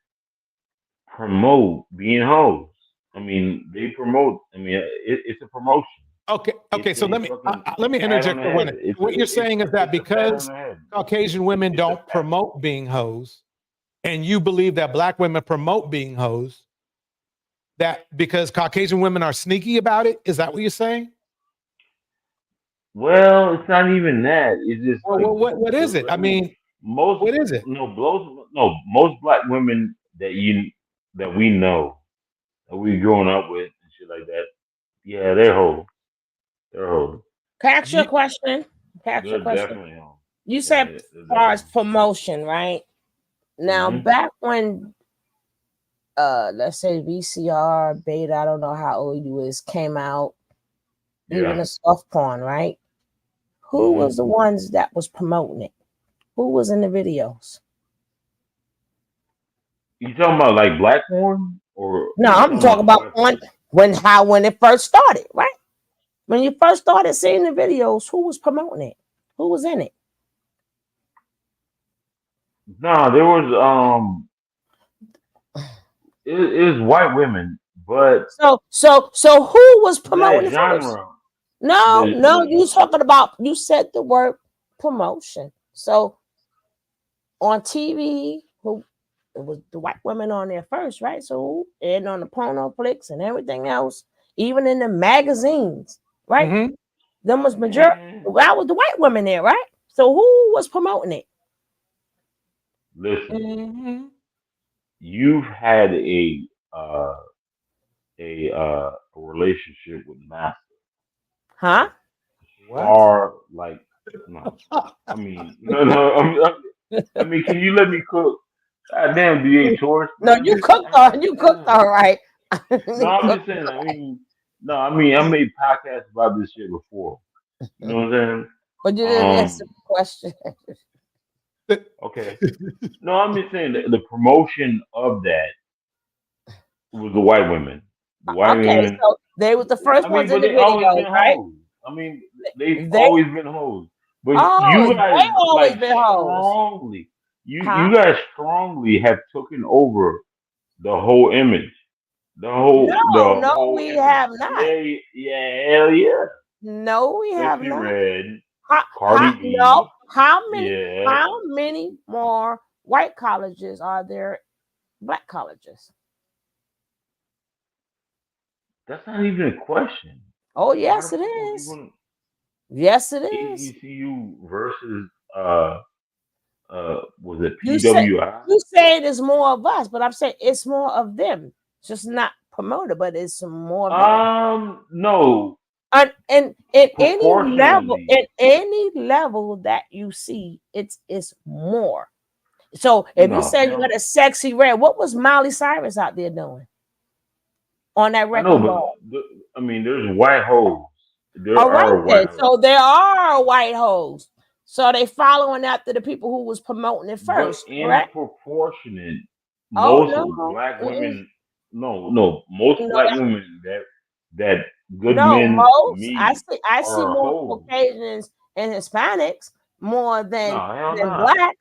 promote being hoes. I mean, they promote. I mean, it's a promotion. Okay. It's So a let me fucking pat interject on for the one. head. It's What you're saying is that it's a pat on because the head. Caucasian women don't promote being hoes, and you believe that black women promote being hoes, that because Caucasian women are sneaky about it, is that what you're saying? Well, it's not even that. It's just Well, like what is it? I mean, most what is it? most black women that we know that we growing up with and shit like that. Yeah, they're hoes. They're hoes. Can I ask you a question? They're definitely hoes. You said they're as far as promotion, right? Now, Mhm. back when let's say VCR, Beta, I don't know how old you is, came out, even Yeah. the soft porn, right? Who was the ones that was promoting it? Who was in the videos? You talking about like black porn or No, you I'm talking about white when it first started, right? When you first started seeing the videos, who was promoting it? Who was in it? No, there was it is white women, but So who was promoting that it first? genre. No, you talking about, you said the word promotion. So on TV, it was the white women on there first, right? So and on the porno flicks and everything else, even in the magazines, right? Them was majority. That was the white women there, right? So who was promoting it? Listen, you've had a relationship with Master. Huh? Or like no. I mean I mean, can you let me cook? God damn, DA Taurus. No, you cooked all right. No, I'm just saying. I mean, I made podcasts about this shit before. You know what I'm saying? But you didn't answer the question. Okay. No, I'm just saying the promotion of that was the white women. The white Okay, women. so they were the first I mean, ones in but the they always video, been right? hoes. I mean, they've always been hoes. But Oh, you guys they always like been hoes. strongly, Huh? you guys strongly have taken over the whole image. The whole we image. have not. Yeah, hell yeah. No, we have Sexy not. Red, Cardi B. No, how Yeah. many more white colleges are there? Black colleges? That's not even a question. Oh, yes, Why it the fuck is. you Yes, it is. HBCU versus was it You say PWI? it is more of us, but I'm saying it's more of them. It's just not promoted, but it's more of them. No. And in Proportionally. any level that you see, it's more. So if you say you got a sexy red, what was Miley Cyrus out there doing on that I record know, ball? but I mean, there's white hoes. There All right, are white hoes. so there are white hoes. So they following after the people who was promoting it first, But in correct? proportionate, Oh most black no. women, most No, black women that good no, men most I meet see are more hoes. Caucasians and Hispanics more No, than hell no. black.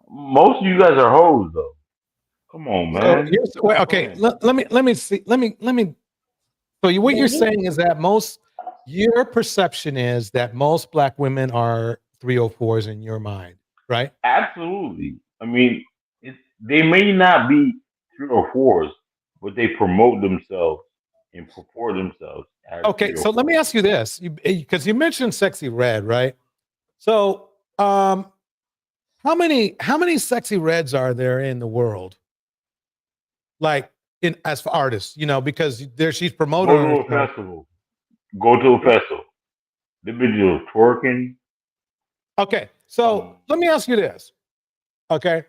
Most of you guys are hoes, though. Come on, So man. here's okay. Let me see. Let me. So what you're saying is that your perception is that most black women are 304s in your mind, right? Absolutely. I mean, they may not be 304s, but they promote themselves and purport themselves as Okay, so let me ask you this, because you mentioned Sexy Red, right? So, how many Sexy Reds are there in the world? Like as for artists, because she's promoting. Go to a festival. Go to a festival. The bitch is twerking. Okay, so let me ask you this. Okay,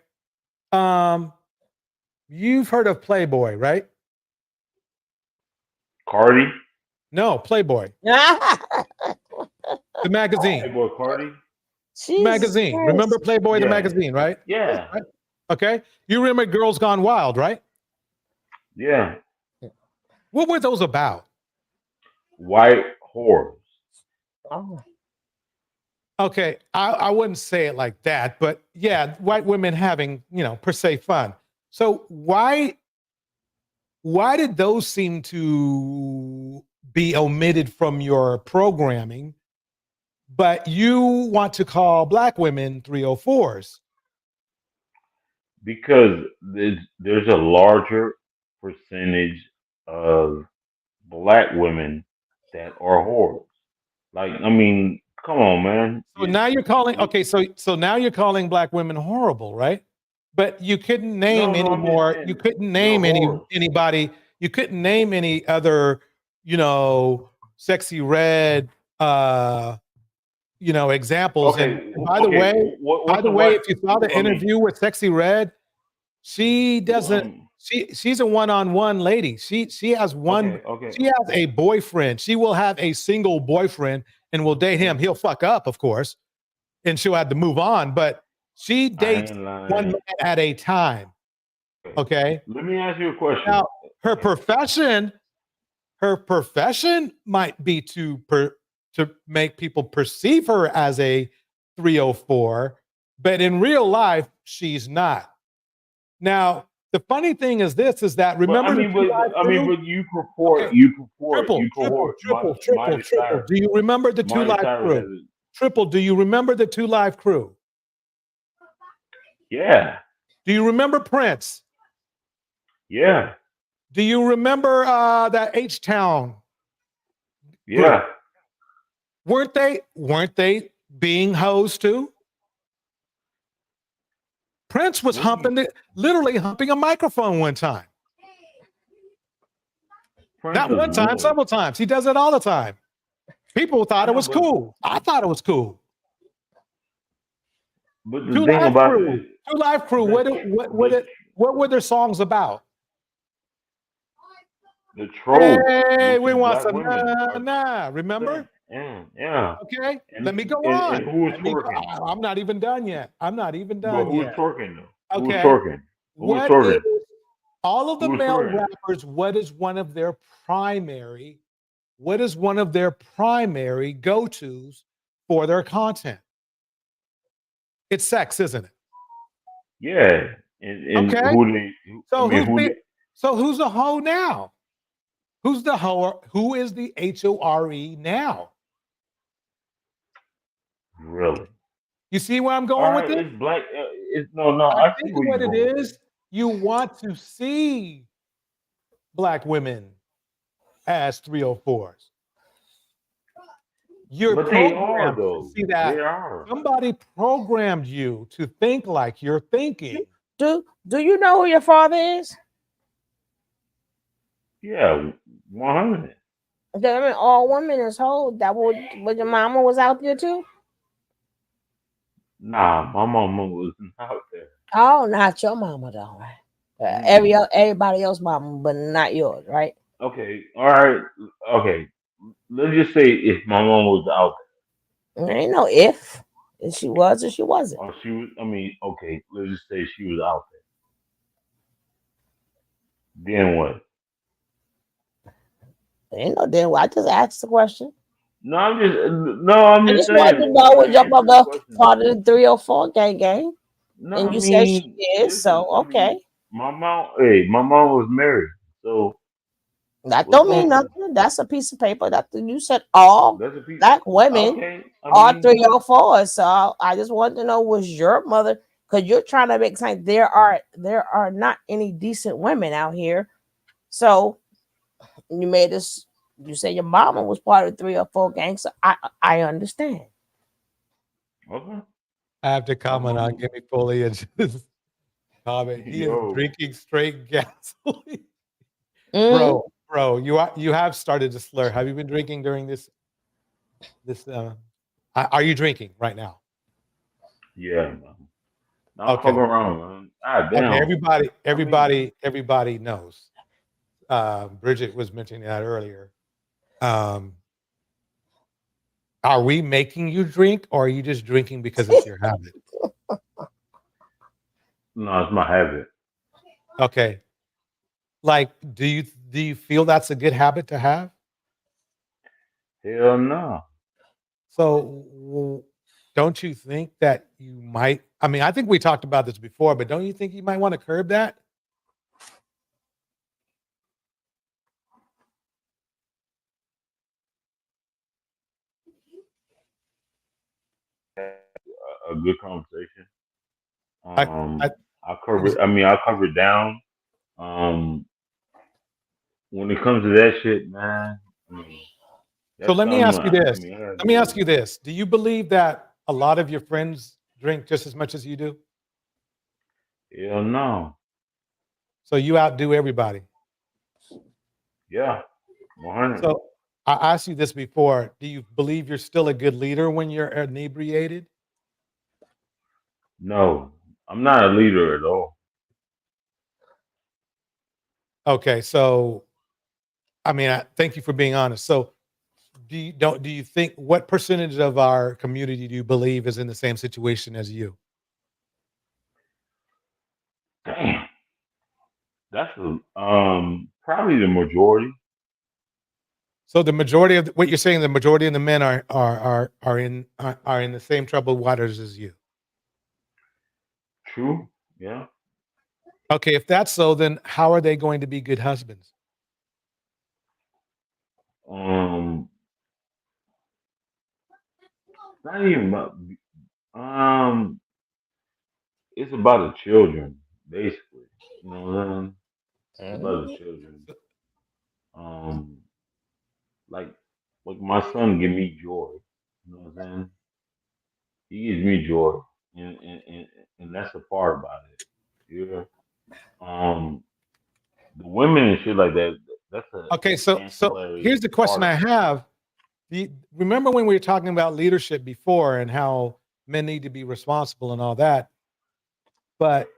you've heard of Playboy, right? Cardi? No, Playboy. The magazine. Playboy Cardi? Magazine. Remember Playboy, the magazine, right? Yeah. Right? Okay. You remember Girls Gone Wild, right? Yeah. What were those about? White whores. Oh. Okay. I wouldn't say it like that, but yeah, white women having, per se fun. So why why did those seem to be omitted from your programming, but you want to call black women 304s? Because there's a larger percentage of black women that are whores. Like, I mean, come on, man. So now you're calling, okay, so now you're calling black women horrible, right? But you couldn't name No, any I'm just more, saying you couldn't they're name whores. anybody, you couldn't name any other, you know, sexy red you know, examples. Okay, And by the way, what's the if you saw the interview with Sexy Red, she doesn't. She's a one-on-one lady. She has one. Okay. She has a boyfriend. She will have a single boyfriend and will date him. He'll fuck up, of course, and she'll have to move on. But she dates one man at a time. Okay. Let me ask you a question. Now, her profession might be to make people perceive her as a 304, but in real life, she's not. Now, the funny thing is this: is that remember? But you purport. Okay. You purport. Triple. Do you remember the Two Live Crew? Triple. Do you remember the Two Live Crew? Yeah. Do you remember Prince? Yeah. Do you remember that H-Town? Yeah. Weren't they being hoes too? Prince was literally humping a microphone one time. Not one time, several times. He does it all the time. People thought it was cool. I thought it was cool. But the thing about Two Live Crew. What were their songs about? The troll. Hey, we want some nah. Remember? Yeah. Okay. Let me go on. And who was twerking? I'm not even done yet. But who was twerking though? Okay. Who was twerking? Who was twerking? All of the male rappers, what is one of their primary go-tos for their content? It's sex, isn't it? Yeah. And okay. Who's the hoe now? Who's the hoe? Who is the HORE now? Really? You see where I'm going with this? It's black. No. I think what it is, you want to see black women as 304s. You're programmed to see that. They are. Somebody programmed you to think like you're thinking. Do you know who your father is? Yeah, 100. I mean, all women is whole. That would, but your mama was out there too? Nah, my mama wasn't out there. Oh, not your mama though, right? Everybody else's mama, but not yours, right? Okay, all right. Okay, let's just say if my mom was out there. There ain't no if she was or she wasn't. Or she was. I mean, okay, let's just say she was out there. Then what? Ain't no then. I just asked the question. No, I'm just saying. wanted to know was your mother part of the 304 gang? No, and you said she is, so okay. My mom was married, so that don't mean nothing. That's a piece of paper. That you said all black women are 304s. So I just wanted to know, was your mother? Because you're trying to make sense. There are not any decent women out here. So you made this. You said your mama was part of the 304 gang, so I understand. Okay. I have to comment on Gimme Foley and just comment. He is drinking straight gasoline. Bro, you have started to slur. Have you been drinking during this? Are you drinking right now? Yeah, man. I'm fucking around, man. God damn. Okay, everybody knows. Bridget was mentioning that earlier. Are we making you drink, or are you just drinking because it's your habit? No, it's my habit. Okay. Like, do you feel that's a good habit to have? Hell no. So don't you think that you might? I mean, I think we talked about this before, but don't you think you might want to curb that? a good conversation. I'll cover it down. When it comes to that shit, man. So let me ask you this. Let me ask you this. Do you believe that a lot of your friends drink just as much as you do? Hell no. So you outdo everybody. Yeah. 100. So I asked you this before. Do you believe you're still a good leader when you're inebriated? No, I'm not a leader at all. Okay, so I mean, thank you for being honest. So do you think, what percentage of our community do you believe is in the same situation as you? Damn. That's probably the majority. So the majority of what you're saying, the majority of the men are in the same troubled waters as you. True. Yeah. Okay, if that's so, then how are they going to be good husbands? Not even about, it's about the children, basically. You know what I'm saying? It's about the children. Like my son give me joy. You know what I'm saying? He gives me joy, and that's the part about it. Yeah. The women and shit like that. That's a okay. So here's the question I have. Remember when we were talking about leadership before and how men need to be responsible and all that? But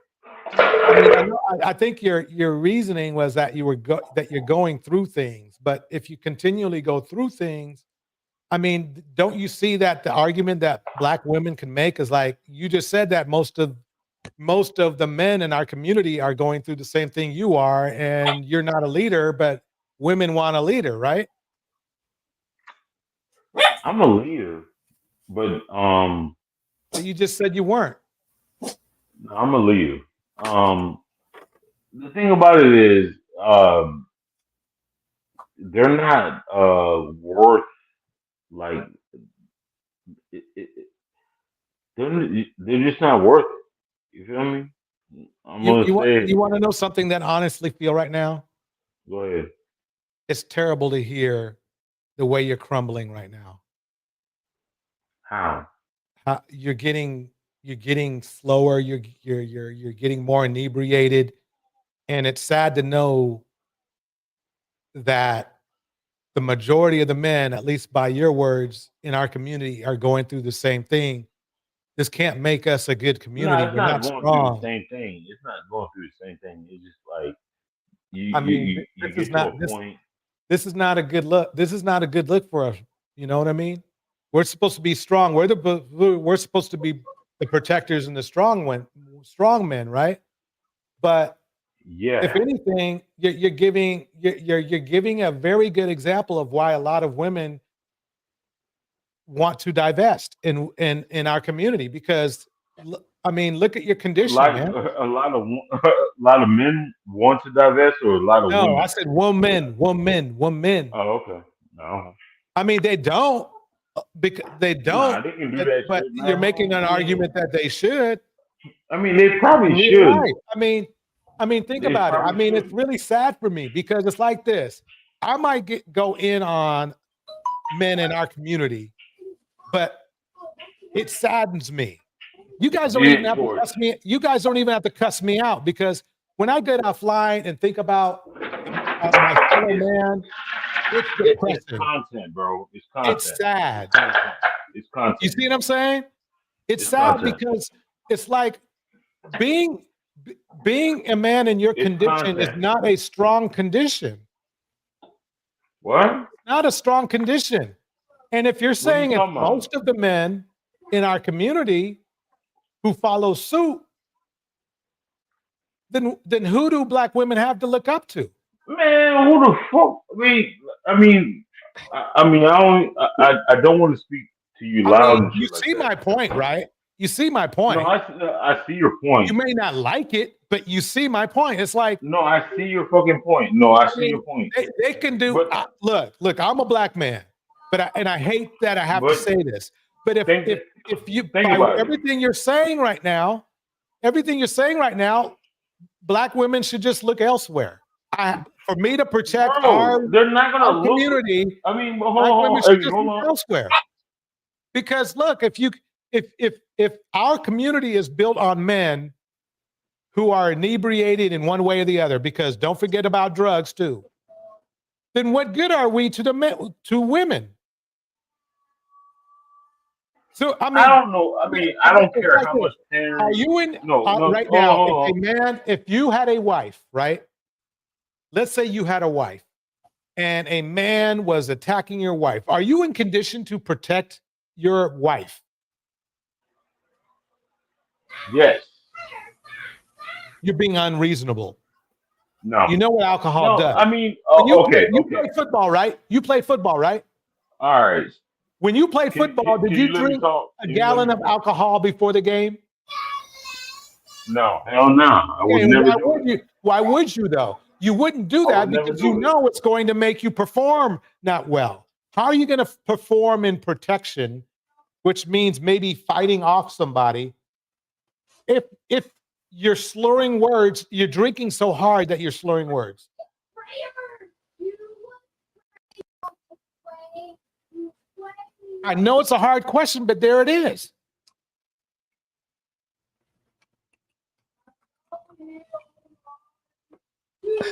I mean, I think your reasoning was that you're going through things. But if you continually go through things, I mean, don't you see that the argument that Black women can make is like you just said that most of the men in our community are going through the same thing you are, and you're not a leader, but women want a leader, right? I'm a leader, but so you just said you weren't. No, I'm a leader. The thing about it is, they're not worth like they're just not worth it. You feel me? You want to know something that I honestly feel right now? Go ahead. It's terrible to hear the way you're crumbling right now. How you're getting slower. You're getting more inebriated, and it's sad to know that the majority of the men, at least by your words, in our community, are going through the same thing. This can't make us a good community. No, it's not going through the same thing. It's not going through the same thing. It's just like you get to a point. This is not a good look. This is not a good look for us. You know what I mean? We're supposed to be strong. We're supposed to be the protectors and the strong men, right? But yeah, if anything, you're giving a very good example of why a lot of women want to divest in our community, because I mean, look at your condition, man. A lot of men want to divest, or a lot of women? No, I said women. Oh, okay. No. I mean, they don't. Because they don't. Nah, they can do that but shit, you're making an argument that they should. I mean, they probably should. Right. I mean, think about it. I mean, it's really sad for me because it's like this. I might go in on men in our community, but it saddens me. You guys don't even have to cuss me. You guys don't even have to cuss me out, because when I get offline and think about my fellow man, it's content, bro. It's content. It's sad. It's content. You see what I'm saying? It's sad content. Because it's like being a man in your condition is not a strong condition. What? Not a strong condition. And if you're saying if most of the men in our community who follow suit, then who do Black women have to look up to? Man, who the fuck? I don't want to speak to you loud. You see my point, right? You see my point. No, I see your point. You may not like it, but you see my point. It's like, no, I see your fucking point. No, I see your point. They can do. Look, I'm a Black man, but I hate that I have to say this, But if you by everything you're saying right now, black women should just look elsewhere. For me to protect they're not gonna our community. I mean, black women should just look elsewhere. Because look, if our community is built on men who are inebriated in one way or the other, because don't forget about drugs too, then what good are we to women? So I mean, I don't know. I mean, I don't care how much parents. Are you in right now? If you had a wife, right? Let's say you had a wife, and a man was attacking your wife. Are you in condition to protect your wife? Yes. You're being unreasonable. No. You know what alcohol does. I mean, you play football, right? You play football, right? All right. When you play football, did you drink a gallon of alcohol before the game? No, hell no. I would never do it. Why would you though? You wouldn't do that because you know it's going to make you perform not well. How are you going to perform in protection, which means maybe fighting off somebody, if you're slurring words, you're drinking so hard that you're slurring words? I know it's a hard question, but there it is.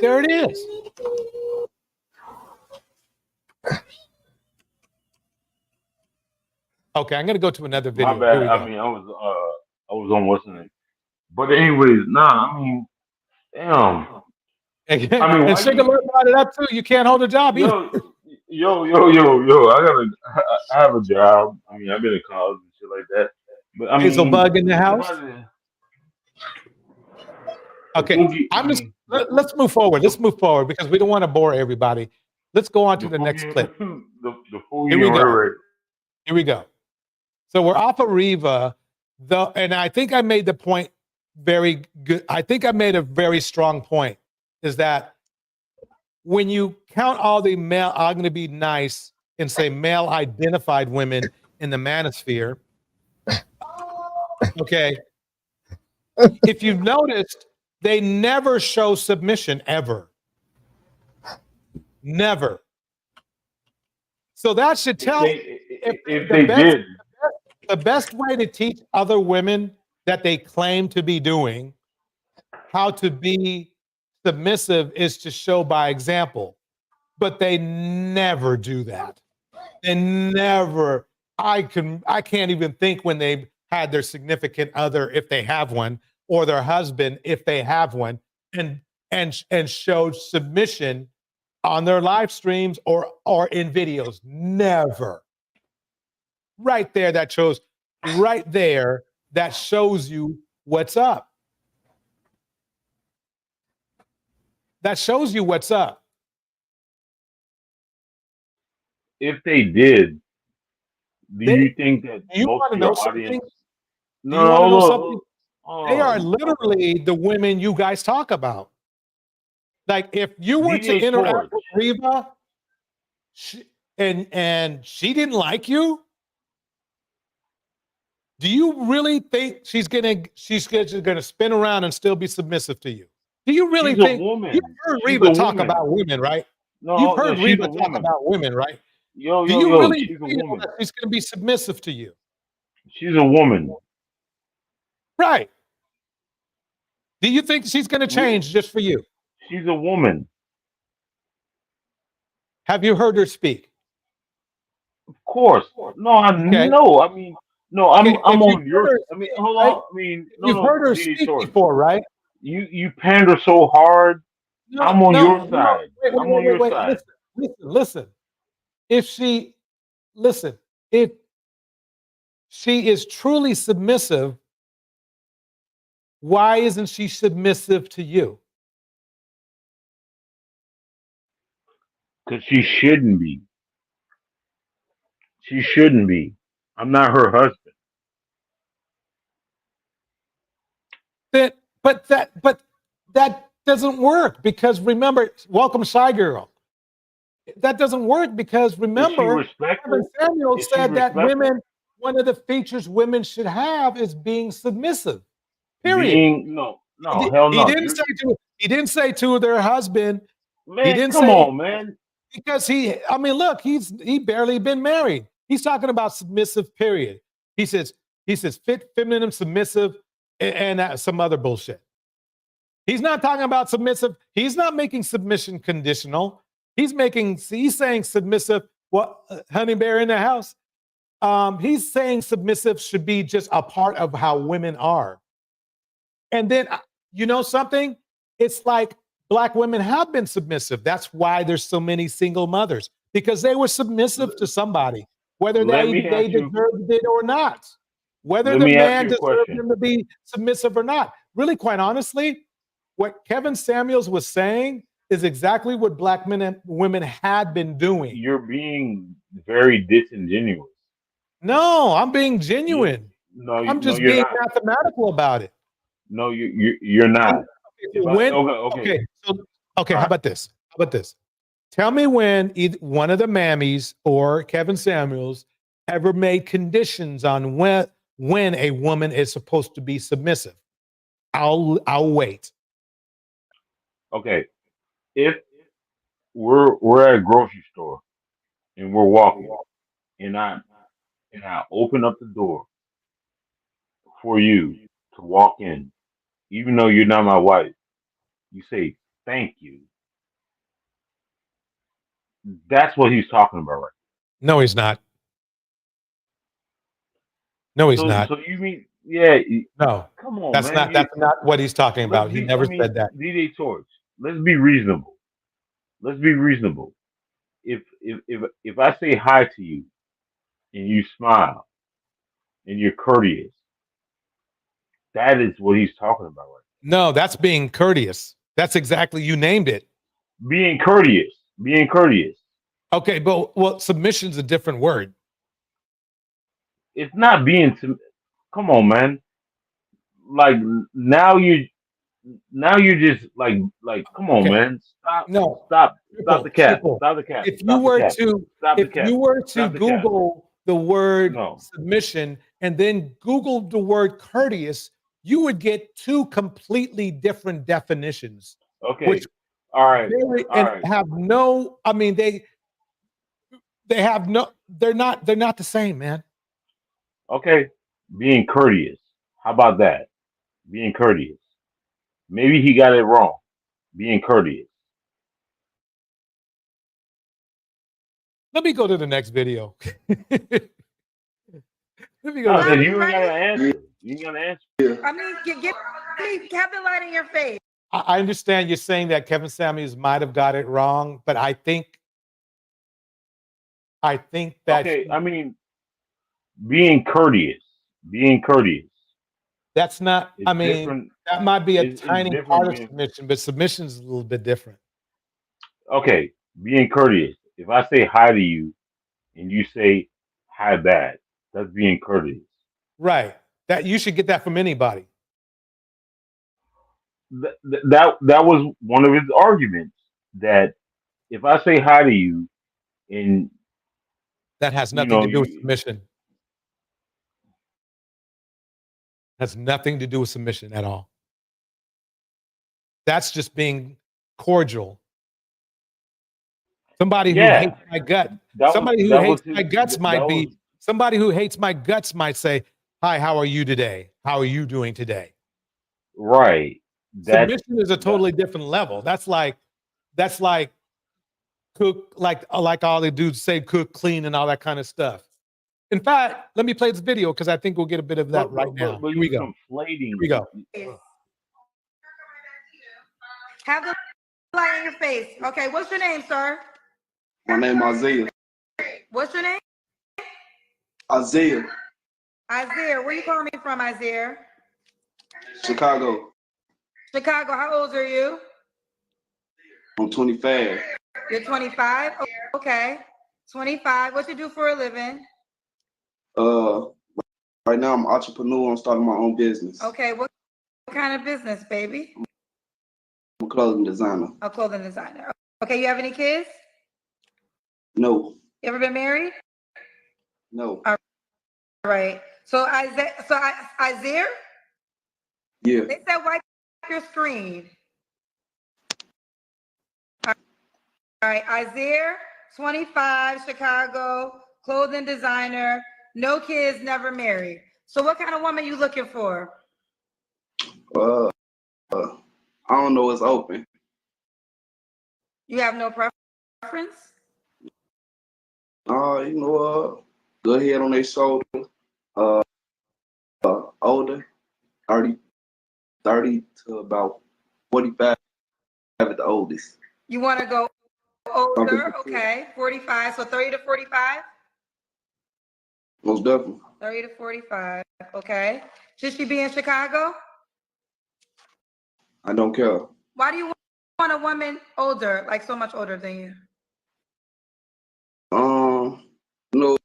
There it is. Okay, I'm gonna go to another video. My bad. I mean, I was on what's the name. But anyways, I mean, damn. And Sugar brought it up too. You can't hold a job either. Yo. I have a job. I mean, I've been in college and shit like that. But I mean, Hazel Bug in the house. Okay, let's move forward. Let's move forward because we don't want to bore everybody. Let's go on to the next clip. Here we go. Here we go. So we're off of Riva, and I think I made the point very good. I think I made a very strong point, is that when you count all the male, I'm going to be nice and say male identified women in the MammieSphere. Okay. If you've noticed, they never show submission ever. Never. So that should tell if they did. The best way to teach other women that they claim to be doing how to be submissive is to show by example. But they never do that. They never. I can't even think when they've had their significant other, if they have one, or their husband, if they have one, and showed submission on their live streams or in videos. Never. Right there, that shows you what's up. That shows you what's up. If they did, do you think that most of your audience? No. They are literally the women you guys talk about. Like if you were to interact with Riva, and she didn't like you, do you really think she's gonna spin around and still be submissive to you? Do you really think? You've heard Riva talk about women, right? You've heard Riva talk about women, right? Do you really feel that she's gonna be submissive to you? She's a woman, right? Do you think she's gonna change just for you? She's a woman. Have you heard her speak? Of course. No, no. I mean, no. I'm on your. I mean, hold on. I mean, you've heard her speak before, right? You pander so hard. I'm on your side. I'm on your side. Listen. If she is truly submissive, why isn't she submissive to you? Because she shouldn't be. She shouldn't be. I'm not her husband. But that doesn't work because remember, welcome Shy Girl. That doesn't work because remember, Samuel said that women one of the features women should have is being submissive. Period. No, hell no. He didn't say to their husband. Man, he didn't come say, on, man. Because look, he barely been married. He's talking about submissive. Period. He says fit, feminine, submissive, and some other bullshit. He's not talking about submissive. He's not making submission conditional. He's saying submissive. Well, honey bear in the house. He's saying submissive should be just a part of how women are. And then, you know something? It's like Black women have been submissive. That's why there's so many single mothers, because they were submissive to somebody, whether they deserved it or not, whether the man deserved them to be submissive or not. Really, quite honestly, what Kevin Samuels was saying is exactly what Black men and women had been doing. You're being very disingenuous. No, I'm being genuine. I'm just being not. mathematical about it. No, you're not. Okay. How about this? Tell me when either one of the Mammies or Kevin Samuels ever made conditions on when a woman is supposed to be submissive. I'll wait. Okay. If we're at a grocery store and we're walking and I open up the door for you to walk in, even though you're not my wife, you say thank you. That's what he's talking about, right? No, he's not. No, he's not. So you mean, yeah? No, come on, that's man. That's not what he's talking about. He never said that. DeeDee Torch. Let's be reasonable. If I say hi to you and you smile and you're courteous, that is what he's talking about, right? No, that's being courteous. That's exactly, you named it. Being courteous. Okay, but submission's a different word. It's not being. Come on, man. Like now you're just like come on, man. Stop the cap. Stop the cap. If you were to Google the word submission and then Google the word courteous, you would get two completely different definitions. Okay. Which all right. Have no. I mean, they have no. They're not the same, man. Okay. Being courteous. How about that? Being courteous. Maybe he got it wrong. Being courteous. Let me go to the next video. Let me go. You ain't got an answer. You ain't got an answer. I mean, have the light in your face. I understand you're saying that Kevin Samuels might have got it wrong, but I think that. Okay, I mean, being courteous. That's not. I mean, that might be a tiny part of submission, but submission is a little bit different. Okay, being courteous. If I say hi to you, and you say hi back, that's being courteous. Right. That you should get that from anybody. That was one of his arguments, that if I say hi to you and that has nothing to do with submission. Has nothing to do with submission at all. That's just being cordial. Somebody who hates my gut. Somebody who hates my guts might say, "Hi, how are you today? How are you doing today?" Right. Submission is a totally different level. That's like cook, like all the dudes say, cook, clean, and all that kind of stuff. In fact, let me play this video because I think we'll get a bit of that right now. Here we go. Here we go. Have the light in your face. Okay, what's your name, sir? My name is Isaiah. What's your name? Isaiah. Isaiah, where you calling me from, Isaiah? Chicago. Chicago, how old are you? I'm 25. You're 25? Okay. 25. What you do for a living? Right now I'm an entrepreneur. I'm starting my own business. Okay, what kind of business, baby? I'm a clothing designer. A clothing designer. Okay, you have any kids? No. You ever been married? No. All right. So Isaiah, Yeah. they said wipe your screen. All right, Isaiah, 25, Chicago, clothing designer, no kids, never married. So what kind of woman you looking for? I don't know. It's open. You have no preference? You know, good head on their shoulder. Older, 30 to about 45 at the oldest. You want to go older? Okay, 45. So 30 to 45? Most definitely. 30 to 45. Okay. Should she be in Chicago? I don't care. Why do you want a woman older, like so much older than you? You know,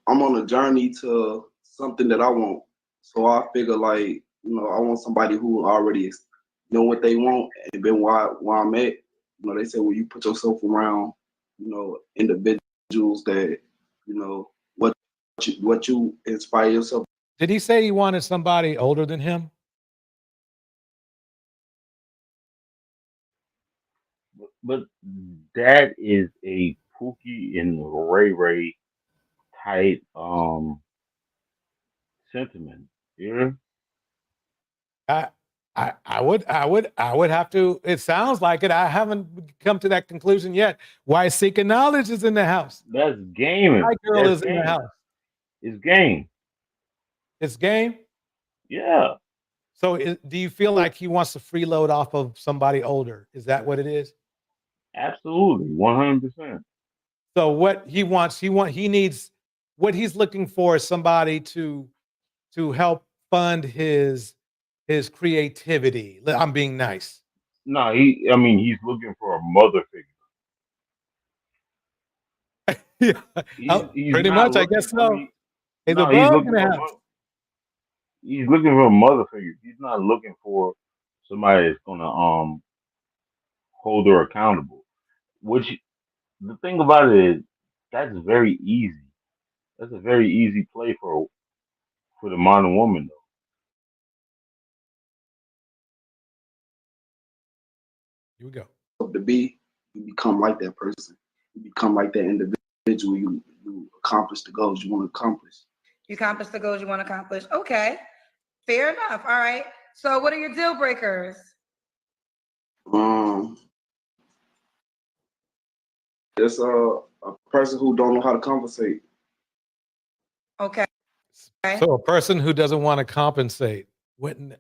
I'm on a journey to something that I want. So I figure like, you know, I want somebody who already know what they want and been where I'm at. You know, they say, well, you put yourself around, you know, individuals that, you know, what you inspire yourself. Did he say he wanted somebody older than him? But that is a Pookie and Ray Ray type sentiment. Yeah. I would have to. It sounds like it. I haven't come to that conclusion yet. Why Seeking Knowledge is in the house? That's gaming. My girl That's is in the game. house. It's game. It's game. Yeah. So, do you feel like he wants to freeload off of somebody older? Is that what it is? Absolutely, 100%. So, what he wants, he needs. What he's looking for is somebody to help fund his creativity. I'm being nice. No, he's looking for a mother figure. Yeah, pretty much, I guess so. He's no, above in the house. He's looking for a mother figure. He's not looking for somebody that's gonna hold her accountable. The thing about it is that's very easy. That's a very easy play for the modern woman, though. Here we go. To be, you become like that person. You become like that individual. You accomplish the goals you want to accomplish. You accomplish the goals you want to accomplish. Okay, fair enough. All right. So, what are your deal breakers? It's a person who don't know how to compensate. Okay. So, a person who doesn't want to compensate wouldn't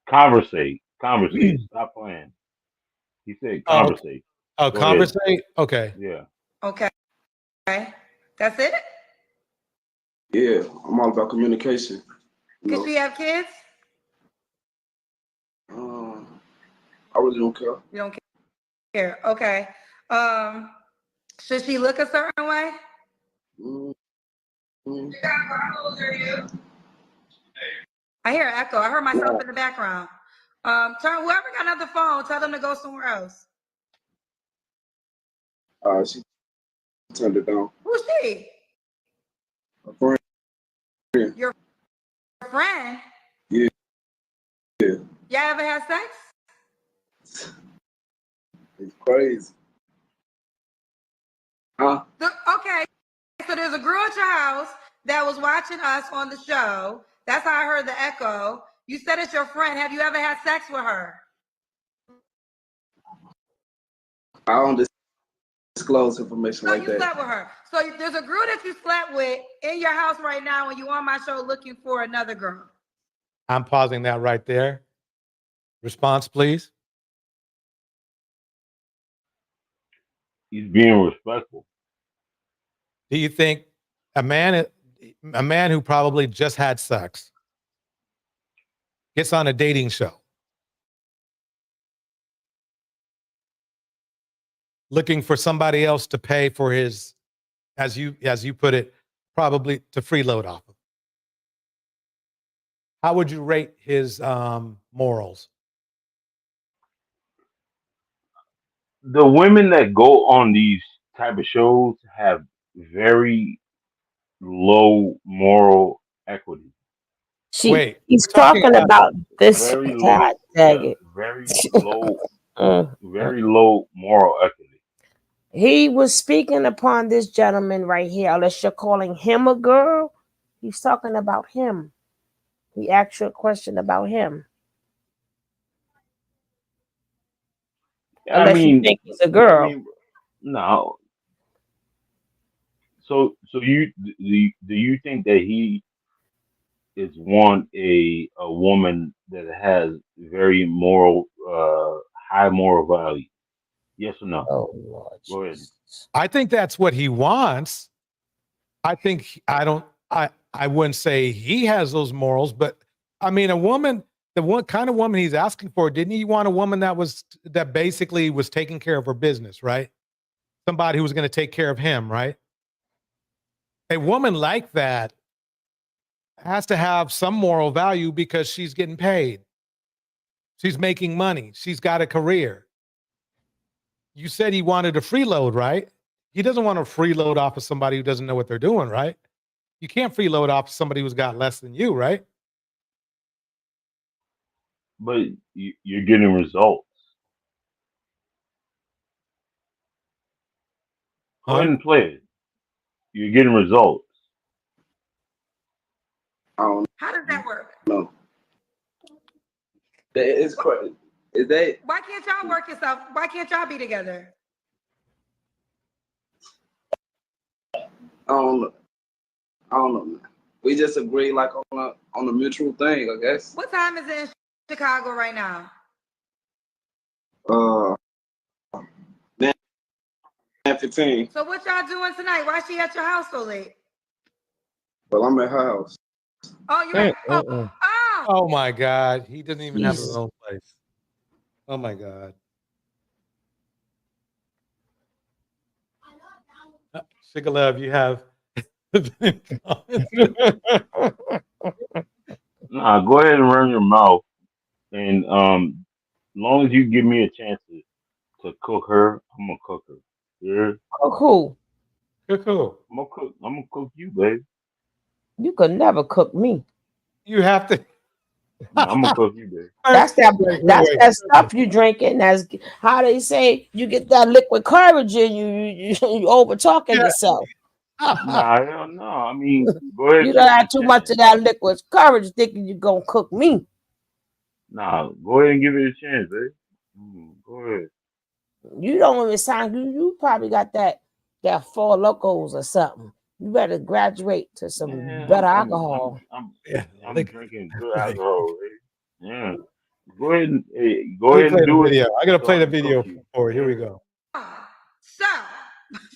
Conversate. Stop playing. He said conversate. Oh, Go conversate. ahead. Okay. Yeah. Okay. That's it. Yeah, I'm all about communication. Does she have kids? I really don't care. You don't care. Okay. Should she look a certain way? I hear an echo. I heard myself in the background. Whoever got another phone, tell them to go somewhere else. She turned it down. Who's she? A friend. Your friend? Yeah. Y'all ever had sex? It's crazy. Huh? Okay. So there's a girl at your house that was watching us on the show. That's how I heard the echo. You said it's your friend. Have you ever had sex with her? I don't disclose information like you that. slept with her. So there's a girl that you slept with in your house right now and you on my show looking for another girl. I'm pausing that right there. Response, please. He's being respectful. Do you think a man who probably just had sex gets on a dating show looking for somebody else to pay for his, as you put it, probably to freeload off of? How would you rate his morals? The women that go on these type of shows have very low moral equity. See, Wait, he's we're talking talking about this. Very low, God dang it. very low, Mm. very low moral equity. He was speaking upon this gentleman right here, unless you're calling him a girl. He's talking about him. He asked you a question about him. Unless you think he's a girl. No. So you do you think that he is a woman that has very moral, high moral value? Yes or no? Oh Lord. Go ahead. I think that's what he wants. I think I wouldn't say he has those morals, but I mean a woman, the one kind of woman he's asking for, didn't he want a woman that basically was taking care of her business, right? Somebody who was going to take care of him, right? A woman like that has to have some moral value because she's getting paid. She's making money. She's got a career. You said he wanted a freeload, right? He doesn't want to freeload off of somebody who doesn't know what they're doing, right? You can't freeload off somebody who's got less than you, right? But you're getting results. Go ahead and play it. You're getting results. How does that work? No. It's crazy. Is that Why can't y'all work yourself? Why can't y'all be together? I don't know, man. We just agree like on a mutual thing, I guess. What time is it in Chicago right now? 9:15. So what y'all doing tonight? Why she at your house so late? Well, I'm at her house. Oh, you at oh. Oh my God. He doesn't even have his own place. Oh my God. Shigalev, you have Nah, go ahead and run your mouth. And as long as you give me a chance to cook her, I'm gonna cook her. Yeah. Cook who? Cook who? I'm gonna cook you, babe. You could never cook me. You have to. I'm gonna cook you, babe. That's that stuff you drinking. That's how they say you get that liquid courage in you over talking yourself. Nah, hell no. I mean, go ahead. You don't have too much of that liquid courage thinking you're gonna cook me. Nah, go ahead and give it a chance, babe. Go ahead. You don't even sound you probably got that Four Locos or something. You better graduate to some better alcohol. I'm drinking good alcohol, babe. Yeah. Go ahead and do it. Video. I gotta play the video for you. Here we go. So,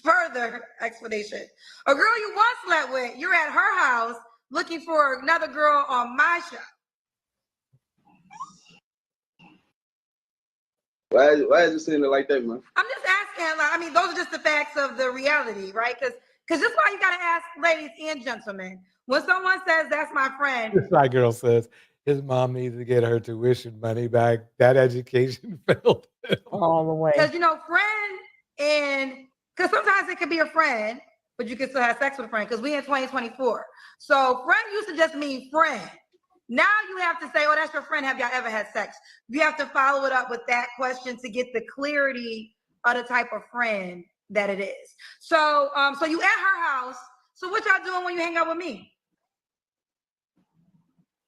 further explanation. A girl you once slept with, you're at her house looking for another girl on my show. Why is you saying it like that, man? I'm just asking, like, I mean, those are just the facts of the reality, right? Because this is why you gotta ask ladies and gentlemen. When someone says that's my friend, This side girl says his mom needs to get her tuition money back. That education failed him. All the way. because friend and because sometimes it could be a friend, but you can still have sex with a friend because we in 2024. So friend used to just mean friend. Now you have to say, oh, that's your friend. Have y'all ever had sex? You have to follow it up with that question to get the clarity of the type of friend that it is. So, so you at her house. So what y'all doing when you hang out with me?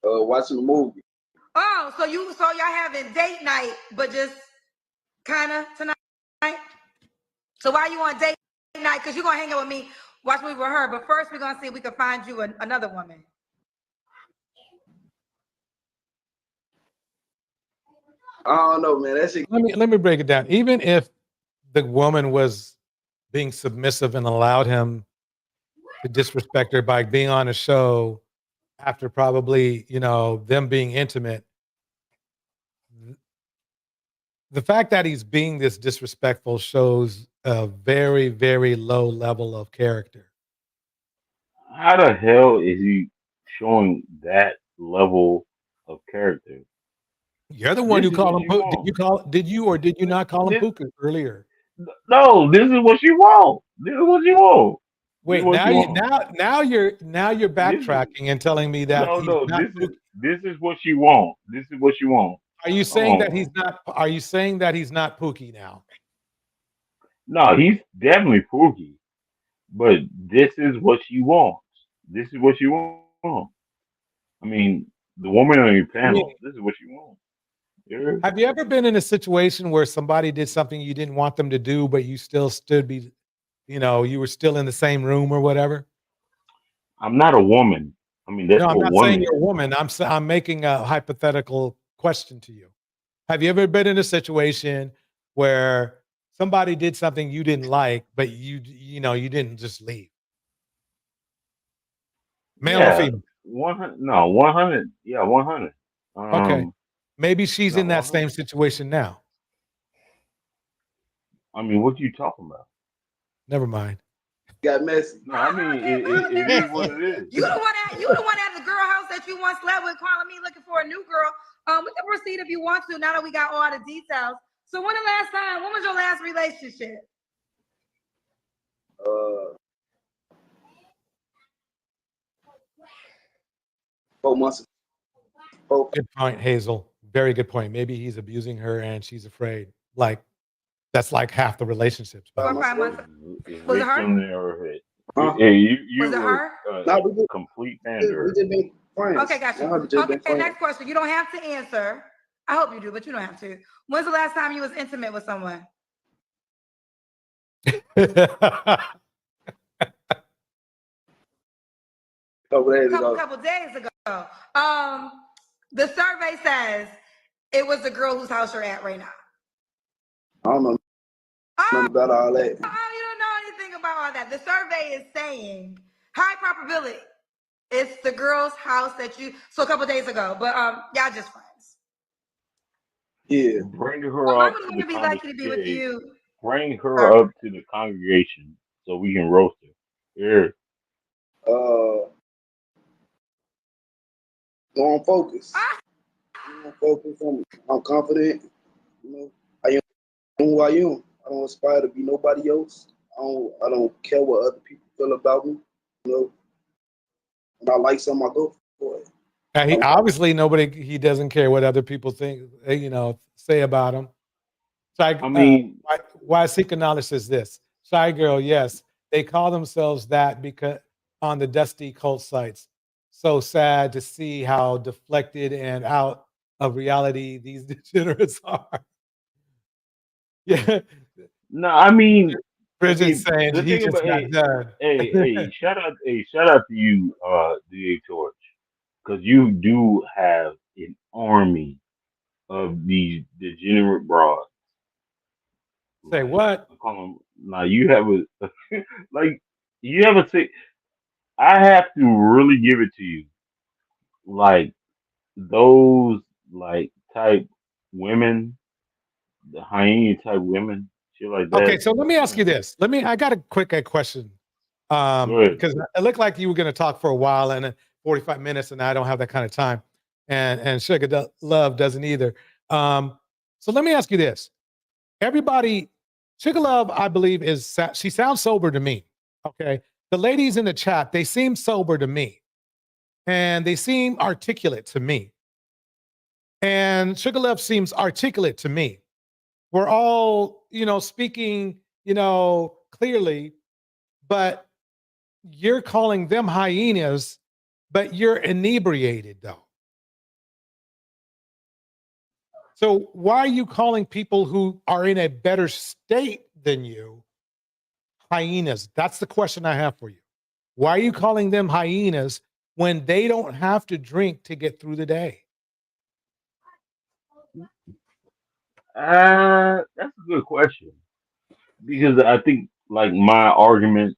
Watching the movie. Oh, so y'all having date night, but just kind of tonight? So why you on date night? Because you're going to hang out with me, watch a movie with her. But first, we're going to see if we can find you another woman. I don't know, man. That shit. Let me break it down. Even if the woman was being submissive and allowed him to disrespect her by being on a show after probably, them being intimate, the fact that he's being this disrespectful shows a very, very low level of character. How the hell is he showing that level of character? You're the one who called him Puka. Did you or did you not call him Puka earlier? No, this is what you want. This is what you want. Wait, what now you you want. now you're backtracking and telling me that No, he's no. not. This is what you want. This is what you want. Are you Hold saying that on. he's not? Are you saying that he's not Pookie now? No, he's definitely Pookie. But this is what you want. This is what you want. I mean, the woman on your I mean, panel. This is what you want. Yeah. have you ever been in a situation where somebody did something you didn't want them to do, but you still you were still in the same room or whatever? I'm not a woman. I mean, that's No, I'm what not saying women. you're a woman. I'm making a hypothetical question to you. Have you ever been in a situation where somebody did something you didn't like, but you didn't just leave? Male or Yeah, female? 100. No, 100. Yeah, 100. Okay. Maybe she's No, in that same 100. situation now. I mean, what you talking about? Never mind. Got messy. No, I mean, it is what it is. You the one at the girl house that you once slept with, calling me looking for a new girl. We can proceed if you want to. Now that we got all the details. So when was your last relationship? 4 months ago. Good point, Hazel. Very good point. Maybe he's abusing her and she's afraid. Like that's like half the relationships. 4 or 5 months. Was it her? Hey, you Was it were her? a complete pander. We just been friends. Okay, got you. 100 just been Okay, friends. next question. You don't have to answer. I hope you do, but you don't have to. When's the last time you was intimate with someone? Couple days ago. The survey says it was the girl whose house you're at right now. I don't know nothing about all that. You don't know anything about all that. The survey is saying high probability it's the girl's house that you. So a couple days ago, but y'all just friends. Yeah. Bring her up to the be lucky to be with you. Bring her up to the congregation so we can roast her. Here. I'm focused. I'm focused. I'm confident. I am who I am. I don't aspire to be nobody else. I don't care what other people feel about me. When I like something, I go for it. Now, he doesn't care what other people think, say about him. Shy, I mean, why Seeker Knowledge says this. Shy Girl, yes, they call themselves that because on the dusty cult sites. So sad to see how deflected and out of reality these degenerates are. Yeah. No, I mean, Bridget saying the he thing just about got done. hey, shout out to you, DA Torch, because you do have an army of these degenerate broads. Say what? Now you have a you have a thing. I have to really give it to you, like those type women, the hyena type women, shit like that. Okay, so let me ask you this. I got a quick question. Because it looked like you were going to talk for a while and 45 minutes, and I don't have that kind of time. And Sugar Love doesn't either. So let me ask you this. Sugar Love, I believe, she sounds sober to me. Okay. The ladies in the chat, they seem sober to me. And they seem articulate to me. And Sugar Love seems articulate to me. We're all, speaking, clearly, but you're calling them hyenas, but you're inebriated though. So why are you calling people who are in a better state than you hyenas? That's the question I have for you. Why are you calling them hyenas when they don't have to drink to get through the day? That's a good question, because I think my argument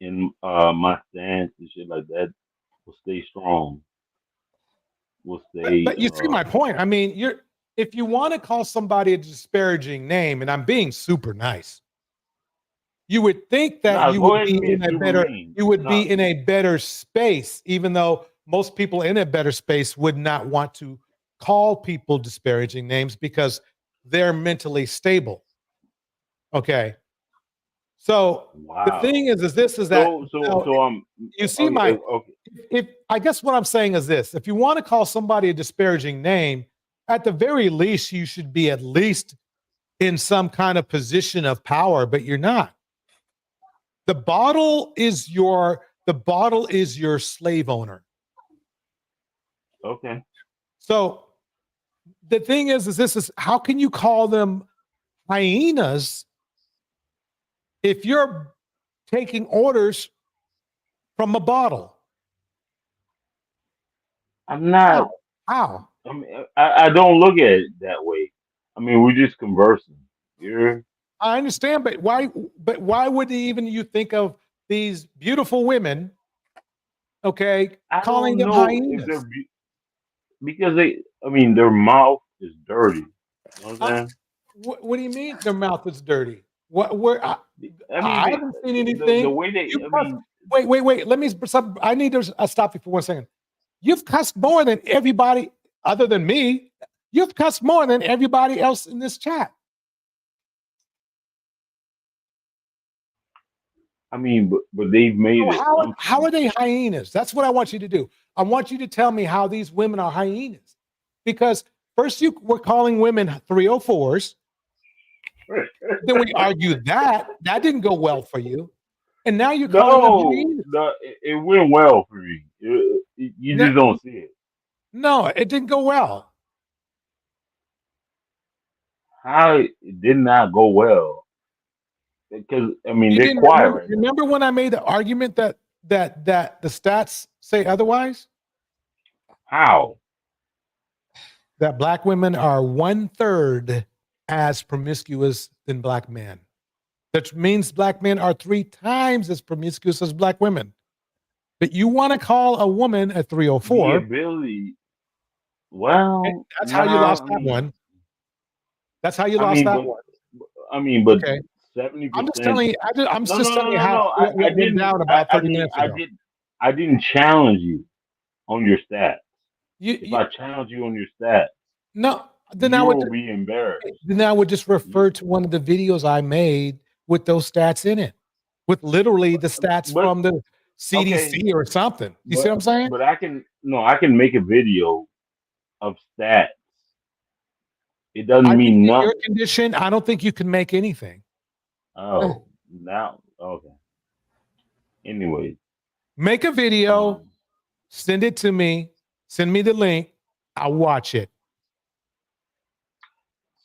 and my stance and shit like that will stay strong. But you see my point. I mean, if you want to call somebody a disparaging name, and I'm being super nice, you would think that you would be in a better space, even though most people in a better space would not want to call people disparaging names because they're mentally stable. Okay. So Wow. the thing is this is that you see okay, if I guess what I'm saying is this: if you want to call somebody a disparaging name, at the very least you should be at least in some kind of position of power, but you're not. The bottle is your slave owner. Okay. So the thing is this is how can you call them hyenas if you're taking orders from a bottle? I'm not. How? I mean, I don't look at it that way. I mean, we're just conversing. I understand, but why would even you think of these beautiful women, okay, calling them hyenas? Because their mouth is dirty. You know what I'm saying? What do you mean their mouth is dirty? I haven't seen anything. The way they, wait. Let me stop. I need to stop you for 1 second. You've cussed more than everybody other than me. You've cussed more than everybody else in this chat. I mean, but they've made it. How are they hyenas? That's what I want you to do. I want you to tell me how these women are hyenas. Because first you were calling women 304s. Then we argued that didn't go well for you. And now you're calling them hyenas. No, it went well for me. You just don't see it. No, it didn't go well. How it did not go well? Because they're quiet. Remember when I made the argument that the stats say otherwise? How? That black women are 1/3 as promiscuous than black men. That means black men are 3 times as promiscuous as black women. But you want to call a woman a 304? The ability. Well, that's how you lost that one. That's how you lost that one. But okay. 70%. I'm just telling you. I'm just telling you how I went down about 30 minutes ago. I didn't challenge you on your stats. If I challenge you on your stats, no, then I would be embarrassed. Then I would just refer to one of the videos I made with those stats in it, with literally the stats from the CDC or something. You see what I'm saying? But I can make a video of stats. It doesn't mean nothing. Your condition, I don't think you can make anything. Oh, now, okay. Anyway. Make a video, send it to me, send me the link, I'll watch it.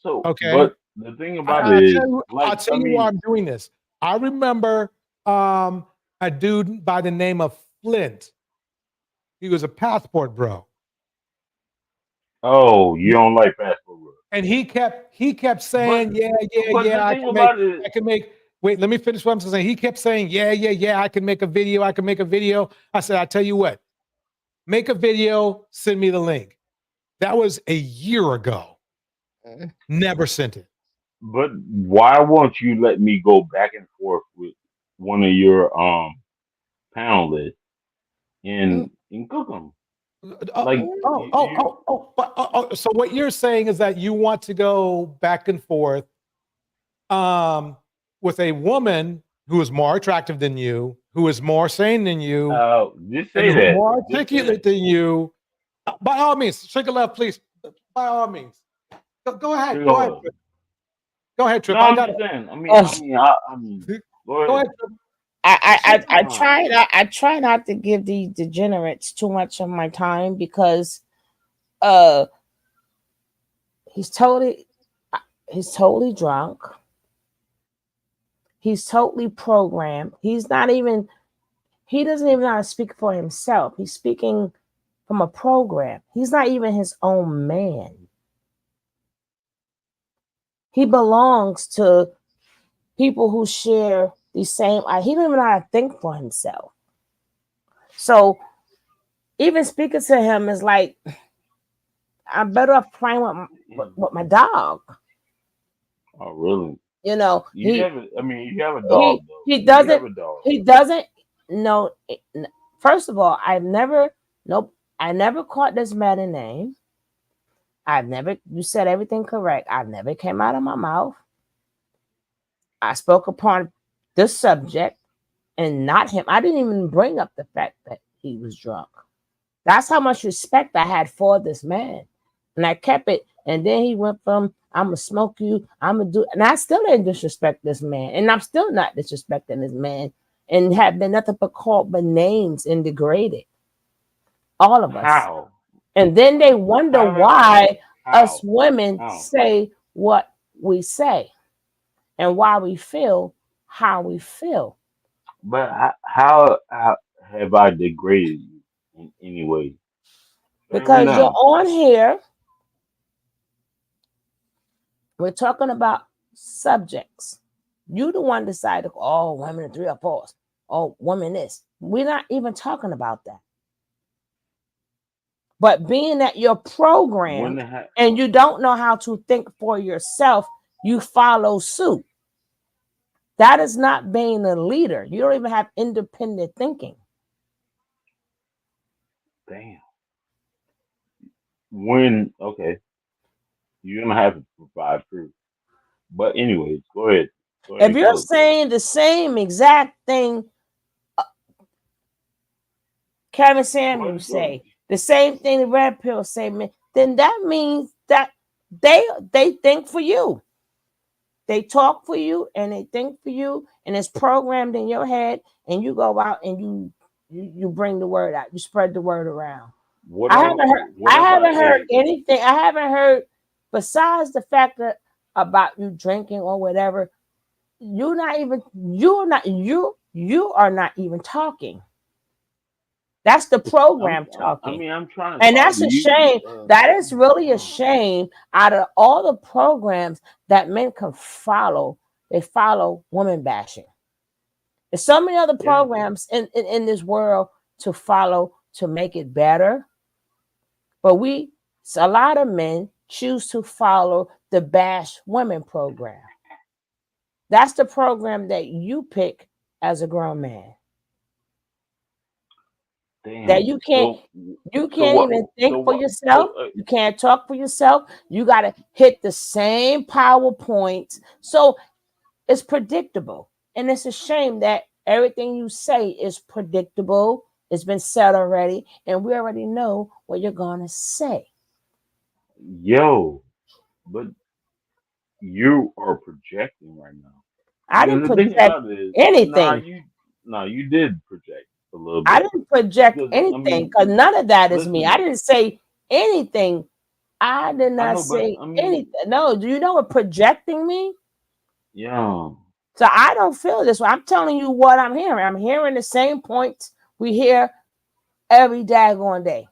So, okay. But the thing about it is, I'll tell you why I'm doing this. I remember a dude by the name of Flint. He was a passport bro. Oh, you don't like passport bro. And he kept saying, I can make. Wait, let me finish what I'm saying. He kept saying, yeah, I can make a video. I said, I tell you what, make a video, send me the link. That was a year ago. Never sent it. But why won't you let me go back and forth with one of your panelists and cook them? So what you're saying is that you want to go back and forth with a woman who is more attractive than you, who is more sane than you, just say that. More articulate than you. By all means, shake a left, please. By all means, go ahead. Go ahead, Trip. No, I'm just saying. Go ahead, Trip. I try not to give these degenerates too much of my time because he's totally drunk. He's totally programmed. He doesn't even know how to speak for himself. He's speaking from a program. He's not even his own man. He belongs to people who share the same. He don't even know how to think for himself. So even speaking to him is like, I'm better off playing with my dog. Oh, really? You know, you have a dog. He doesn't know. First of all, I never caught this man's name. You said everything correct. I never came out of my mouth. I spoke upon the subject and not him. I didn't even bring up the fact that he was drunk. That's how much respect I had for this man. And I kept it. And then he went from, I'm going to smoke you, I'm going to do, and I still didn't disrespect this man. And I'm still not disrespecting this man and have been nothing but called by names and degraded. All of us. How? And then they wonder why us women How? say what we say and why we feel how we feel. But how have I degraded you in any way? Because you're on here. We're talking about subjects. You the one decided, oh, women are 3 or 4s. Oh, women this. We're not even talking about that. But being that you're programmed and you don't know how to think for yourself, you follow suit. That is not being a leader. You don't even have independent thinking. Damn. Okay, you're gonna have to provide proof. But anyways, go ahead. If you're saying the same exact thing Kevin Samuels say, the same thing the Red Pill say, then that means that they think for you. They talk for you and they think for you, and it's programmed in your head, and you go out and you bring the word out. You spread the word around. I haven't heard anything. I haven't heard, besides the fact that about you drinking or whatever, you are not even talking. That's the program talking. I mean, I'm trying to. And that's a shame. That is really a shame. Out of all the programs that men can follow, they follow woman bashing. There's so many other programs in this world to follow to make it better. But a lot of men choose to follow the bash women program. That's the program that you pick as a grown man. Damn. That you can't even think for yourself. You can't talk for yourself. You got to hit the same PowerPoint. So it's predictable. And it's a shame that everything you say is predictable. It's been said already. And we already know what you're going to say. Yo, but you are projecting right now. I didn't project anything. You did project a little bit. I didn't project anything because none of that is me. I didn't say anything. I did not say anything. No, do you know what projecting means? Yeah. So I don't feel this way. I'm telling you what I'm hearing. I'm hearing the same points we hear every daggone day.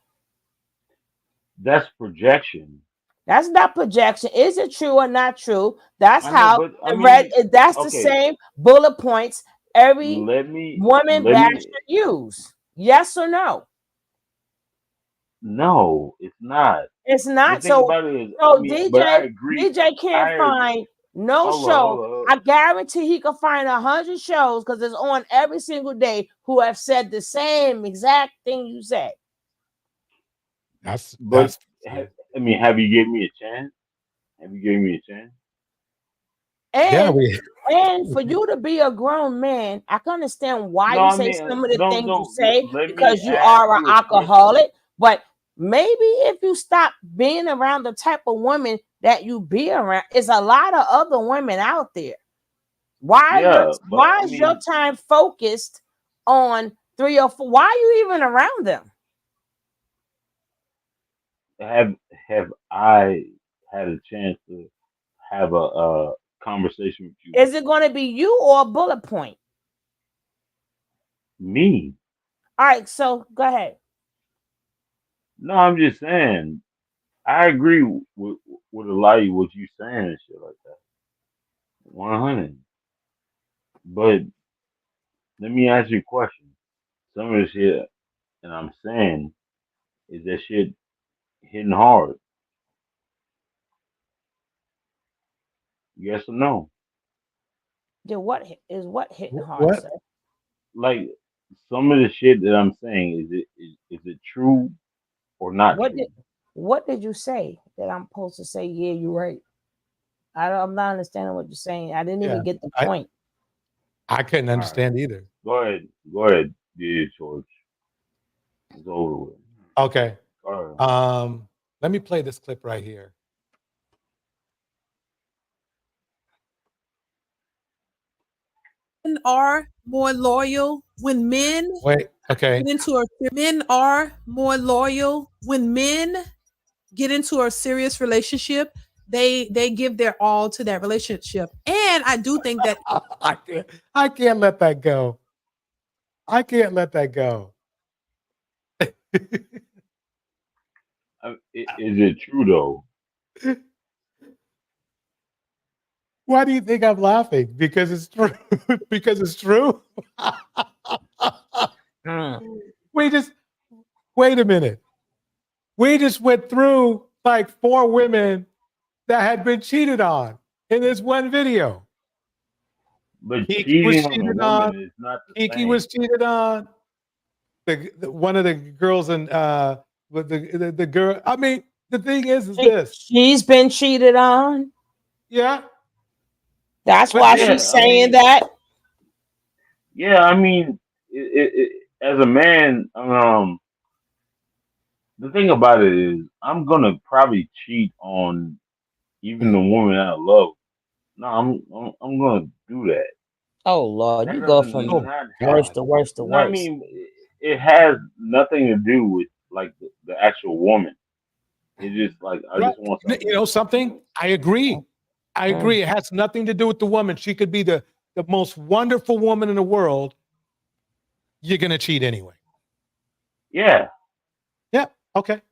That's projection. That's not projection. Is it true or not true? That's the same bullet points every woman basher use. Yes or no? No, it's not. It's not. DJ can't find no show. I guarantee he can find 100 shows because it's on every single day who have said the same exact thing you said. Have you given me a chance? And for you to be a grown man, I can understand why you say some of the things you say because you are an alcoholic. But maybe if you stop being around the type of women that you be around, it's a lot of other women out there. Why is your time focused on 3 or 4? Why are you even around them? Have I had a chance to have a conversation with you? Is it going to be you or a bullet point? Me. All right, so go ahead. No, I'm just saying. I agree with a lot of what you saying and shit like that. 100. But let me ask you a question. Some of the shit that I'm saying is that shit hitting hard. Yes or no? What hitting hard, sir? Like some of the shit that I'm saying, is it true or not true? What did you say that I'm supposed to say? Yeah, you're right. I'm not understanding what you're saying. I didn't even get the point. I couldn't All right. understand either. Go ahead, dear George. It's over with. Okay. All right. Let me play this clip right here. Men are more loyal when men Wait, okay. get into a men are more loyal when men get into a serious relationship. They give their all to that relationship, and I do think that I can't let that go. I can't let that go. Is it true though? Why do you think I'm laughing? Because it's true. Because it's true. Wait a minute. We just went through like 4 women that had been cheated on in this one video. But KeeKee was cheating on a cheated woman on. is not the KeeKee same. was cheated on. One of the girls in with the girl. I mean, the thing is this. She's been cheated on. Yeah. That's But why yeah, she's saying that. Yeah, I mean, as a man, the thing about it is, I'm gonna probably cheat on even the woman I love. No, I'm gonna do that. Oh Lord, That you go doesn't from not worst have. to worst to No, I worst. mean, it has nothing to do with like the actual woman. It's just like I Right. just want something. You know something? I agree. I agree. It has nothing to do with the woman. She could be the most wonderful woman in the world. You're gonna cheat anyway. Yeah. Yeah. Okay.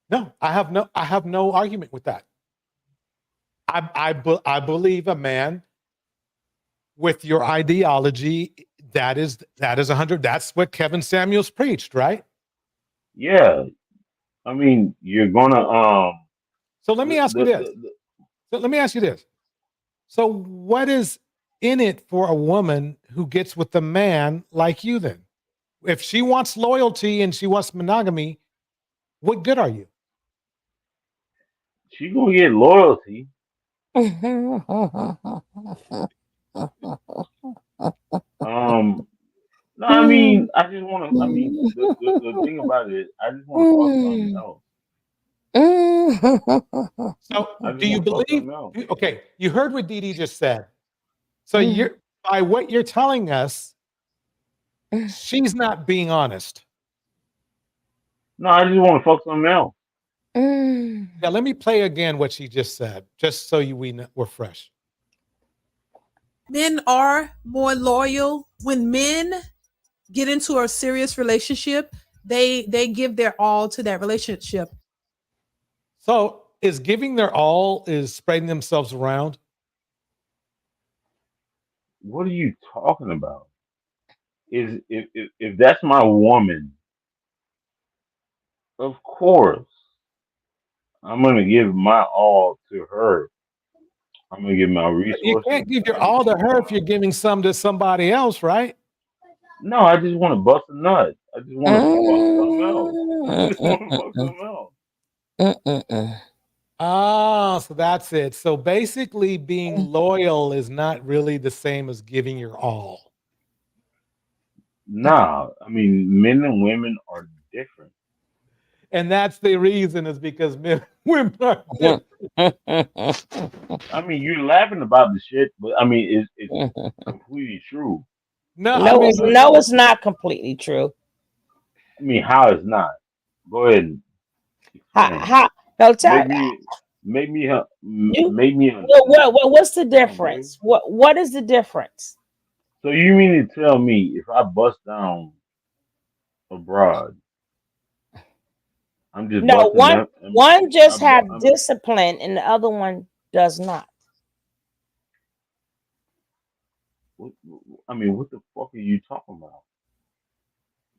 No, I have no argument with that. I believe a man with your ideology, that is 100. That's what Kevin Samuels preached, right? Yeah. I mean, you're gonna So let me ask you this. So what is in it for a woman who gets with a man like you then? If she wants loyalty and she wants monogamy, what good are you? she gonna get loyalty. No, I mean, I just want to. I mean, the thing about it is, I just want to fuck something else. So I just do you want to fuck believe? something else. Okay, you heard what DeeDee just said. So you're by what you're telling us, she's not being honest. No, I just want to fuck something else. Yeah, let me play again what she just said, just so we're fresh. men are more loyal when men get into a serious relationship. They give their all to that relationship. So is giving their all is spreading themselves around? What are you talking about? Is if that's my woman, of course I'm gonna give my all to her. I'm gonna give my You resources. can't give your all to her if you're giving some to somebody else, right? No, I just want to bust a nut. I just want to fuck something else. I just want to fuck something else. Oh, so that's it. So basically being loyal is not really the same as giving your all. Nah, I mean, men and women are different. And that's the reason is because women are different. I mean, you're laughing about the shit, but I mean, it's completely true. No, it's not completely true. I mean, how it's not? Go ahead. And How? No, tell make me what's the difference? What is the difference? So you mean to tell me if I bust down abroad, I'm just no busting one just have discipline and the other one does not. I mean, what the fuck are you talking about?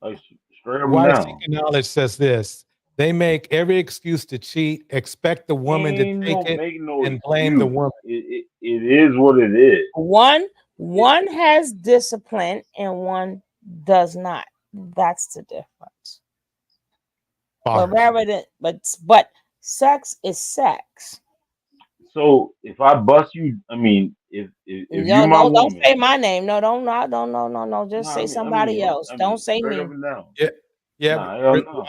Like, straight up Why now. Seeking Knowledge says this. They make every excuse to cheat, expect the woman to take it, and blame the woman. It is what it is. One has discipline and one does not. That's the difference. But sex is sex. So if I bust you, I mean, if No, you're my no, don't woman, say my name. No, don't, no, don't, no. Just no, say somebody else. I Don't mean, say straight me. up and down. Yeah, yeah. Nah, hell no.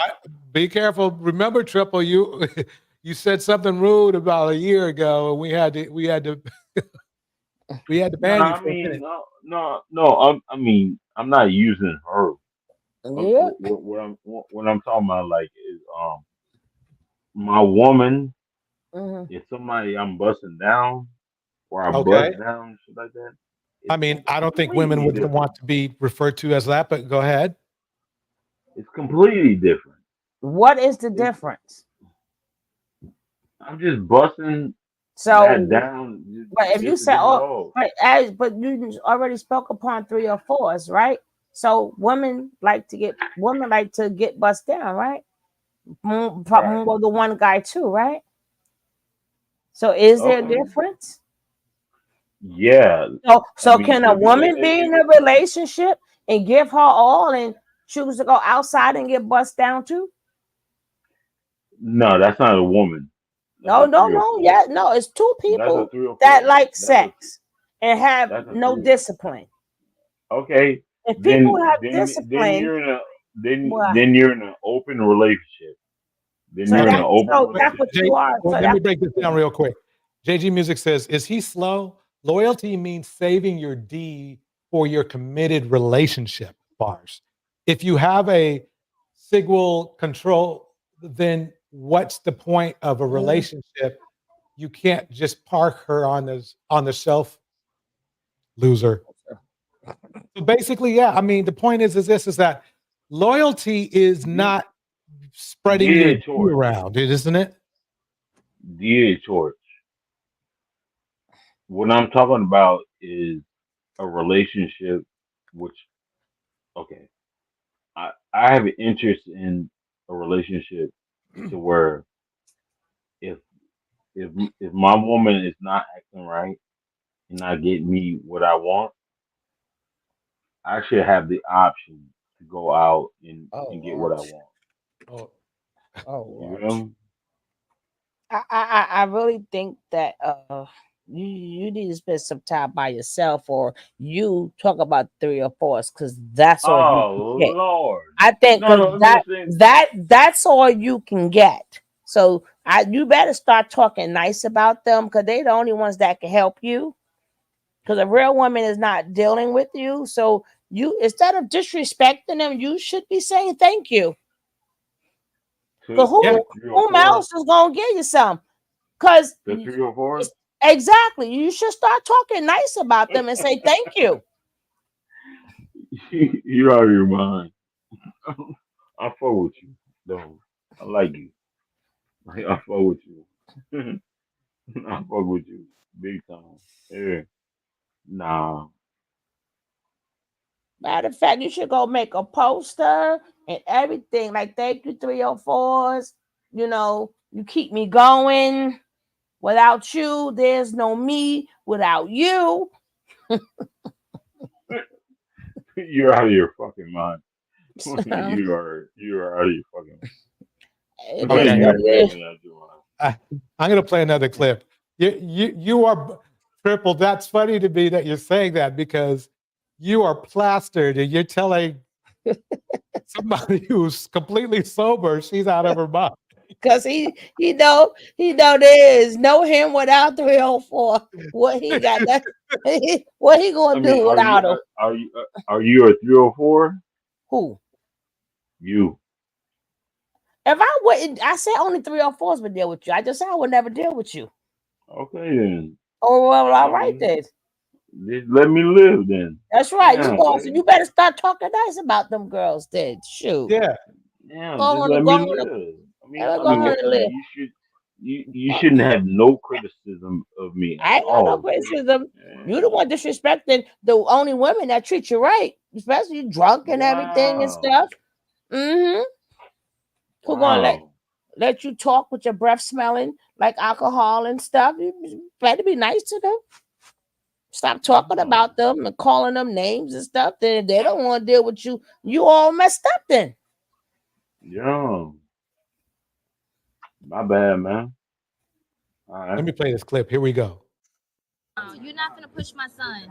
Be careful. Remember, Triple, you you said something rude about a year ago, and we had to we had to ban you I for a mean, minute. no. I mean, I'm not using her. Yeah. What I'm talking about, like, is my woman. Mhm. If somebody I'm busting down, or I Okay. bust down, shit like that. I mean, I don't think women would different. want to be referred to as that, but go ahead. It's completely different. What is the difference? I'm just busting So, that down. but if you Just to say, get it oh, off. but you already spoke upon 3 or 4s, right? So women like to get bust down, right? Well, the one guy too, right? So is there a Okay. difference? Yeah. So I mean, can a woman be in a relationship and give her all and choose to go outside and get bust down too? No, that's not a woman. No, yeah, no, it's 2 people 3 or 4. that like sex and have That's a no 3. discipline. Okay. If people have then discipline, you're in a what? then you're in an open relationship. Then So you're in an open that's what you are. So Let me break this down real quick. JG Music says, "Is he slow? Loyalty means saving your D for your committed relationship." Bars. If you have a Sigwell control, then what's the point of a relationship? You can't just park her on the shelf, loser. So basically, yeah. I mean, the point is that loyalty is not spreading your Yeah, D George. around, isn't it? Yeah, George. What I'm talking about is a relationship, which, okay, I have an interest in a relationship to where if if my woman is not acting right and not getting me what I want, I should have the option to go out and get what I want. You know? I really think that you need to spend some time by yourself, or you talk about 3 or 4s, because that's all you can get. Lord. I think No, that's all you can get. So you better start talking nice about them, because they're the only ones that can help you. Because a real woman is not dealing with you. So you, instead of disrespecting them, you should be saying thank you. Because whom else is gonna give you some? Because the 3 or 4? Exactly, you should start talking nice about them and say thank you. You're out of your mind. I fuck with you, though. I like you. I fuck with you. I fuck with you big time. Yeah. Nah. Matter of fact, you should go make a poster and everything. Like, thank you, 3 or 4s. You know, you keep me going. Without you, there's no me. Without you. You're out of your fucking mind. you are out of your fucking mind. I'm going to play another clip. You are Triple. That's funny to me that you're saying that, because you are plastered and you're telling somebody who's completely sober she's out of her mind. Because he know there is no him without 3 or 4. What he got that what he gonna do without him? Are you a 3 or 4? Who? You. If I wouldn't, I said only 3 or 4s would deal with you. I just said I would never deal with you. Okay then. Oh well, all right then. Just let me live then. That's right. Yeah, So you better start talking nice about them girls then. Shoot. Yeah. Yeah, just let me live. You shouldn't have no criticism of me. I ain't got no criticism. You the one disrespecting the only women that treat you right, especially drunk and everything and stuff. Mm-hmm. Who gonna let you talk with your breath smelling like alcohol and stuff? You better be nice to them. Stop talking about them and calling them names and stuff. Then they don't want to deal with you. You all messed up then. Yeah. My bad, man. All right. Let me play this clip. Here we go. You're not gonna push my son.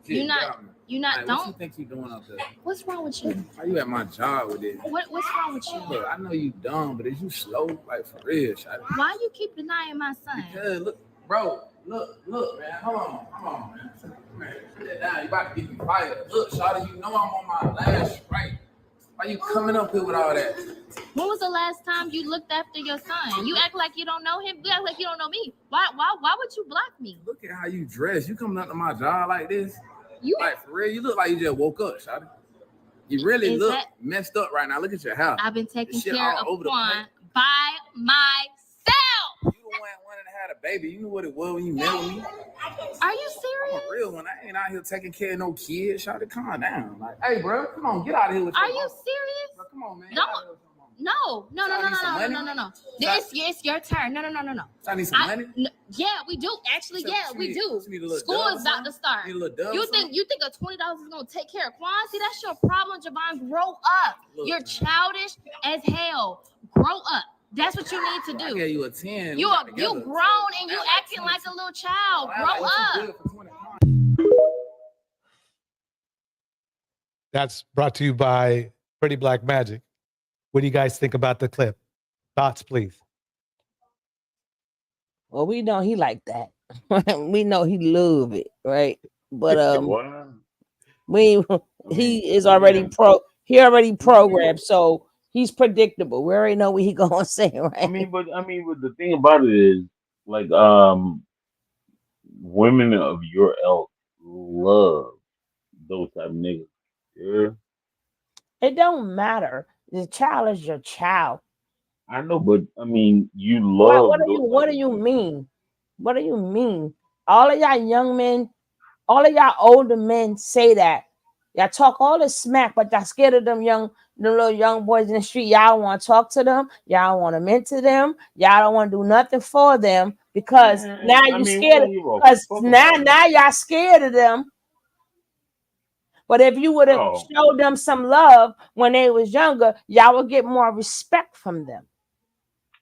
You're not. Like, Don't. what you think you doing up there? What's wrong with you? How you at my job with it? What's wrong with you? Look, I know you dumb, but is you slow? Like, for real, shawty. Why you keep denying my son? Because look, bro, look, man. Hold on, man. Man, put that down. You about to get me fired. Look, shawty, you know I'm on my last strike. Why you coming up here with all that? When was the last time you looked after your son? You act like you don't know him. You act like you don't know me. Why would you block me? Look at how you dress. You coming up to my job like this? You like for real? You look like you just woke up, shawty. You really look messed up right now. Look at your house. I've been taking Shit care all of over the Quan by myself. You the one wanted to have a baby. You knew what it was when you met with me. Are you serious? I'm a real one. I ain't out here taking care of no kids. Shawty, calm down. Like, hey, bro, come on, get out of here with your Are you serious? Bro, come on, man. No. It's your turn. No. I need some money. Yeah, we do. Actually, we do. School is about to start. You think a $20 is gonna take care of Quan? See, that's your problem, Javon. Grow up. You're childish as hell. Grow up. That's what you need to do. I gave you a 10. You grown and you acting like a little child. Grow up. That's brought to you by Pretty Black Magic. What do you guys think about the clip? Thoughts, please. Well, we know he like that. We know he love it, right? But he is already programmed, so he's predictable. We already know what he gonna say, right? I mean, but the thing about it is, like, women of your ilk love those type of niggas. Yeah. It don't matter. The child is your child. I know, but I mean, you love. What do you mean? What do you mean? All of y'all young men, all of y'all older men say that. Y'all talk all this smack, but y'all scared of them little young boys in the street. Y'all don't want to talk to them. Y'all don't want to mentor them. Y'all don't want to do nothing for them because now you're scared. Because now y'all scared of them. But if you would have showed them some love when they was younger, y'all would get more respect from them.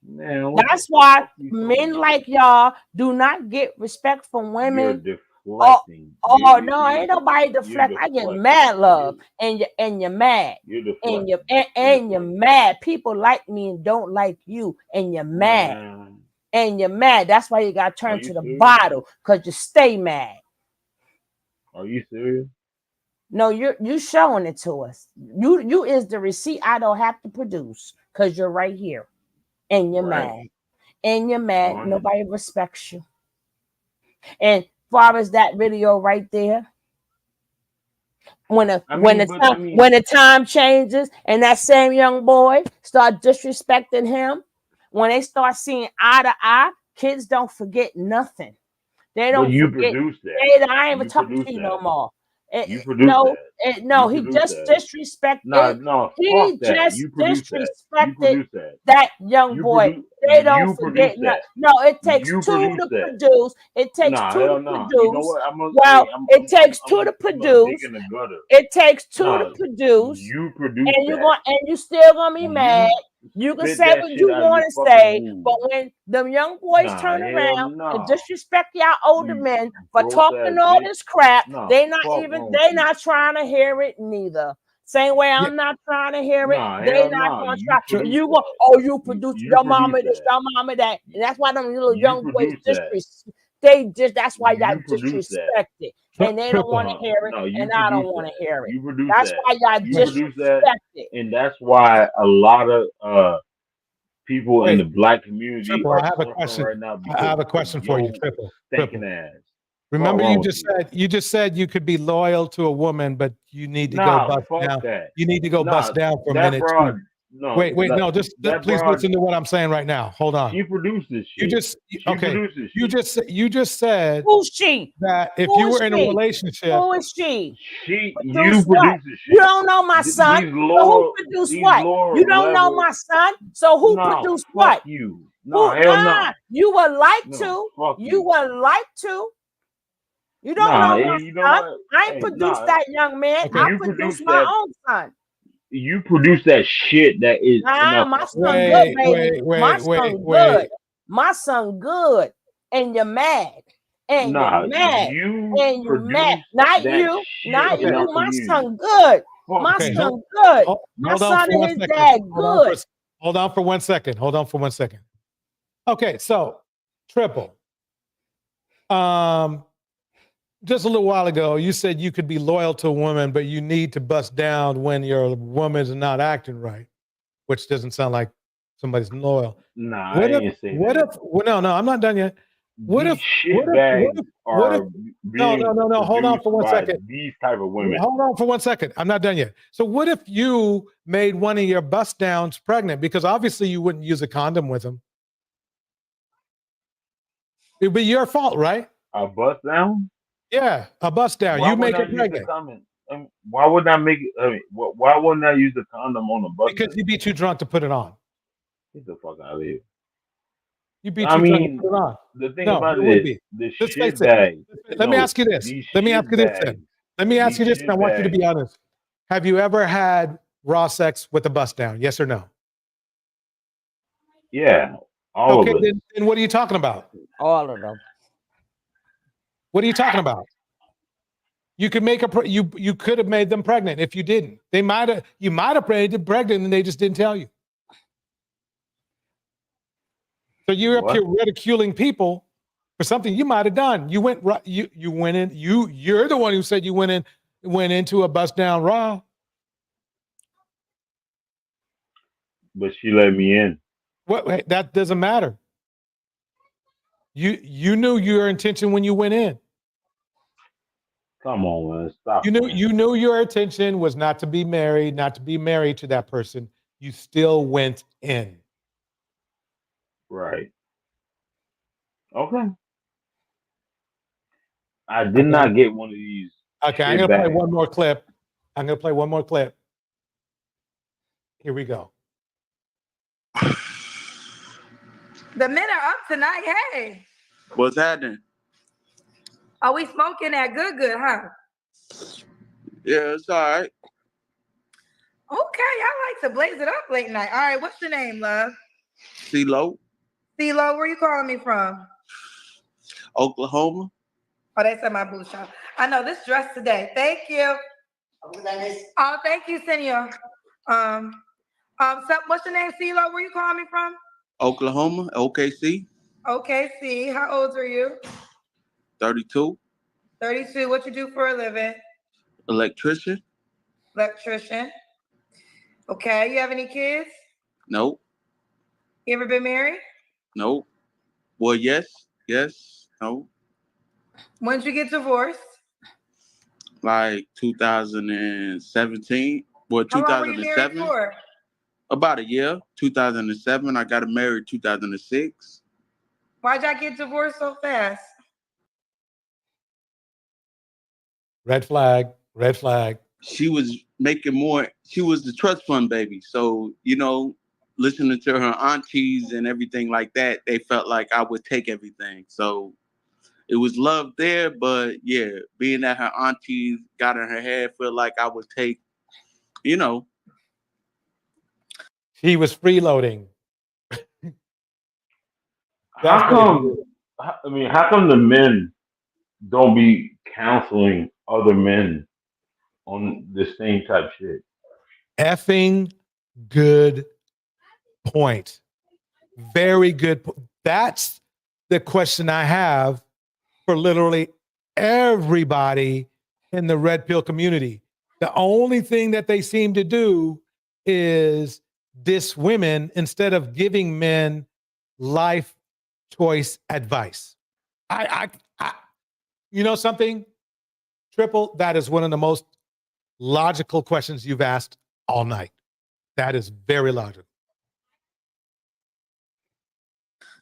Man, that's why men like y'all do not get respect from women. You're deflecting. Ain't nobody deflect. I get mad love, and you're mad, and you're mad. People like me and don't like you, and you're mad, and you're mad. That's why you got to turn to the bottle because you stay mad. Are you serious? No, you showing it to us. You is the receipt I don't have to produce because you're right here. And you're mad. And you're mad. Nobody respects you. And far as that video right there, when the time changes and that same young boy start disrespecting him, when they start seeing eye to eye, kids don't forget nothing. They don't forget. Produce that. I ain't even talking to you no more. You produce no, he just disrespected. He just disrespected that young boy. They don't forget. No, it takes two to produce. It takes two to produce. It takes two to produce. It takes two to produce. You produce, and you still gonna be mad. You can say what you want to say, but when them young boys turn around and disrespect y'all older men for talking all this crap, they not trying to hear it neither. Same way I'm not trying to hear it. They not gonna try. You produce your mama this, your mama that. And that's why them little young boys that's why y'all disrespect it. And they don't want to hear it, and I don't want to hear it. That's why y'all disrespect it. And that's why a lot of people in the black community I have a question right now. I have a question for you, Triple. Ass. Remember, you just said you could be loyal to a woman, but you need to go bust down. You need to go bust down for a minute. Wait, no, just please listen to what I'm saying right now. Hold on. You produce this shit. You just said who's she? That if you were in a relationship, who is she? You produce this shit. You don't know my son. So who produced what? You don't know my son. So who produced what? You. No, hell no. You would like to. You would like to. You don't know my son. I ain't produced that young man. I produced my own son. You produce that shit that is my son good, baby. My son good. My son good. and you're mad. And Nah, you're mad. you And you're mad. produce Not that you. shit Not you. enough for My you. son good. My Okay, son good. My hold on son for and 1 his second. dad good. Hold on for 1 second. Hold on for 1 second. Okay, so Triple. Just a little while ago, you said you could be loyal to a woman, but you need to bust down when your woman's not acting right, which doesn't sound like somebody's loyal. Nah, What I if? ain't say What that. if? Well, no, I'm not done yet. What These if? shitbags are being No. Hold on produced for 1 by second. these type of women. Hold on for 1 second. I'm not done yet. So what if you made one of your bust downs pregnant? Because obviously you wouldn't use a condom with them. It'd be your fault, right? A bust down? Yeah, a bust down. Why You make wouldn't it I use the pregnant condom? Why wouldn't I make it? I mean, why wouldn't I use the condom on a bust because you'd be too drunk to put it on. Get the fuck out of here. You'd be I too drunk to mean, put it on. the thing No, about you it would is, be. the Let's face it. shitbags. Let me No, ask you this. these Let me ask you this shitbags. then. Let me ask you These this, and I want you to be shitbags. honest. Have you ever had raw sex with a bust down? Yes or no? Yeah, all Okay, of it. then what are you talking about? All of them. What are you talking about? You could make you could have made them pregnant if you didn't. You might have made them pregnant and they just didn't tell you. So you're up here ridiculing people for something you might have done. You went you went in. You're the one who said you went into a bust down raw. But she let me in. What? That doesn't matter. You knew your intention when you went in. Come on, man, stop. You knew your intention was not to be married to that person. You still went in. Right. Okay. I did not get one of these. Okay, I'm gonna play one more clip. Here we go. The men are up tonight. Hey, What's happening? are we smoking that good, huh? Yeah, it's all right. Okay, I like to blaze it up late night. All right, what's your name, love? CeeLo, CeeLo, where you calling me from? Oklahoma. Oh, that's at my boot shop. I know this dress today. Thank you. Oh, thank you, Senor. So what's your name, CeeLo? Where you calling me from? Oklahoma, OKC. Okay, see. How old are you? 32. 32. What you do for a living? Electrician. Electrician. Okay. You have any kids? Nope. You ever been married? Nope. Well, yes. No. When did you get divorced? Like 2017. Well, How long were you married 2007. for? About a year. 2007. I got married 2006. Why'd y'all get divorced so fast? Red flag. Red flag. She was making more. She was the trust fund baby. So, listening to her aunties and everything like that, they felt like I would take everything. So it was love there, but yeah, being that her aunties got in her head, feel like I would take, He was freeloading. How come the men don't be counseling other men on the same type shit? Effing good point. Very good. That's the question I have for literally everybody in the red pill community. The only thing that they seem to do is diss women instead of giving men life choice advice. I you know something, Triple, that is one of the most logical questions you've asked all night. That is very logical.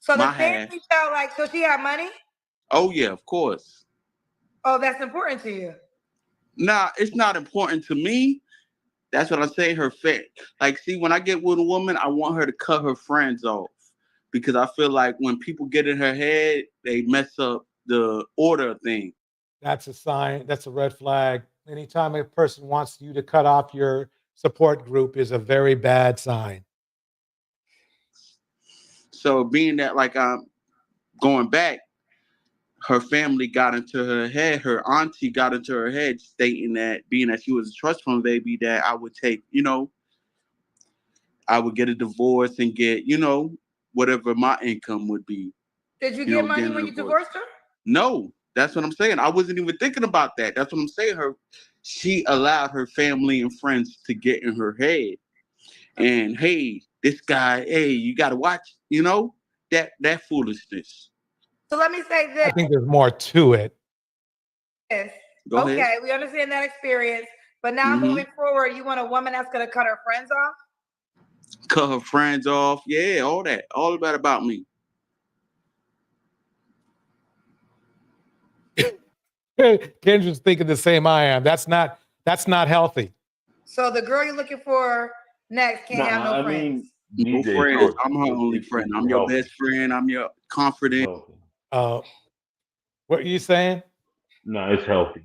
So the family felt like, so she had money? Oh yeah, of course. Oh, that's important to you. Nah, it's not important to me. That's what I say. Her like, see, when I get with a woman, I want her to cut her friends off because I feel like when people get in her head, they mess up the order of things. That's a sign. That's a red flag. Anytime a person wants you to cut off your support group is a very bad sign. So being that, like, I'm going back, her family got into her head, her auntie got into her head, stating that being that she was a trust fund baby, that I would take, I would get a divorce and get, whatever my income would be. Did you get money when you divorced her? No, that's what I'm saying. I wasn't even thinking about that. That's what I'm saying. She allowed her family and friends to get in her head. And hey, this guy, hey, you gotta watch, that foolishness. So let me say this. I think there's more to it. Go Okay, ahead. we understand that experience. But now moving forward, you want a woman that's gonna cut her friends off? Cut her friends off. Yeah, all that. All that about me. Kendra's thinking the same I am. That's not healthy. So the girl you're looking for next can't have no friends. No friends. I'm her only friend. I'm your best friend. I'm your confidant. What are you saying? No, it's healthy.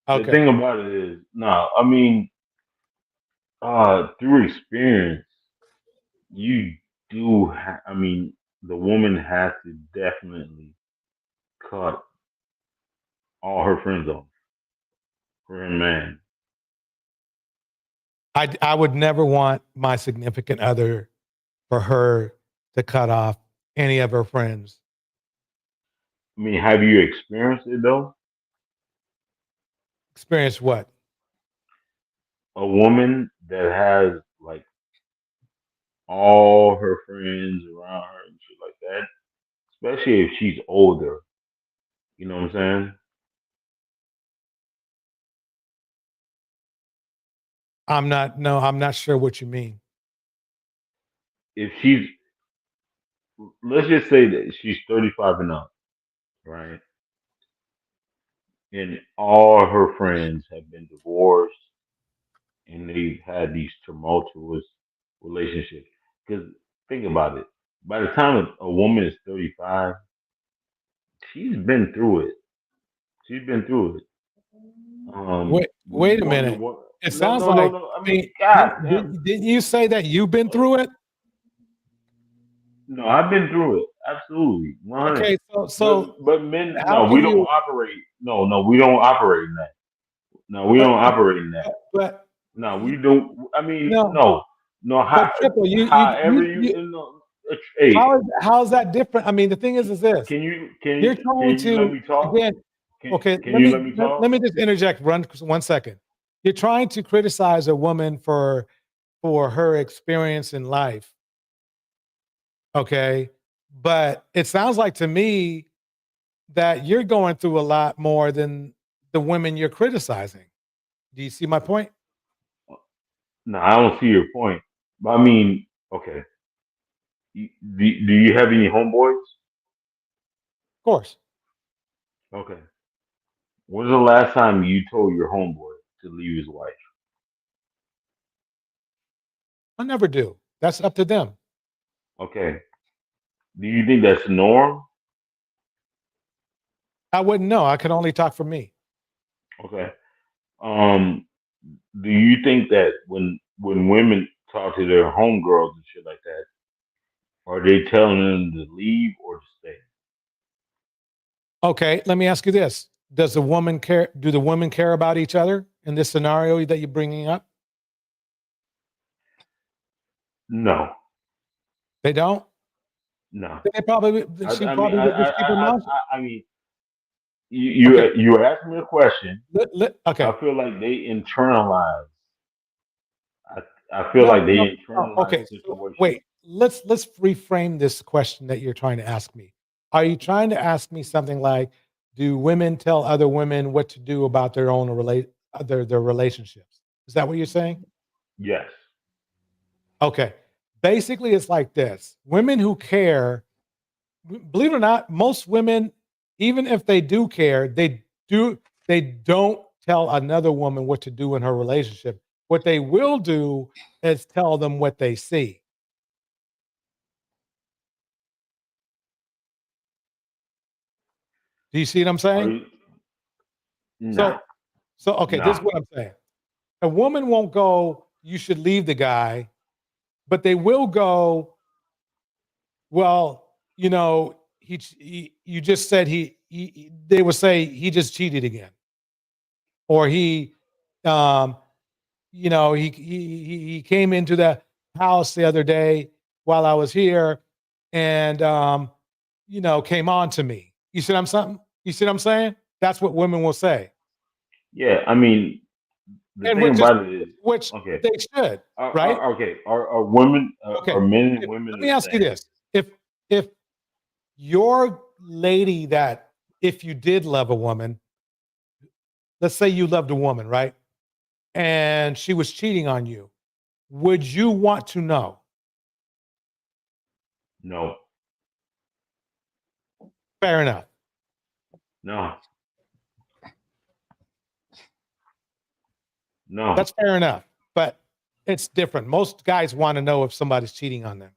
Okay. The thing about it is, through experience, you do. The woman has to definitely cut all her friends off for her man. I would never want my significant other for her to cut off any of her friends. Have you experienced it though? Experienced what? A woman that has like all her friends around her and shit like that, especially if she's older. You know what I'm saying? I'm not sure what you mean. If let's just say that she's 35 and up, right? And all her friends have been divorced and they've had these tumultuous relationships. Because think about it. By the time a woman is 35, she's been through it. She's been through it. Wait a minute. It sounds like. Didn't you say that you've been through it? No, I've been through it. Absolutely. 100. Okay, but men, we don't operate. No, we don't operate in that. No, we don't operate in that. But no, we don't. No. But Triple, Hey, how is that different? The thing is this. You're trying to let me talk? Again, let me just interject. Run 1 second. You're trying to criticize a woman for her experience in life. Okay. But it sounds like to me that you're going through a lot more than the women you're criticizing. Do you see my point? No, I don't see your point. But okay. Do you have any homeboys? Of course. Okay. When's the last time you told your homeboy to leave his wife? I never do. That's up to them. Okay. Do you think that's the norm? I wouldn't know. I can only talk for me. Okay. Do you think that when women talk to their homegirls and shit like that, are they telling them to leave or to stay? Okay, let me ask you this. Do the women care about each other in this scenario that you're bringing up? No. They don't? No. She probably would just keep her mouth. You asked me a question. Okay. I feel like they internalize. I feel like they internalize okay. the situation. Wait, let's reframe this question that you're trying to ask me. Are you trying to ask me something like, do women tell other women what to do about their own their relationships? Is that what you're saying? Yes. Okay. Basically, it's like this. Women who care, believe it or not, most women, even if they do care, they don't tell another woman what to do in her relationship. What they will do is tell them what they see. Do you see what I'm saying? No. So okay, this is what I'm saying. A woman won't go, you should leave the guy, but they will go, well, you just said he they would say he just cheated again, or he, you know, he came into the house the other day while I was here, and you know, came on to me. You see what I'm saying? That's what women will say. Yeah, I mean, the And thing about it is, which okay, they should, right? Are women, Okay. are men and women? Let me ask you this: if your lady that, if you did love a woman, let's say you loved a woman, right, and she was cheating on you, would you want to know? No. Fair enough. No. No. That's fair enough, but it's different. Most guys want to know if somebody's cheating on them.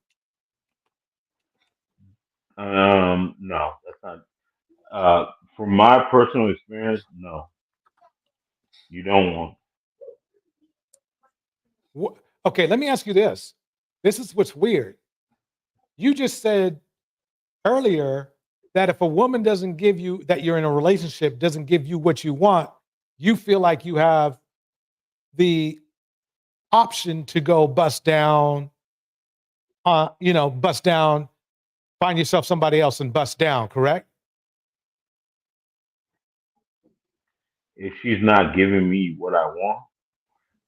No, that's not. From my personal experience, no. You don't want. Okay, let me ask you this. This is what's weird. You just said earlier that if a woman doesn't give you, that you're in a relationship, doesn't give you what you want, you feel like you have the option to go bust down, bust down, find yourself somebody else and bust down, correct? If she's not giving me what I want,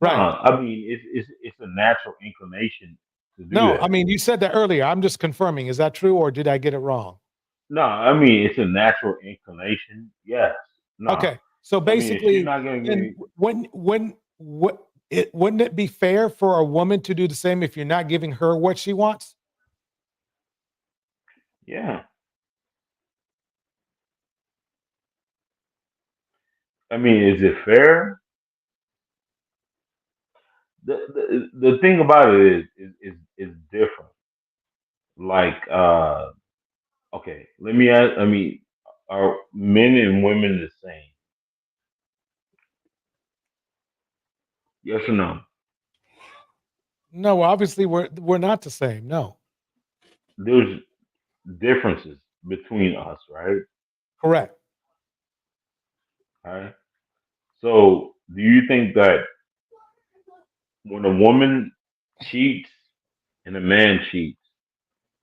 right? I mean, it's a natural inclination to do No, that. I mean, you said that earlier. I'm just confirming. Is that true, or did I get it wrong? No, I mean, it's a natural inclination. Yes. No. Okay. So basically, wouldn't it be fair for a woman to do the same if you're not giving her what she wants? Yeah. I mean, is it fair? The thing about it is different. Like, okay, let me ask. I mean, are men and women the same? Yes or no? No, obviously we're not the same. No. There's differences between us, right? Correct. All right. So, do you think that when a woman cheats and a man cheats,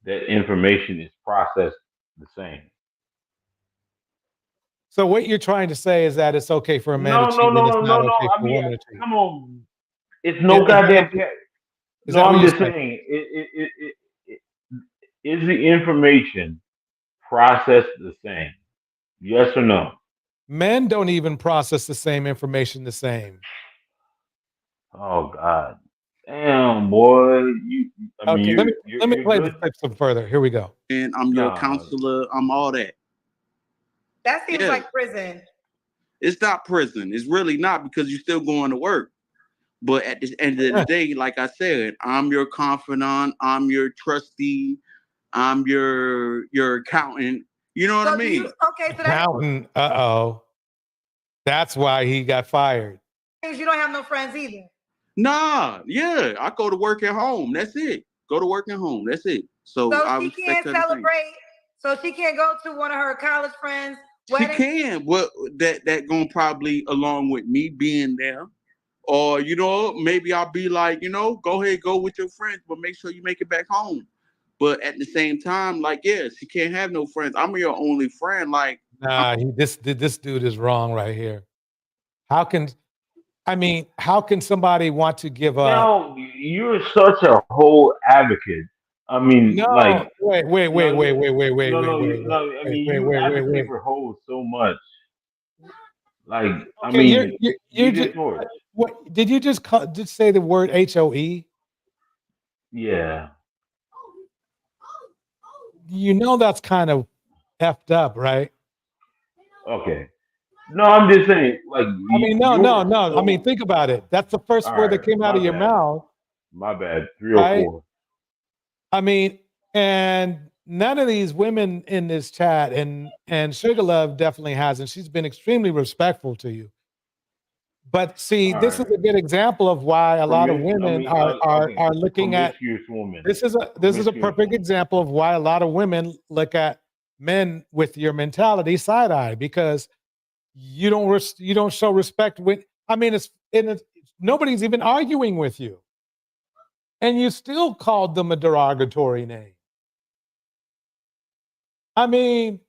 that information is processed the same? So what you're trying to say is that it's okay for a man to cheat and it's not okay for a woman to cheat. Come on, it's no goddamn. No, I'm just saying. Is the information processed the same? Yes or no? Men don't even process the same information the same. Oh God, damn boy! Let me play the clip some further. Here we go. And I'm your counselor. I'm all that. That seems like prison. It's not prison. It's really not, because you're still going to work. But at the end of the day, like I said, I'm your confidant. I'm your trustee. I'm your accountant. You know what I mean? Okay, so that Accountant. That's why he got fired. means you don't have no friends either. Nah, yeah. I go to work at home. That's it. Go to work at home. That's it. So she can't celebrate. So she can't go to one of her college friends' weddings. She can. Well, that gonna probably, along with me being there. Or, maybe I'll be like, go ahead, go with your friends, but make sure you make it back home. But at the same time, like, yes, she can't have no friends. I'm your only friend. Like, nah, this dude is wrong right here. How can somebody want to give up? No, you're such a whole advocate. I mean, no, like, wait. I mean, you advocate for hoes so much. Like, okay, I mean, you just, what did you just say the word HOE? Yeah. That's kind of effed up, right? Okay. No, I'm just saying, like, I mean, no. I mean, think about it. That's the first word that came out of your mouth. My bad. 304. I mean, and none of these women in this chat, and Sugar Love definitely hasn't. She's been extremely respectful to you. But see, this is a good example of why a lot of women are looking at. Woman. This is a perfect example of why a lot of women look at men with your mentality side eye because you don't show respect when I mean it's nobody's even arguing with you, and you still called them a derogatory name. I mean,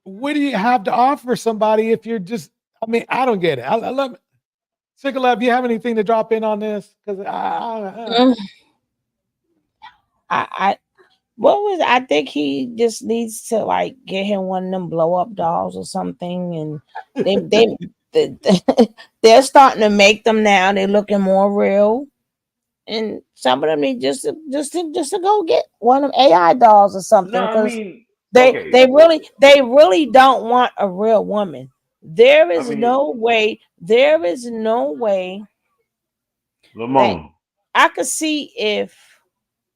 what do you have to offer somebody if you're just? I mean, I don't get it. I love. Sigalab, you have anything to drop in on this? Because I think he just needs to like get him one of them blow up dolls or something, and they're starting to make them now. They're looking more real, and some of them need just to go get one of them AI dolls or something. No, I Because mean, they really don't want a real woman. There is no way. Lamone. I could see if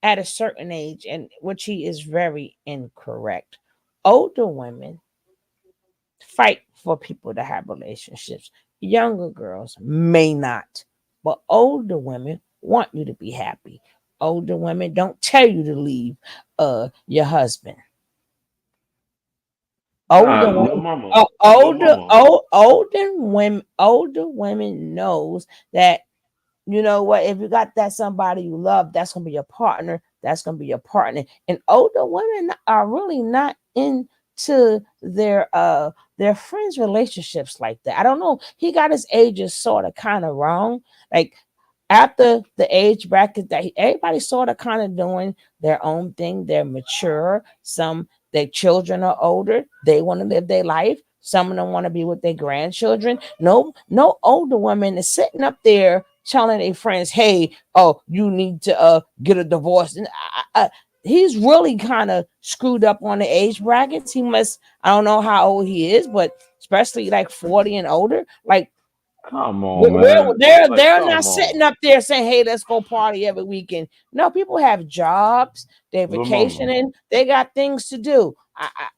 at a certain age, and which he is very incorrect, older women fight for people to have relationships. Younger girls may not, but older women want you to be happy. Older women don't tell you to leave your husband. Older women knows that, you know what, if you got that somebody you love, that's gonna be your partner. That's gonna be your partner. And older women are really not into their friends' relationships like that. I don't know. He got his ages sort of kind of wrong. Like after the age bracket that everybody's sort of kind of doing their own thing. They're mature. Their children are older. They want to live their life. Some of them want to be with their grandchildren. No older woman is sitting up there telling their friends, hey, oh, you need to get a divorce. And he's really kind of screwed up on the age brackets. He must, I don't know how old he is, but especially like 40 and older. Like, come on, man. They're not sitting up there saying, hey, let's go party every weekend. No, people have jobs, they're vacationing, they got things to do.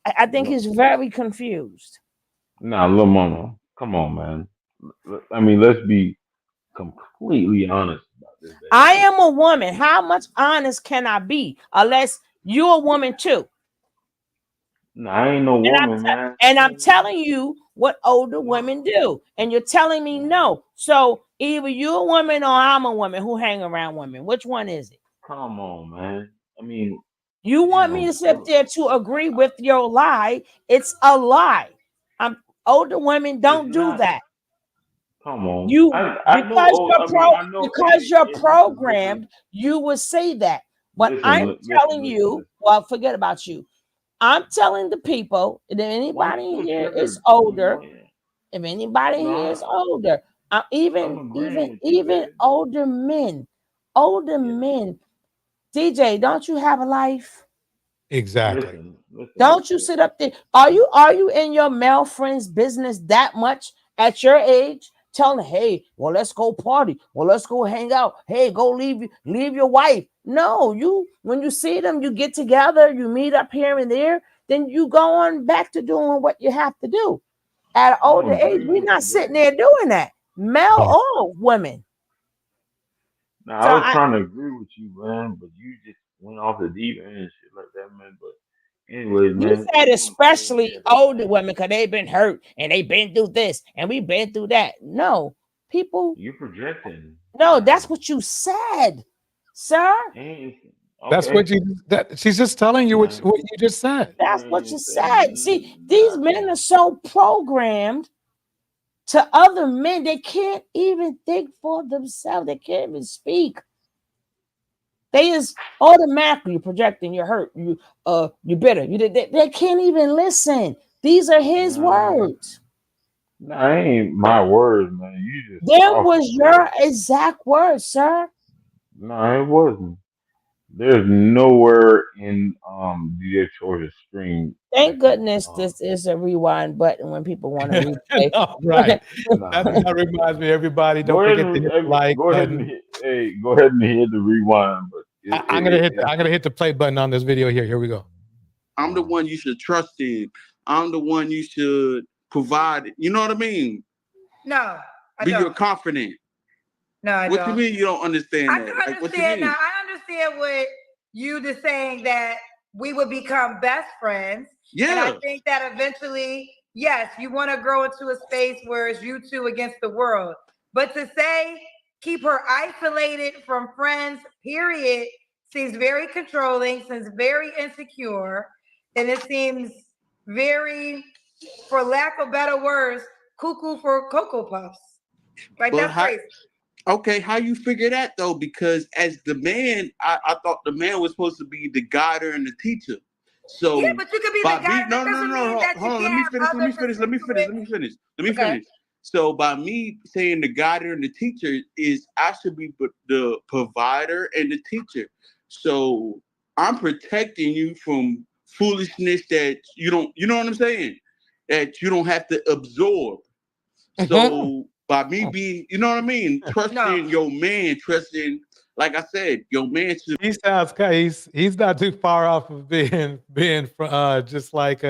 I think he's very confused. Nah, Lil Mama, come on, man. I mean, let's be completely honest about this. I am a woman. How much honest can I be? Unless you're a woman too. Nah, I ain't no woman, man. And I'm telling you what older women do. And you're telling me no. So either you're a woman or I'm a woman who hang around women. Which one is it? Come on, man. I mean, you want me to sit there to agree with your lie? It's a lie. Older women don't do that. Come on. Because you're programmed, you would say that. But I'm telling you, well, forget about you. I'm telling the people that anybody here is older. If anybody here is older, even older men, DJ, don't you have a life? Exactly. Don't you sit up there? Are you in your male friend's business that much at your age? Tell them, hey, well, let's go party. Well, let's go hang out. Hey, go leave your wife. No, when you see them, you get together, you meet up here and there, then you go on back to doing what you have to do. At an older age, we're not sitting there doing that, male or women. Now, I was trying to agree with you, man, but you just went off the deep end and shit like that, man. But anyways, man. You said especially older women because they've been hurt and they've been through this and we've been through that. No, people. You're projecting. No, that's what you said, sir. That's what she's just telling you what you just said. That's what you said. See, these men are so programmed to other men, they can't even think for themselves. They can't even speak. They just automatically projecting. You're hurt. You're bitter. They can't even listen. These are his words. Nah, ain't my words, man. You just. Them was your exact words, sir. No, it wasn't. There's nowhere in DJ Choice's stream. Thank goodness this is a rewind button when people want to replay. No, right. That reminds me, everybody. Don't forget to hit like. Go ahead and hit the rewind button. I'm gonna hit the play button on this video here. Here we go. I'm the one you should trust in. I'm the one you should provide. You know what I mean? No, You're confident. No, I what don't. You mean you don't understand I that? can understand now. I understand what you just saying that we would become best friends. And I think that eventually, yes, you want to grow into a space where it's you two against the world. But to say keep her isolated from friends, period, seems very controlling, seems very insecure, and it seems very, for lack of better words, cuckoo for Cocoa Puffs. Like, that's crazy. Okay, how you figure that though? Because as the man, I thought the man was supposed to be the guider and the teacher. So yeah, but you could be the guy. No. Hold on. Let me finish. So by me saying the guider and the teacher is I should be the provider and the teacher. So I'm protecting you from foolishness that you know what I'm saying? That you don't have to absorb. So by me being, you know what I mean? Trusting your man, like I said, your man should. He sounds he's not too far off of being just like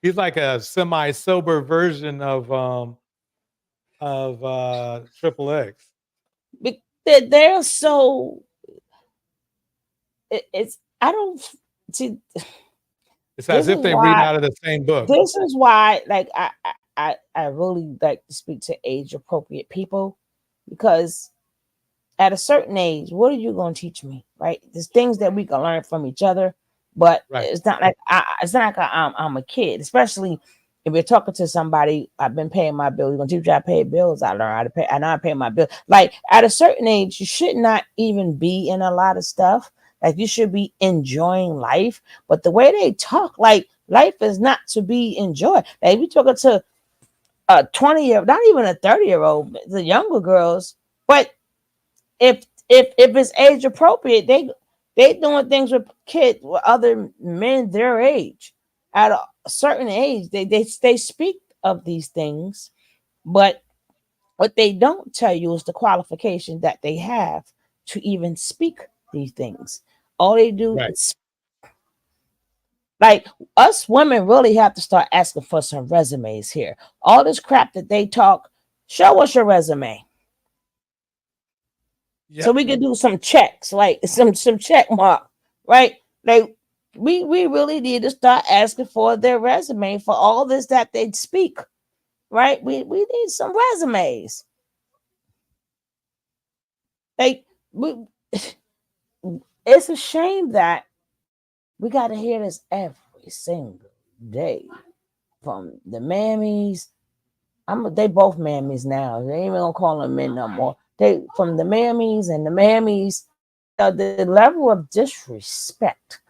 he's like a semi-sober version of Triple X. They're so it's I don't see. It's as if they read out of the same book. This is why, like, I really like to speak to age appropriate people, because at a certain age, what are you going to teach me? Right? There's things that we can learn from each other, but it's not like I'm a kid, especially if you're talking to somebody. I've been paying my bills. You're going to teach me how to pay bills. I learn how to pay. I know how to pay my bills. Like, at a certain age, you should not even be in a lot of stuff. Like, you should be enjoying life. But the way they talk, like, life is not to be enjoyed. Like, if you're talking to a 20-year, not even a 30-year-old, the younger girls. But if it's age appropriate, they doing things with other men their age. At a certain age, they speak of these things, but what they don't tell you is the qualification that they have to even speak these things. All they do is, like, us women really have to start asking for some resumes here. All this crap that they talk, show us your resume. Yep. So we can do some checks, like some check mark, right? Like, we really need to start asking for their resume for all this that they speak, right? We need some resumes. Like, it's a shame that we got to hear this every single day from the Mammies. They both Mammies now. They ain't even gonna call them men no more. They from the Mammies and the Mammies, the level of disrespect,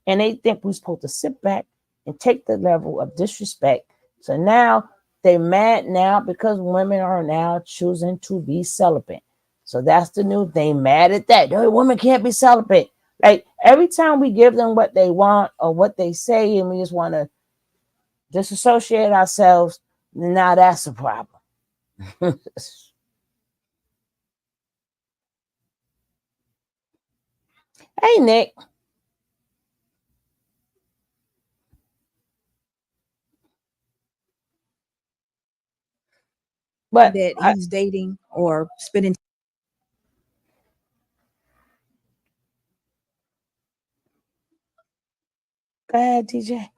and they think we're supposed to sit back and take the level of disrespect. So now they're mad now because women are now choosing to be celibate. So that's the new thing. Mad at that. No, women can't be celibate. Like, every time we give them what they want or what they say, and we just want to disassociate ourselves, now that's a problem. Hey, Nick. But that he's dating or spending Go ahead, DJ.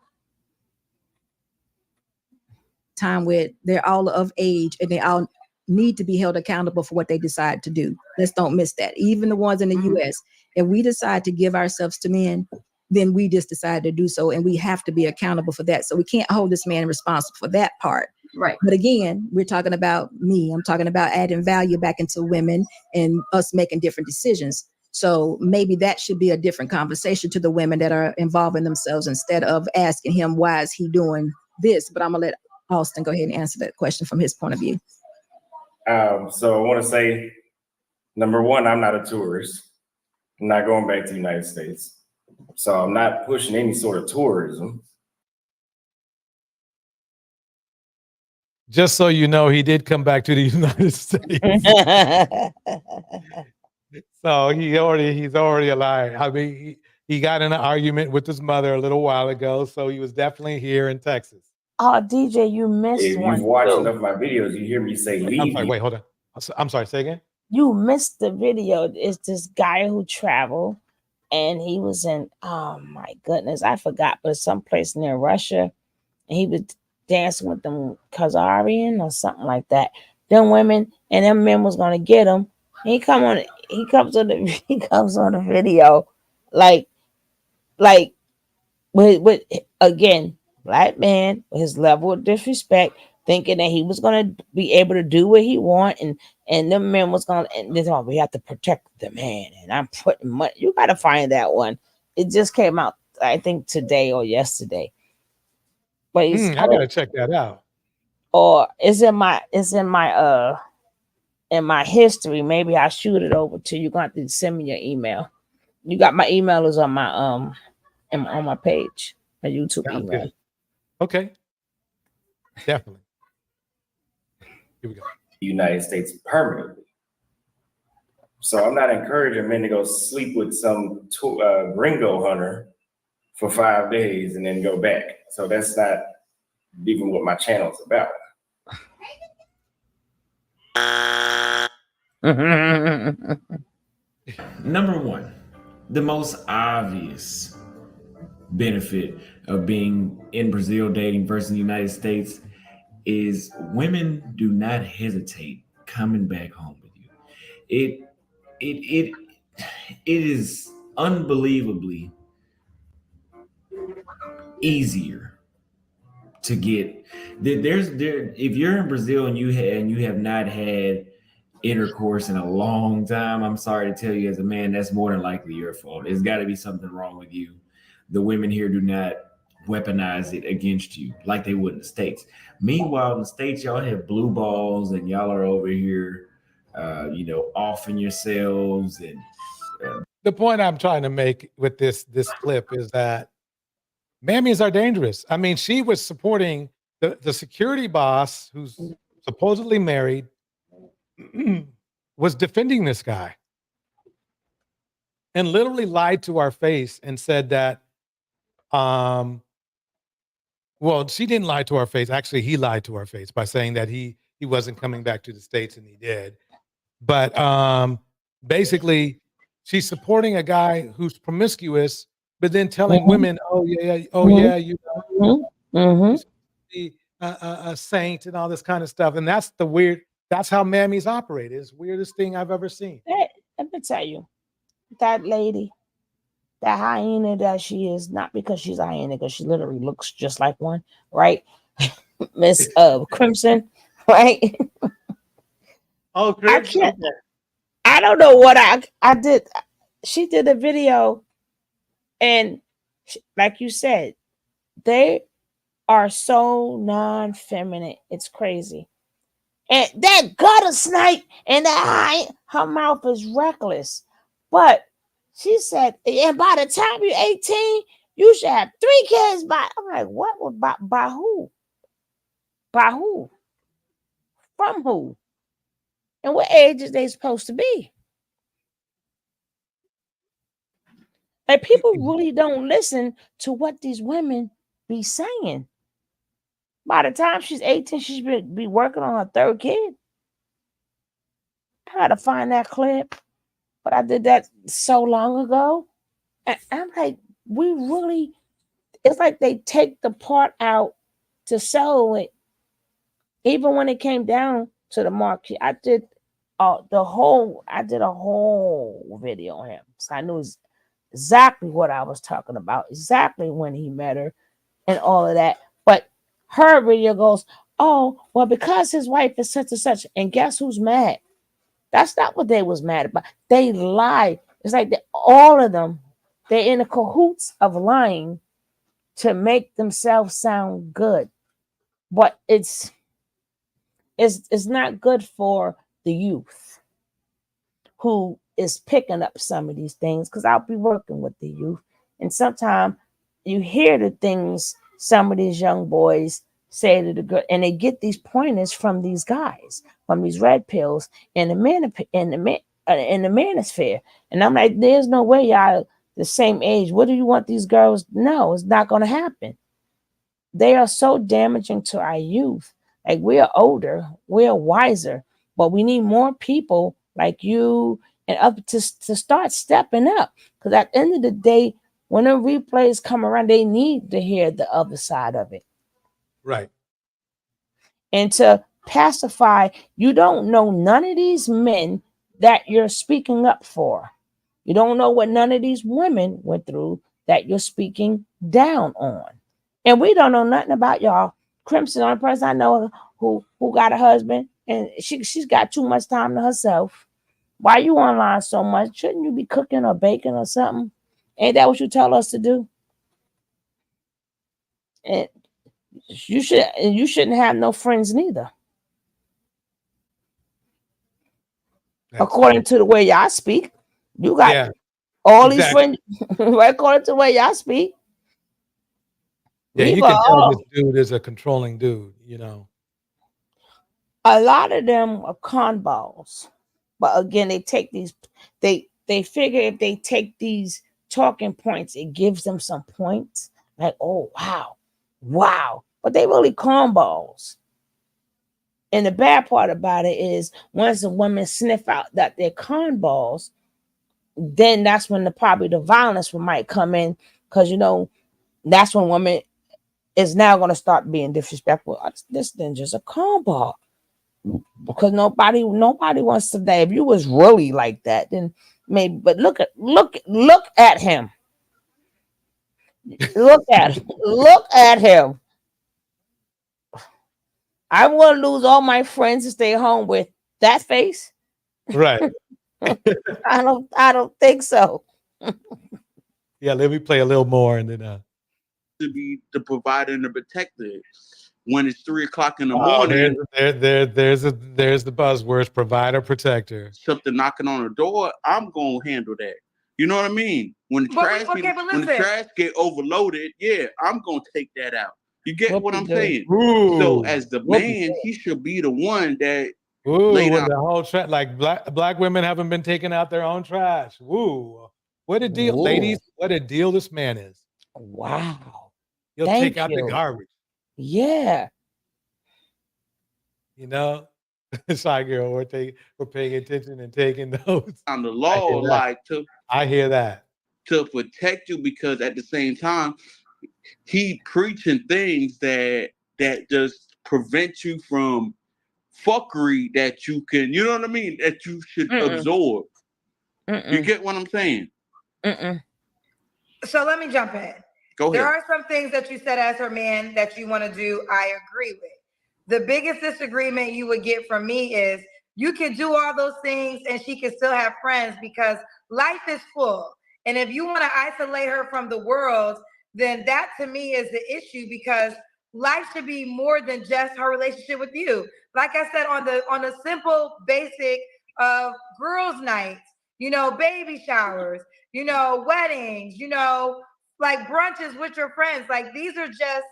time with, they're all of age and they all need to be held accountable for what they decide to do. Let's don't miss that. Even the ones in the US, if we decide to give ourselves to men, then we just decide to do so, and we have to be accountable for that. So we can't hold this man responsible for that part. Right. But again, we're talking about me. I'm talking about adding value back into women and us making different decisions. So maybe that should be a different conversation to the women that are involving themselves, instead of asking him, why is he doing this? But I'm gonna let Austin go ahead and answer that question from his point of view. So I want to say, number one, I'm not a tourist. I'm not going back to the United States. So I'm not pushing any sort of tourism. Just so you know, he did come back to the United States. So he's already alive. I mean, he got in an argument with his mother a little while ago, so he was definitely here in Texas. Oh, DJ, you missed If one. you've watched enough of my videos, you hear me say leave. I'm sorry, wait, hold on. I'm sorry, say again? You missed the video. It's this guy who traveled, and he was in, oh my goodness, I forgot, but someplace near Russia, and he was dancing with them Khazarian or something like that. Them women and them men was gonna get him. He comes on the video like with again, black man with his level of disrespect, thinking that he was gonna be able to do what he want, and them men was gonna, and this, oh, we have to protect the man, and I'm putting money. You gotta find that one. It just came out, I think today or yesterday. But it's I gotta check that out. Or it's in my history. Maybe I'll shoot it over to you. You're gonna have to send me your email. You got my email is on my on my page, my YouTube Sounds email. good. Okay. Definitely. Here we go. United States permanently. So I'm not encouraging men to go sleep with some gringo hunter for 5 days and then go back. So that's not even what my channel's about. Number one, the most obvious benefit of being in Brazil dating versus the United States is women do not hesitate coming back home with you. It is unbelievably easier to get. If you're in Brazil and you have not had intercourse in a long time, I'm sorry to tell you as a man, that's more than likely your fault. There's got to be something wrong with you. The women here do not weaponize it against you like they would in the States. Meanwhile, in the States, y'all have blue balls and y'all are over here, offing yourselves. And the point I'm trying to make with this clip is that Mammies are dangerous. I mean, she was supporting the security boss who's supposedly married, was defending this guy and literally lied to our face and said that, well, she didn't lie to our face. Actually, he lied to our face by saying that he wasn't coming back to the States, and he did. But basically, she's supporting a guy who's promiscuous, but then telling women, "Oh yeah, you know, be a saint and all this kind of stuff." And that's the weird. That's how Mammies operate. It's the weirdest thing I've ever seen. Let me tell you, that lady, that hyena that she is, not because she's a hyena, because she literally looks just like one, right? Miss Crimson, right? Oh, Crimson. I don't know what I did. She did a video, and like you said, they are so non-feminine. It's crazy. And that gutter snipe and that her mouth is reckless. But she said, and by the time you're 18, you should have 3 kids by. I'm like, what? By who? By who? From who? And what age is they supposed to be? Like, people really don't listen to what these women be saying. By the time she's 18, she should be working on her 3rd kid. I had to find that clip, but I did that so long ago. And I'm like, it's like they take the part out to sell it. Even when it came down to the market, I did a whole video on him. So I knew exactly what I was talking about, exactly when he met her and all of that. But her video goes, oh, well, because his wife is such and such. And guess who's mad? That's not what they was mad about. They lied. It's like all of them, they're in the cahoots of lying to make themselves sound good. But it's not good for the youth who is picking up some of these things, because I'll be working with the youth. And sometimes you hear the things some of these young boys say to the girl, and they get these pointers from these guys, from these red pills in the MammieSphere. And I'm like, there's no way y'all the same age. What do you want these girls? No, it's not going to happen. They are so damaging to our youth. Like, we're older, we're wiser, but we need more people like you and up to start stepping up. Because at the end of the day, when the replays come around, they need to hear the other side of it. Right. And to pacify, you don't know none of these men that you're speaking up for. You don't know what none of these women went through that you're speaking down on. And we don't know nothing about y'all. Crimson, the only person I know who got a husband, and she's got too much time to herself. Why you online so much? Shouldn't you be cooking or baking or something? Ain't that what you tell us to do? And you shouldn't have no friends neither. According to the way y'all speak, you got all these friends. Right, according to the way y'all speak. Yeah, you can tell this dude is a controlling dude, you know. A lot of them are con balls. But again, they take these, they figure if they take these talking points, it gives them some points. Like, oh, wow. But they really con balls. And the bad part about it is once the women sniff out that they're con balls, then that's when probably the violence might come in. Because, you know, that's when women is now going to start being disrespectful. This then just a con ball. Because nobody wants to die. If you was really like that, then maybe. But look at him. Look at him. I want to lose all my friends to stay home with that face. Right. I don't think so. Yeah, let me play a little more and then to be the provider and the protector. When it's 3 o'clock in the morning, there's the buzzwords: provider, protector. Something knocking on the door, I'm gonna handle that. You know what I mean? When the trash get overloaded, yeah, I'm gonna take that out. You get what I'm saying? So as the man, he should be the one that with the whole trash. Like black women haven't been taking out their own trash. Woo! What a deal, ladies! What a deal this man is. Wow. He'll take out the garbage. Yeah. You know, sorry, girl, we're paying attention and taking notes. On the law, like I hear that. To protect you, because at the same time, he preaching things that just prevent you from fuckery that you can, you know what I mean, that you should absorb. You get what I'm saying? So let me jump in. Go ahead. There are some things that you said as her man that you want to do. I agree with. The biggest disagreement you would get from me is you can do all those things and she can still have friends because life is full. And if you want to isolate her from the world, then that to me is the issue, because life should be more than just her relationship with you. Like I said, on the simple basic of girls' nights, you know, baby showers, you know, weddings, you know, like brunches with your friends. Like these are just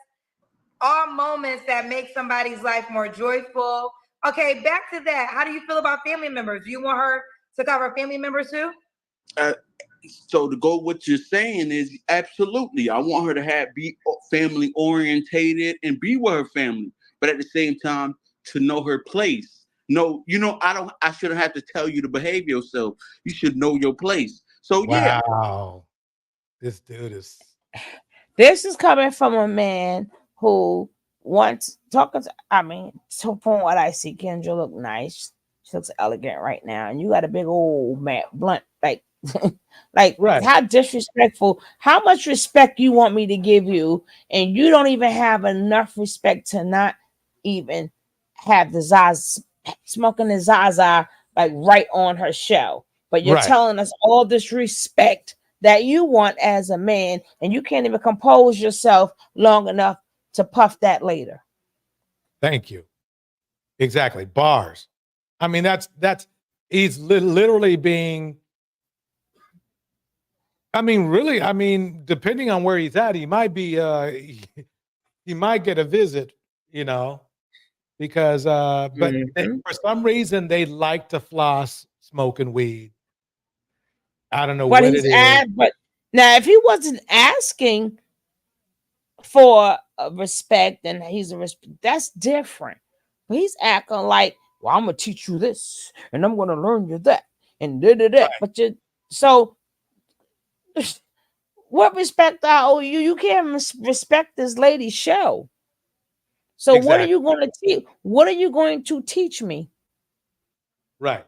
all moments that make somebody's life more joyful. Okay, back to that. How do you feel about family members? Do you want her to cover family members too? So to go what you're saying is absolutely. I want her to be family orientated and be with her family, but at the same time to know her place. No, you know, I shouldn't have to tell you to behave yourself. You should know your place. So yeah. Wow. This dude is. This is coming from a man who wants talking to, so from what I see, Kendra look nice. She looks elegant right now. And you got a big old man, blunt, like, right. How disrespectful, how much respect you want me to give you, and you don't even have enough respect to not even have the Zaza, smoking the Zaza, like right on her show. But you're telling us all this respect that you want as a man, and you can't even compose yourself long enough to puff that later. Thank you. Exactly. Bars. I mean, that's he's literally being, depending on where he's at, he might be he might get a visit, you know, because but for some reason they like to floss smoking weed. I don't know what it is. But now, if he wasn't asking for respect, then that's different. But he's acting like well, I'm gonna teach you this, and I'm gonna learn you that, and da. But you so what respect I owe you? You can't respect this lady's show. So what are Exactly. you going to teach? What are you going to teach me? Right.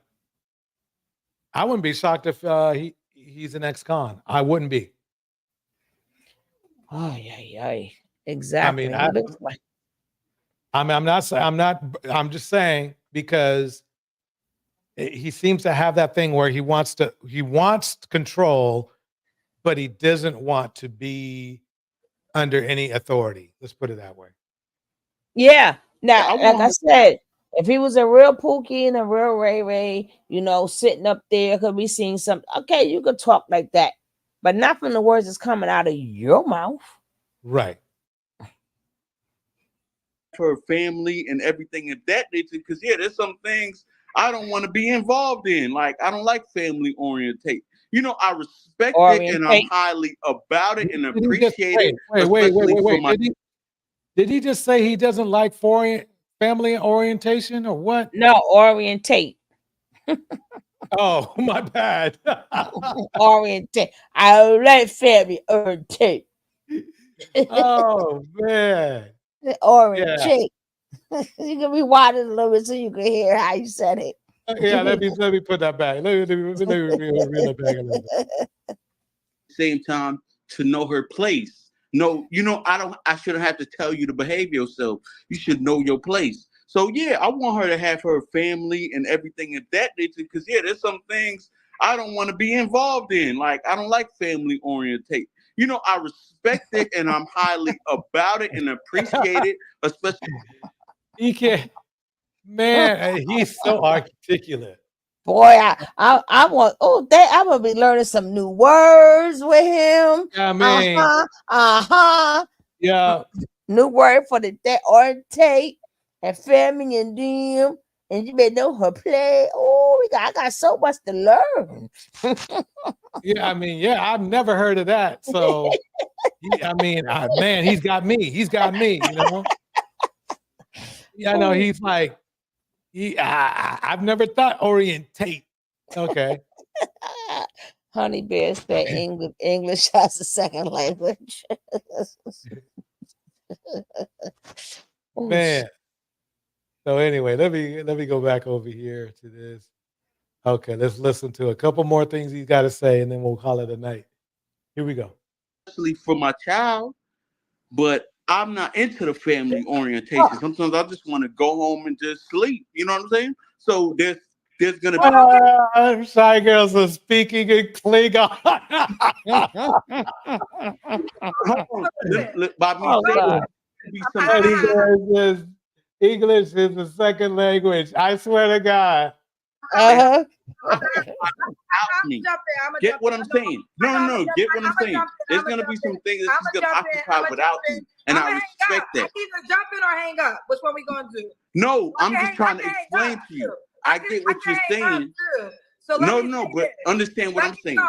I wouldn't be shocked if he's an ex-con. I wouldn't be. Oh yeah. Exactly. I mean, I'm just saying, because he seems to have that thing where he wants control, but he doesn't want to be under any authority. Let's put it that way. Yeah. Now, like I said, if he was a real Pookie and a real Ray Ray, sitting up there, could be seeing something. Okay, you could talk like that, but not from the words that's coming out of your mouth. Right. For family and everything of that nature, because there's some things I don't want to be involved in. Like, I don't like family orientate. I respect it and I'm highly about it and appreciate it. Wait. Did he just say he doesn't like family orientation or what? No, orientate. Oh, my bad. Orientate. I like family orientate. Oh man. Orientate. Yeah. You can be winding a little bit so you can hear how you said it. Yeah, let me put that back. Let me reel it back a little bit. Same time, to know her place. No, I shouldn't have to tell you to behave yourself. You should know your place. So I want her to have her family and everything of that nature, because there's some things I don't want to be involved in. Like, I don't like family orientate. I respect it and I'm highly about it and appreciate it, especially. He can't, man, he's so articulate. Boy, I want. I'm gonna be learning some new words with him. I mean, yeah, new word for the day, orientate and family and them, and you may know her play. Oh, I got so much to learn. I've never heard of that. So, man, he's got me. He's got me. I know he's like. I've never thought orientate. Okay. Honey Bear said English as a second language. Man. So anyway, let me go back over here to this. Okay, let's listen to a couple more things he's got to say, and then we'll call it a night. Here we go. Especially for my child, but I'm not into the family orientation. Sometimes I just want to go home and just sleep. You know what I'm saying? So there's gonna be Shy Girls are speaking in Klingon. English is the second language. I swear to God. Get what I'm saying? No. Get what I'm saying? There's gonna be some things that she's gonna occupy without you, and I respect that. Either jump in or hang up. Which one we gonna do? No, I'm just trying to explain to you. I get what you're saying. So but understand what I'm saying.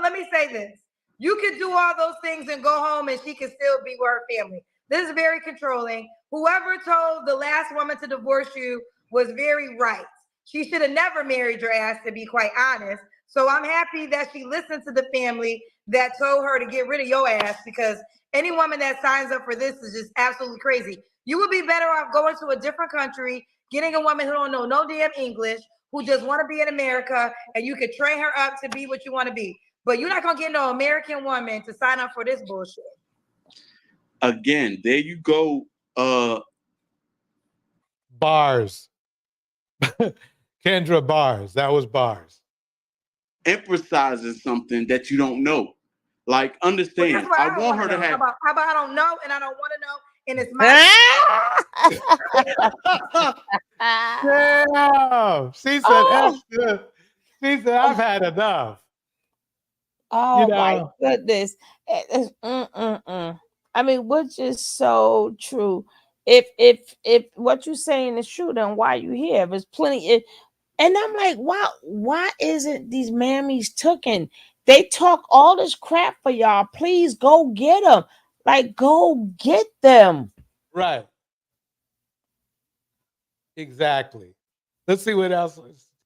Let me say this. You could do all those things and go home, and she can still be with her family. This is very controlling. Whoever told the last woman to divorce you was very right. She should have never married your ass, to be quite honest. So I'm happy that she listened to the family that told her to get rid of your ass, because any woman that signs up for this is just absolutely crazy. You would be better off going to a different country, getting a woman who don't know no damn English, who just want to be in America, and you could train her up to be what you want to be. But you're not going to get no American woman to sign up for this bullshit. Again, there you go. Bars. Kendra bars. That was bars. Emphasizes something that you don't know. Like, understand. I want her to have. How about I don't know and I don't want to know, and it's my. Damn. She said, she said, I've had enough. Oh my goodness. I mean, which is so true. If what you're saying is true, then why are you here? There's plenty. And I'm like, why isn't these mammies taken? They talk all this crap for y'all. Please go get them. Like, go get them. Right. Exactly. Let's see what else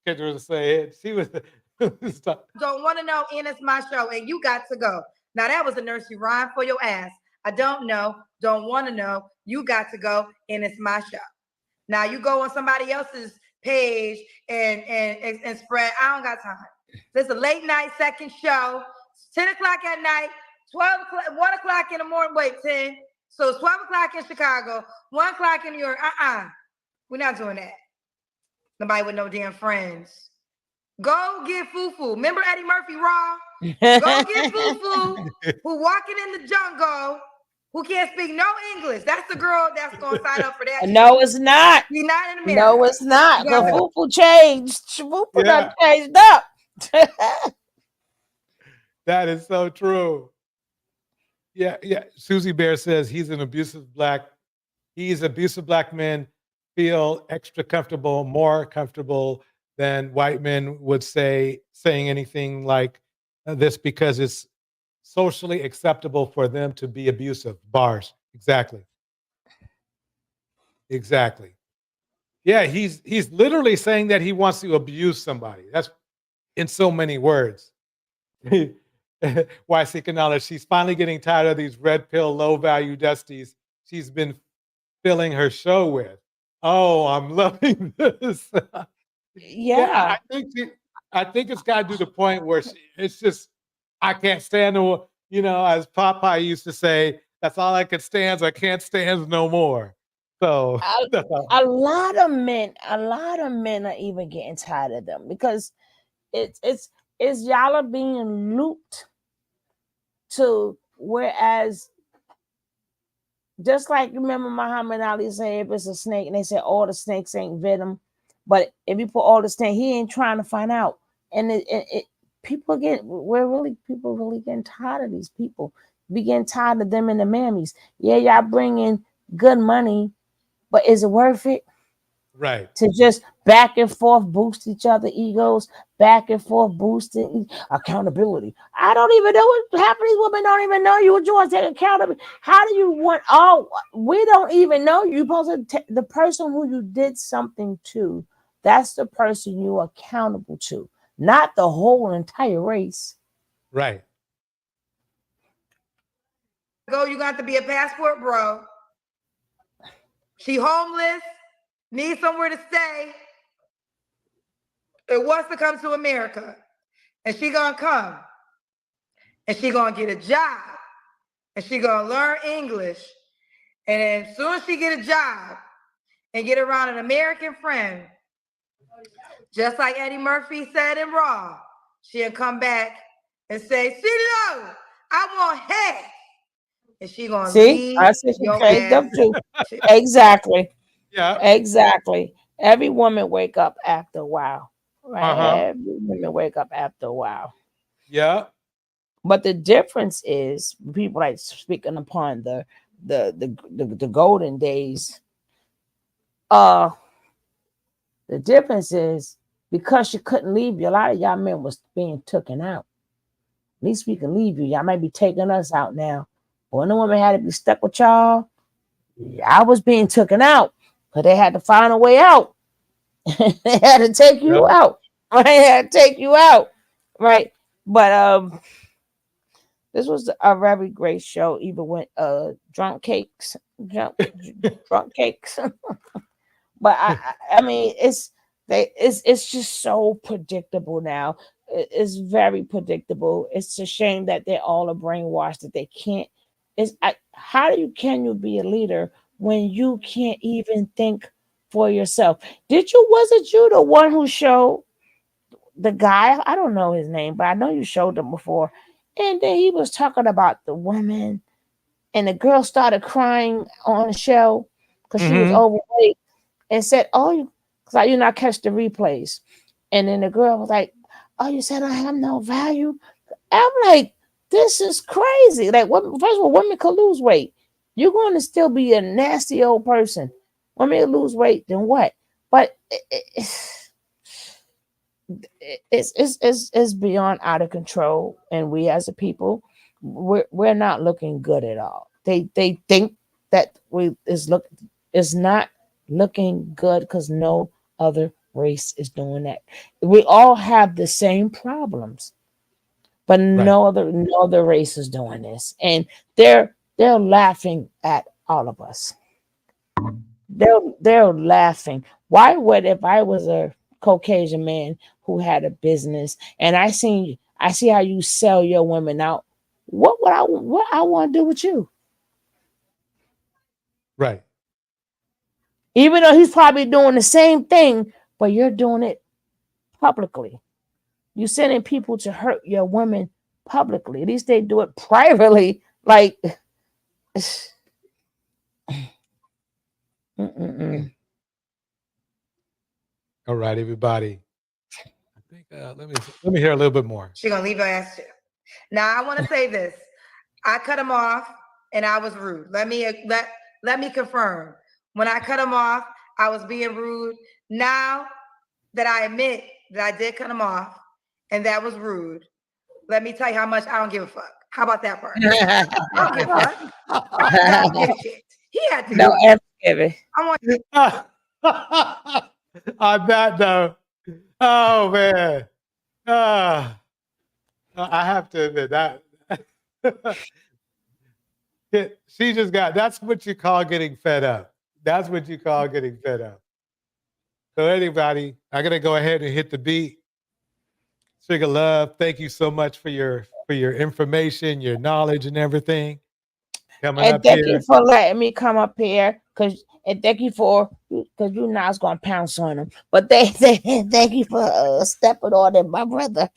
Kendra was saying. She was Don't want to know, and it's my show, and you got to go. Now that was a nursery rhyme for your ass. I don't know, don't want to know, you got to go, and it's my show. Now you go on somebody else's page and spread. I don't got time. This is a late night second show. It's 10 o'clock at night, 12 o'clock, 1 o'clock in the morning. Wait, 10. So it's 12 o'clock in Chicago, 1 o'clock in New York. We're not doing that. Nobody with no damn friends. Go get Fufu. Remember Eddie Murphy Raw? Go get Fufu, who walking in the jungle, who can't speak no English. That's the girl that's going to sign up for that. No, it's not. She's not in America. No, it's not. Yeah. The Fufu changed. Fufu done changed up. That is so true. Yeah. Susie Bear says he's abusive black men feel extra comfortable, more comfortable than white men would saying anything like this because it's socially acceptable for them to be abusive. Bars. Exactly. Yeah, he's literally saying that he wants to abuse somebody. That's in so many words. Why seek knowledge? She's finally getting tired of these red pill, low value dusties she's been filling her show with. Oh, I'm loving this. Yeah. I think it's got to the point where it's just, I can't stand no, as Popeye used to say, that's all I can stand. I can't stand no more. So a lot of men are even getting tired of them because it's y'all are being looped to, whereas just like remember Muhammad Ali say if it's a snake and they say all the snakes ain't venom, but if you put all the snake, he ain't trying to find out. And people really getting tired of these people. We getting tired of them and the mammies. Yeah, y'all bring in good money, but is it worth it? Right. To just back and forth boost each other egos, back and forth boosting accountability. I don't even know what half of these women don't even know you. Would you want to take accountability? How do you want? Oh, we don't even know you. Supposed to the person who you did something to. That's the person you're accountable to, not the whole entire race. Right. Go, you got to be a passport bro. She homeless, needs somewhere to stay, and wants to come to America. And she gonna come. And she gonna get a job. And she gonna learn English. And then as soon as she get a job and get around an American friend, just like Eddie Murphy said in Raw, she'll come back and say, "See, I want head." And she gonna see, I see she changed up too. Exactly. Yeah. Exactly. Every woman wake up after a while. Right. Every woman wake up after a while. Yeah. But the difference is people like speaking upon the golden days. The difference is because she couldn't leave you, a lot of y'all men was being taken out. At least we can leave you. Y'all might be taking us out now. But when the woman had to be stuck with y'all, y'all was being taken out. But they had to find a way out. They had to take you out. Right? They had to take you out. Right. But this was a very great show, even with drunk cakes. But I mean it's just so predictable now. It's very predictable. It's a shame that they're all are brainwashed that they can't. Can you be a leader when you can't even think for yourself? Was it you the one who showed the guy? I don't know his name, but I know you showed him before. And then he was talking about the woman, and the girl started crying on the show because she was overweight and said, "Oh, because you not catch the replays." And then the girl was like, "Oh, you said I have no value." I'm like, this is crazy. Like, first of all, women could lose weight. You're going to still be a nasty old person. Women lose weight, then what? But it's beyond out of control, and we as a people, we're not looking good at all. They think that it's not looking good because no other race is doing that. We all have the same problems, but no other race is doing this, and they're laughing at all of us. They're laughing. Why would, if I was a Caucasian man who had a business and I see how you sell your women out, what I want to do with you? Right. Even though he's probably doing the same thing, but you're doing it publicly. You're sending people to hurt your women publicly. At least they do it privately. Like, All right, everybody. I think let me hear a little bit more. She's gonna leave her ass too. Now I want to say this. I cut him off and I was rude. Let me confirm. When I cut him off, I was being rude. Now that I admit that I did cut him off and that was rude, let me tell you how much I don't give a fuck. How about that part? I don't give a fuck. I don't give a shit. He had to no, do it. I want On that note, oh man, I have to admit that she just got. That's what you call getting fed up. That's what you call getting fed up. So anybody, I'm gonna go ahead and hit the beat. Sugar Love, thank you so much for your information, your knowledge, and everything. Coming And up thank here. you for letting me come up here, and thank you for, because you know I was gonna pounce on him, but thank you for stepping on him, my brother.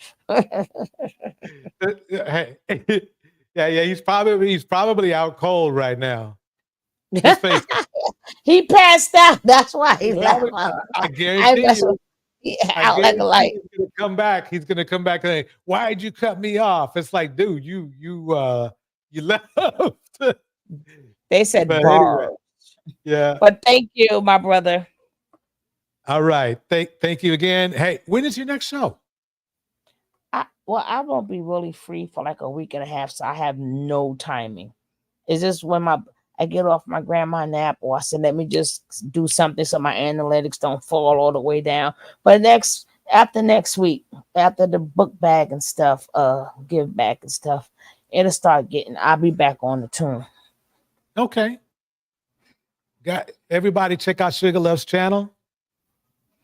Hey, yeah, he's probably out cold right now. His face, He passed out. That's why he left. I guarantee you. Out like a light. He's gonna come back. He's gonna come back and say, "Why'd you cut me off?" It's like, dude, you left. They said But bar. anyway, yeah. But thank you, my brother. All right. Thank you again. Hey, when is your next show? I won't be really free for like a week and a half, so I have no timing. It's just when I get off my grandma nap, or I said, let me just do something so my analytics don't fall all the way down. But after next week, after the book bag and stuff, give back and stuff, it'll start getting. I'll be back on the tune. Okay. Got everybody check out Sugar Love's channel.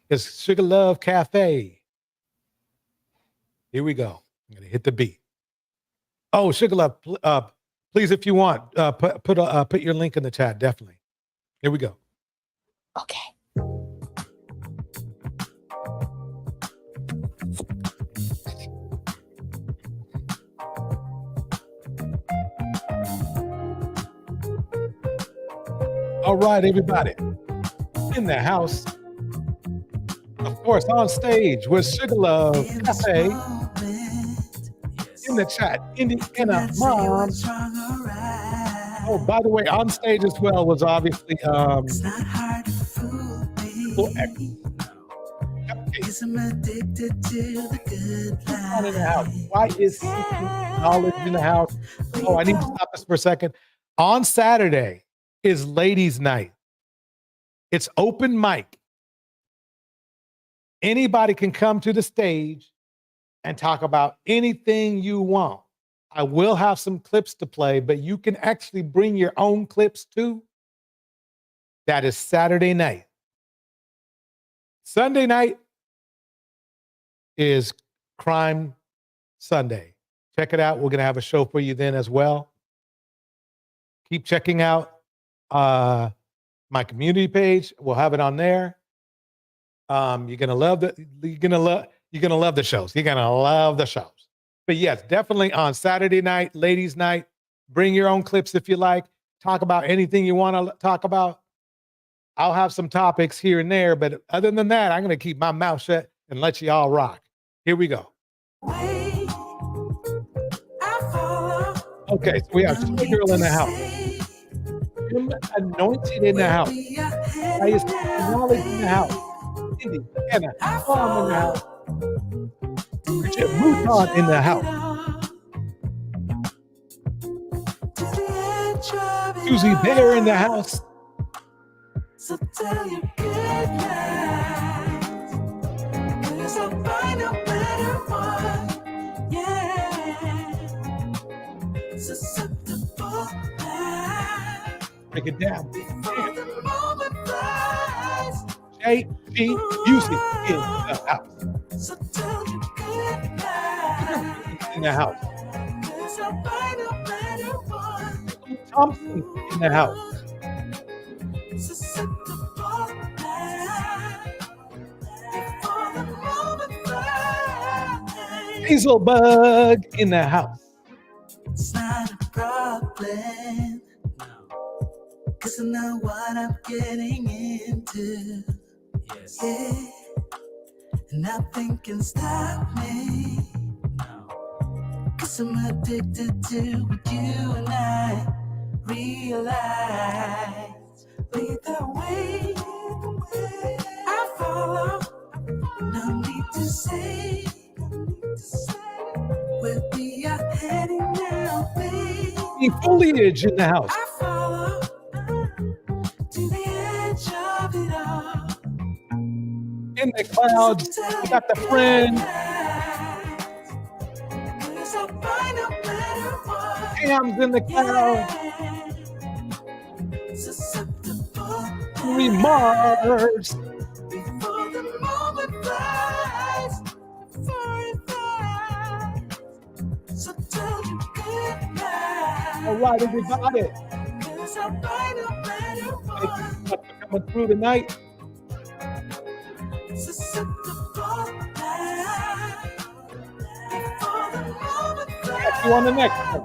It's Sugar Love Cafe. Here we go. I'm gonna hit the beat. Oh, Sugar Love, please, if you want, put your link in the chat. Definitely. Here we go. Okay. All right, everybody. In the house. Of course, on stage with Sugar Love Cafe. In the chat, Indiana Moms. Oh, by the way, on stage as well was obviously in the house. Why is knowledge in the house? Oh, I need to stop this for a second. On Saturday is ladies' night. It's open mic. Anybody can come to the stage and talk about anything you want. I will have some clips to play, but you can actually bring your own clips too. That is Saturday night. Sunday night is Crime Sunday. Check it out. We're going to have a show for you then as well. Keep checking out my community page. We'll have it on there. You're gonna love the shows. You're gonna love the shows. But yes, definitely on Saturday night, ladies' night. Bring your own clips if you like. Talk about anything you want to talk about. I'll have some topics here and there, but other than that, I'm gonna keep my mouth shut and let you all rock. Here we go. Okay, so we have Sugar Girl in the house. Anointed in the house. I is knowledge in the house. Indiana Mom in the house. Richard Mouton in the house. Susie Bear in the house. Break it down. J.G.Music in the house. In the house. Thompson in the house. Hazelbug in the house. It's not a problem, no, 'cause I know what I'm getting into. Yes. Yeah. And nothing can stop me. No. 'Cause I'm addicted to what you and I realize. Lead the way, I follow. No need to say where we are heading now, babe. The foliage in the house. I follow to the edge of it all. In the clouds, we got the friend. Cam's in the clouds. Mars. Before the moment flies, so tell you goodbye. All right, everybody. 'Cause I'll find a better one. Thank you for coming through tonight. Catch you on the next one.